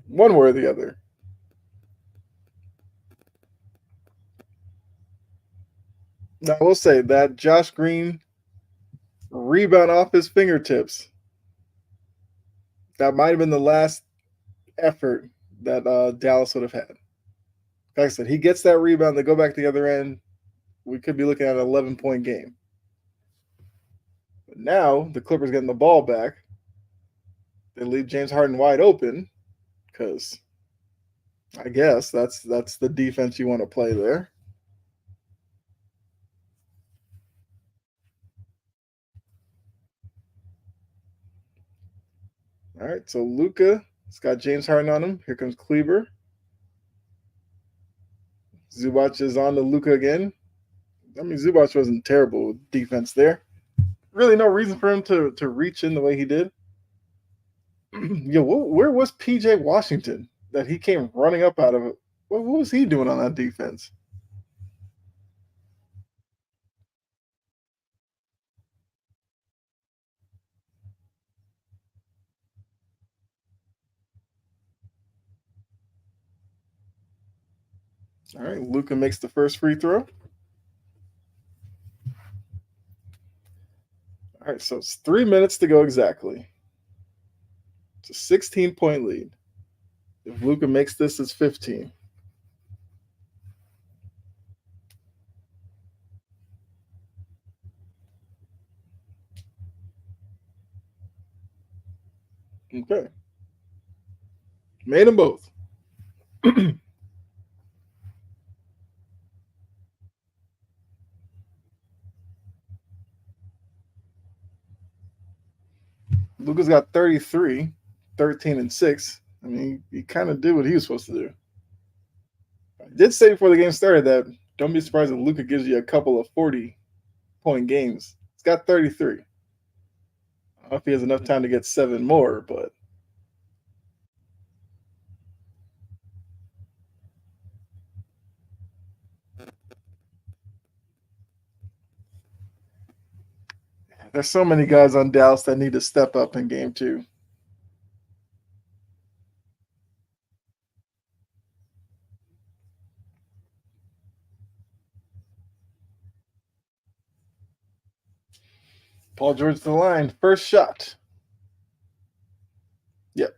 One way or the other. Now, I will say that Josh Green rebound off his fingertips. That might have been the last effort that Dallas would have had. Like I said, he gets that rebound. They go back to the other end. We could be looking at an 11-point game. But now the Clippers getting the ball back. They leave James Harden wide open because I guess that's the defense you want to play there. All right, so Luka, it's got James Harden on him. Here comes Kleber. Zubac is on to Luka again. I mean, Zubac wasn't terrible with defense there. Really, no reason for him to reach in the way he did. Yo, where was PJ Washington that he came running up out of it? What was he doing on that defense? All right, Luka makes the first free throw. All right, so it's 3 minutes to go exactly. It's a 16-point lead. If Luka makes this, it's 15. Okay. Made them both. Luka's got 33, 13 and 6. I mean, he kind of did what he was supposed to do. I did say before the game started that don't be surprised if Luka gives you a couple of 40-point games. He's got 33. I don't know if he has enough time to get 7 more, but there's so many guys on Dallas that need to step up in game 2. Paul George to the line. First shot. Yep.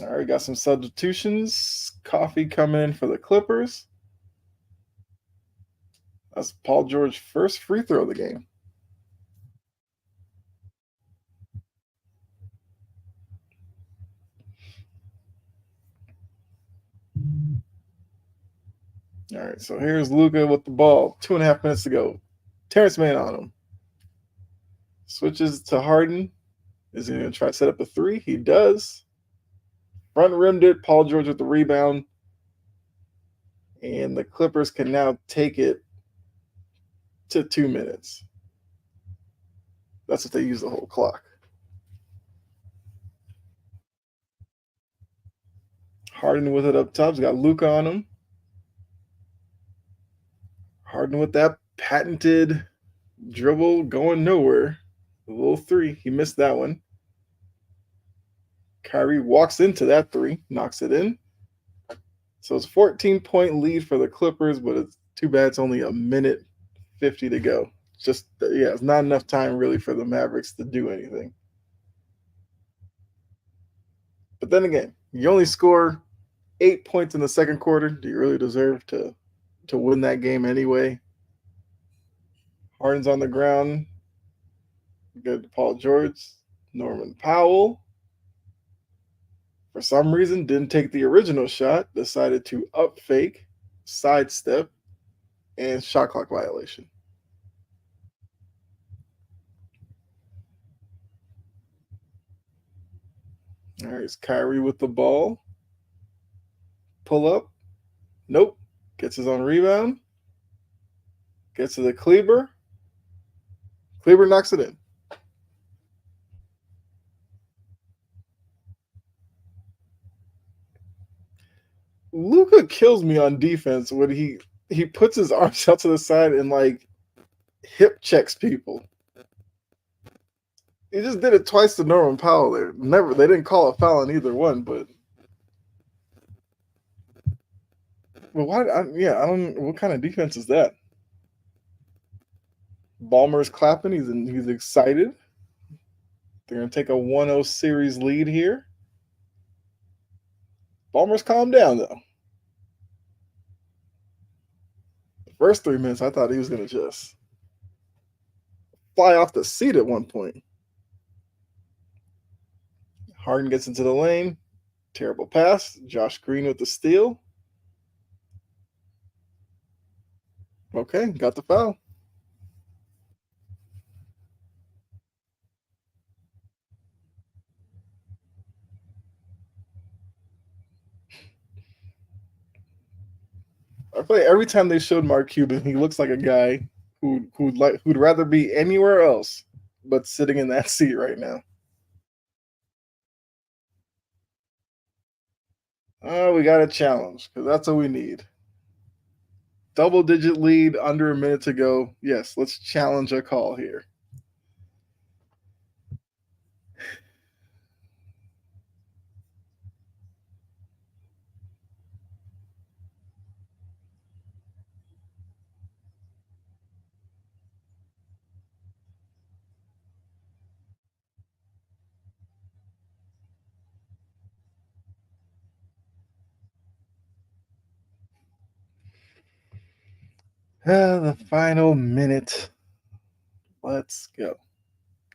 All right, got some substitutions. Coffee coming in for the Clippers. That's Paul George's first free throw of the game. All right, so here's Luka with the ball. 2.5 minutes to go. Terrence Mann on him. Switches to Harden. Is he going to try to set up a three? He does. Front rimmed it. Paul George with the rebound. And the Clippers can now take it to 2 minutes. That's if they use the whole clock. Harden with it up top. He's got Luka on him. Harden with that patented dribble going nowhere. A little three. He missed that one. Kyrie walks into that three, knocks it in. So it's 14-point lead for the Clippers, but it's too bad it's only a minute 50 to go. Just, yeah, it's not enough time really for the Mavericks to do anything. But then again, you only score 8 points in the second quarter. Do you really deserve to win that game anyway? Harden's on the ground. Good to Paul George. Norman Powell, for some reason, didn't take the original shot, decided to up fake, sidestep, and shot clock violation. All right, it's Kyrie with the ball. Pull up. Nope. Gets his own rebound. Gets to the Kleber. Kleber knocks it in. Luka kills me on defense when he puts his arms out to the side and like hip checks people. He just did it twice to Norman Powell there. They didn't call a foul on either one, but why? I don't. What kind of defense is that? Ballmer's clapping. He's excited. They're going to take a 1-0 series lead here. Ballmer's calmed down, though. The first 3 minutes, I thought he was going to just fly off the seat at one point. Harden gets into the lane. Terrible pass. Josh Green with the steal. Okay, got the foul. I feel like every time they showed Mark Cuban, he looks like a guy who'd rather be anywhere else but sitting in that seat right now. Oh, we got a challenge because that's what we need. Double-digit lead, under a minute to go. Yes, let's challenge a call here. The final minute. Let's go.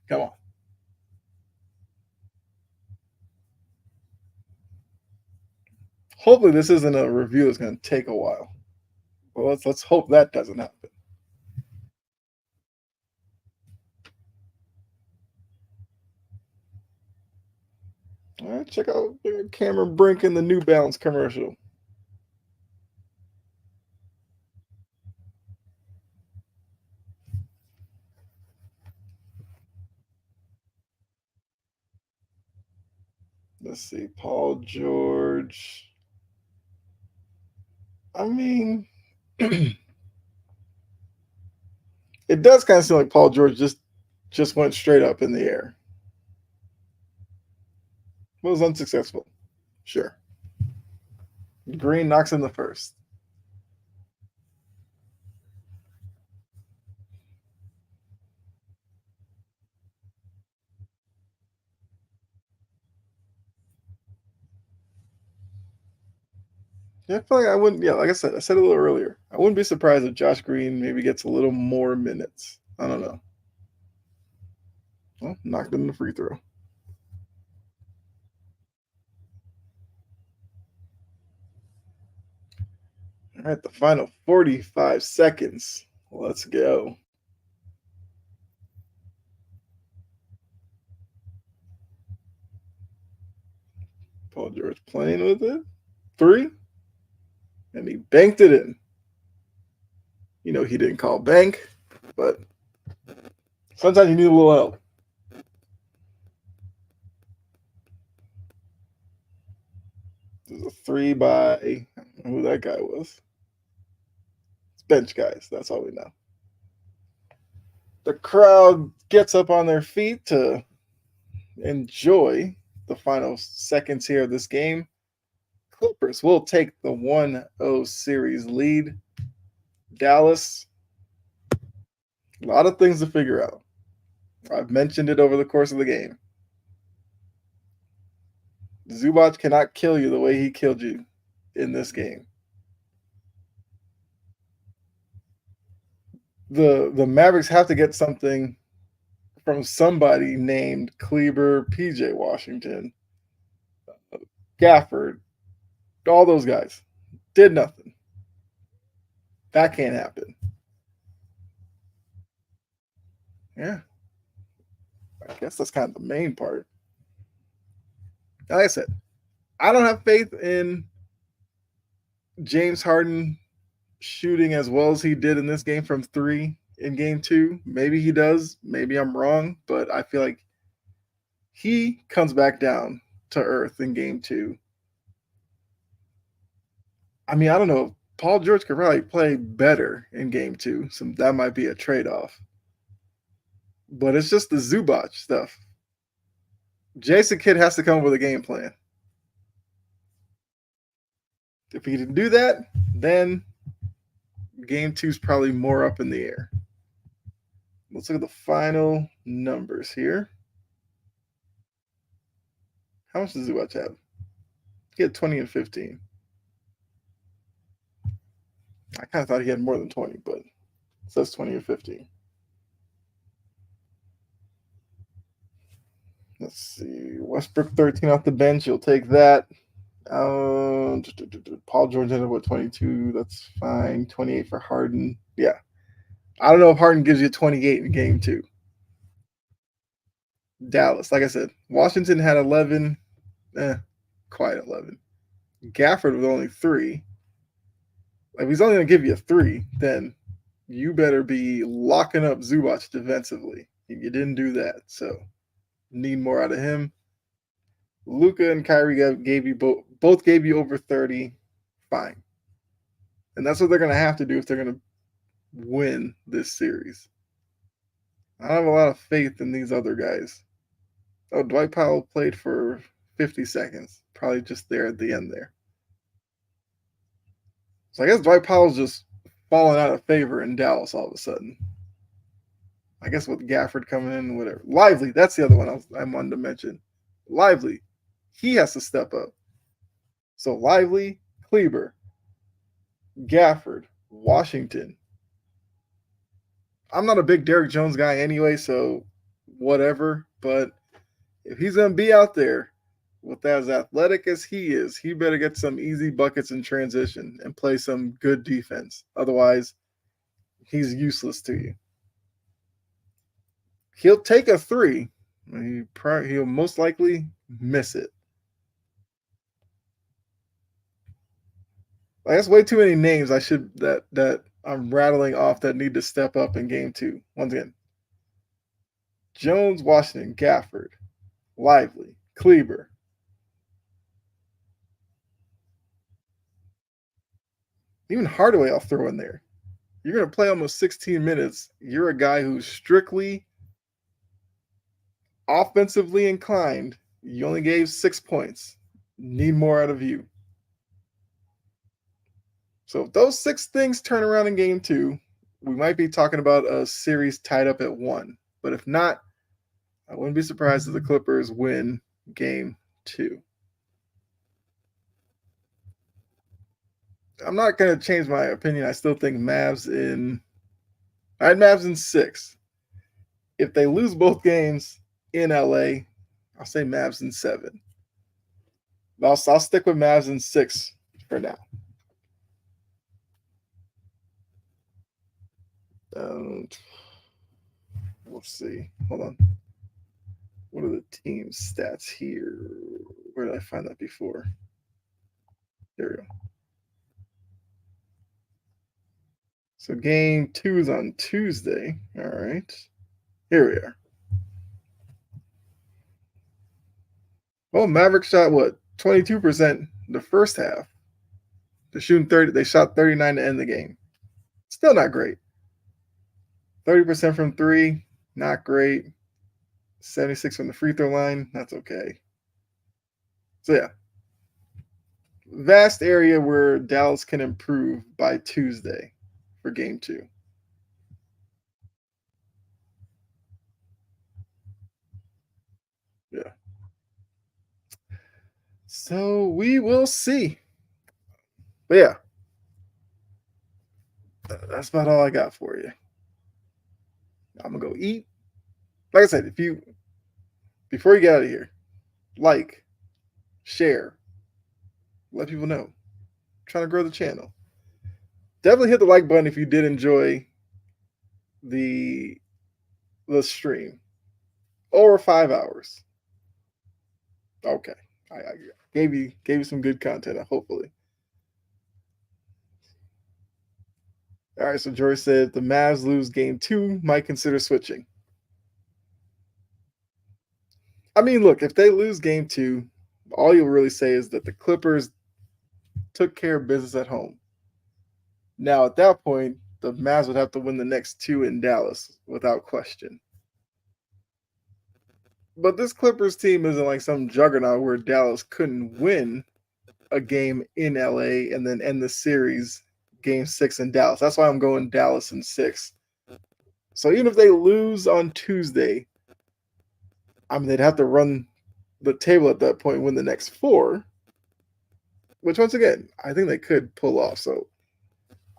Come on. Hopefully, this isn't a review that's going to take a while. Well, let's hope that doesn't happen. All right, check out Cameron Brink in the New Balance commercial. Let's see, Paul George. I mean, it does kind of seem like Paul George just went straight up in the air. Was unsuccessful. Sure. Green knocks in the first. Yeah, I feel like I wouldn't. Yeah, like I said a little earlier. I wouldn't be surprised if Josh Green maybe gets a little more minutes. I don't know. Well, knocked in the free throw. All right, the final 45 seconds. Let's go. Paul George playing with it. 3. And he banked it in. You know, he didn't call bank, but sometimes you need a little help. There's a 3 by, I don't know who that guy was. It's bench guys. That's all we know. The crowd gets up on their feet to enjoy the final seconds here of this game. Clippers will take the 1-0 series lead. Dallas, a lot of things to figure out. I've mentioned it over the course of the game. Zubac cannot kill you the way he killed you in this game. The Mavericks have to get something from somebody named Kleber, PJ Washington, Gafford, all those guys. Did nothing. That can't happen. Yeah. I guess that's kind of the main part. Like I said, I don't have faith in James Harden shooting as well as he did in this game from 3 in game 2. Maybe he does. Maybe I'm wrong, but I feel like he comes back down to earth in game 2. I mean, I don't know. Paul George could probably play better in game 2. So that might be a trade-off. But it's just the Zubac stuff. Jason Kidd has to come up with a game plan. If he didn't do that, then game 2 is probably more up in the air. Let's look at the final numbers here. How much does Zubac have? He had 20 and 15. I kind of thought he had more than 20, but it says 20 and 15. Let's see. Westbrook 13 off the bench. You'll take that. Paul George ended up with 22. That's fine. 28 for Harden. Yeah. I don't know if Harden gives you 28 in game 2. Dallas, like I said, Washington had 11. Quite 11. Gafford was only 3. If he's only going to give you 3, then you better be locking up Zubac defensively. You didn't do that, so need more out of him. Luka and Kyrie gave you both gave you over 30. Fine. And that's what they're going to have to do if they're going to win this series. I don't have a lot of faith in these other guys. Oh, Dwight Powell played for 50 seconds. Probably just there at the end there. So I guess Dwight Powell's just falling out of favor in Dallas all of a sudden. I guess with Gafford coming in, whatever. Lively, that's the other one I wanted to mention. Lively, he has to step up. So Lively, Kleber, Gafford, Washington. I'm not a big Derrick Jones guy anyway, so whatever. But if he's going to be out there with as athletic as he better get some easy buckets in transition and play some good defense. Otherwise, he's useless to you. He'll take a 3. He'll most likely miss it. That's way too many names that I'm rattling off that need to step up in game 2. Once again, Jones, Washington, Gafford, Lively, Kleber. Even Hardaway I'll throw in there. You're going to play almost 16 minutes. You're a guy who's strictly offensively inclined. You only gave 6 points. Need more out of you. So if those 6 things turn around in game 2, we might be talking about a series tied up at 1. But if not, I wouldn't be surprised if the Clippers win game 2. I'm not going to change my opinion. I still think I had Mavs in 6. If they lose both games in LA, I'll say Mavs in 7. I'll stick with Mavs in 6 for now. Let's see. Hold on. What are the team stats here? Where did I find that before? There we go. So game 2 is on Tuesday. All right. Here we are. Well, Mavericks shot what? 22% the first half. They're shooting 30. They shot 39 to end the game. Still not great. 30% from 3, not great. 76 from the free throw line, that's okay. So yeah. Vast area where Dallas can improve by Tuesday for game 2. Yeah. So we will see. But yeah. That's about all I got for you. I'm gonna go eat. Like I said, before you get out of here, like, share, let people know. I'm trying to grow the channel. Definitely hit the like button if you did enjoy the stream. Over 5 hours. Okay. I gave you some good content, hopefully. All right, so Jory said the Mavs lose game 2, might consider switching. I mean, look, if they lose game 2, all you'll really say is that the Clippers took care of business at home. Now, at that point, the Mavs would have to win the next 2 in Dallas without question. But this Clippers team isn't like some juggernaut where Dallas couldn't win a game in LA and then end the series game 6 in Dallas. That's why I'm going Dallas in 6. So even if they lose on Tuesday, I mean, they'd have to run the table at that point, win the next four, which once again, I think they could pull off. So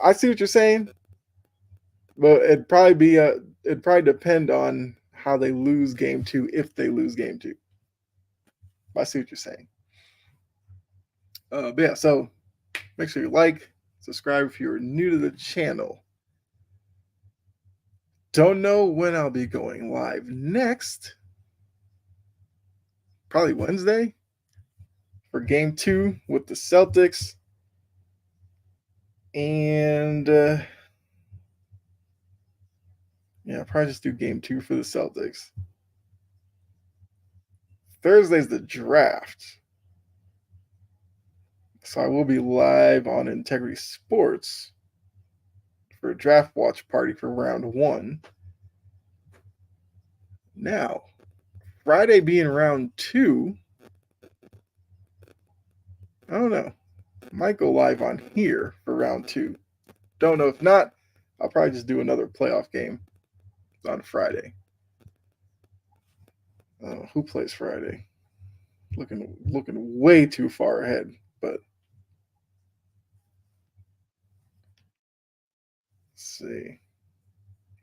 I see what you're saying, but it'd probably depend on how they lose game two if they lose game two. I see what you're saying. But yeah, so make sure you like, subscribe if you're new to the channel. Don't know when I'll be going live next. Probably Wednesday for game two with the Celtics. And yeah, I'll probably just do game two for the Celtics. Thursday's the draft. So I will be live on Integrity Sports for a draft watch party for round one. Now, Friday being round two, I don't know. Might go live on here for round two. Don't know. If not, I'll probably just do another playoff game on Friday. Who plays Friday? Looking way too far ahead, but let's see.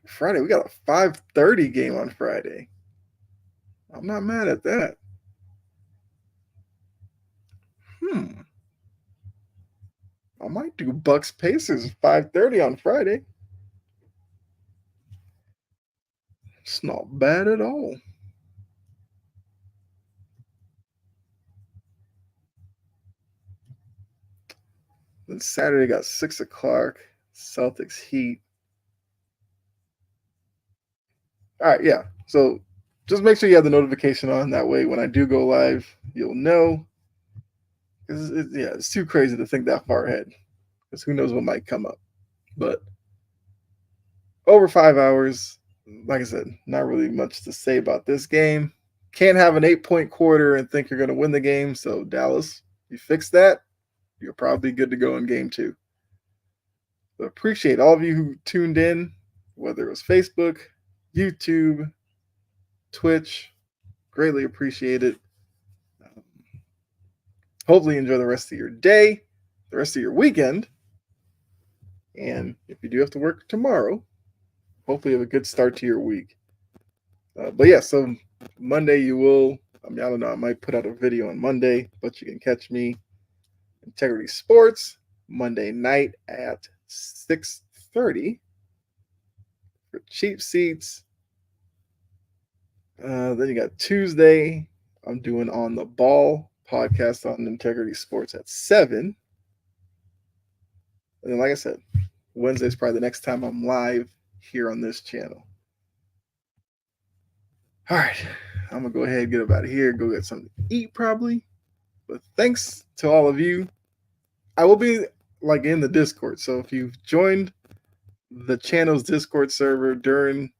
Friday, we got a 5:30 game on Friday. I'm not mad at that. I might do Bucks Pacers 5:30 on Friday. It's not bad at all. Then Saturday got 6 o'clock. Celtics Heat. All right, yeah. So just make sure you have the notification on. That way, when I do go live, you'll know. Because it's too crazy to think that far ahead. Because who knows what might come up. But over 5 hours, like I said, not really much to say about this game. Can't have an 8-point quarter and think you're going to win the game. So Dallas, you fix that, you're probably good to go in game two. But appreciate all of you who tuned in, whether it was Facebook, YouTube, Twitch. Greatly appreciate it. Hopefully enjoy the rest of your day, the rest of your weekend. And if you do have to work tomorrow, hopefully you have a good start to your week. But yeah, so Monday you will, I don't know, I might put out a video on Monday, but you can catch me Integrity Sports Monday night at 6:30 for cheap seats. Then you got Tuesday. I'm doing On the Ball podcast on Integrity Sports at 7. And then, like I said, Wednesday is probably the next time I'm live here on this channel. All right, I'm going to go ahead and get up out of here, go get something to eat probably. But thanks to all of you. I will be like in the Discord. So if you've joined the channel's Discord server during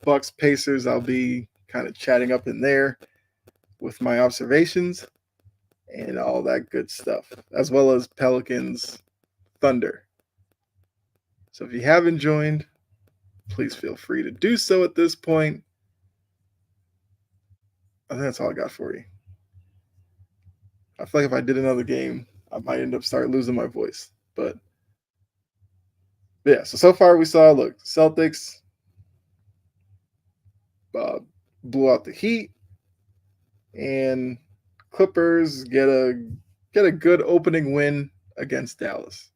Bucks Pacers, I'll be kind of chatting up in there with my observations and all that good stuff, as well as Pelicans Thunder. So if you haven't joined, please feel free to do so at this point. I think that's all I got for you. I feel like if I did another game, I might end up start losing my voice. But yeah, so far we saw, look, Celtics blew out the Heat, and Clippers get a good opening win against Dallas.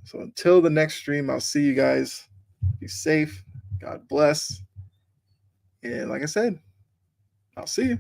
So until the next stream, I'll see you guys. Be safe. God bless. And like I said, I'll see you.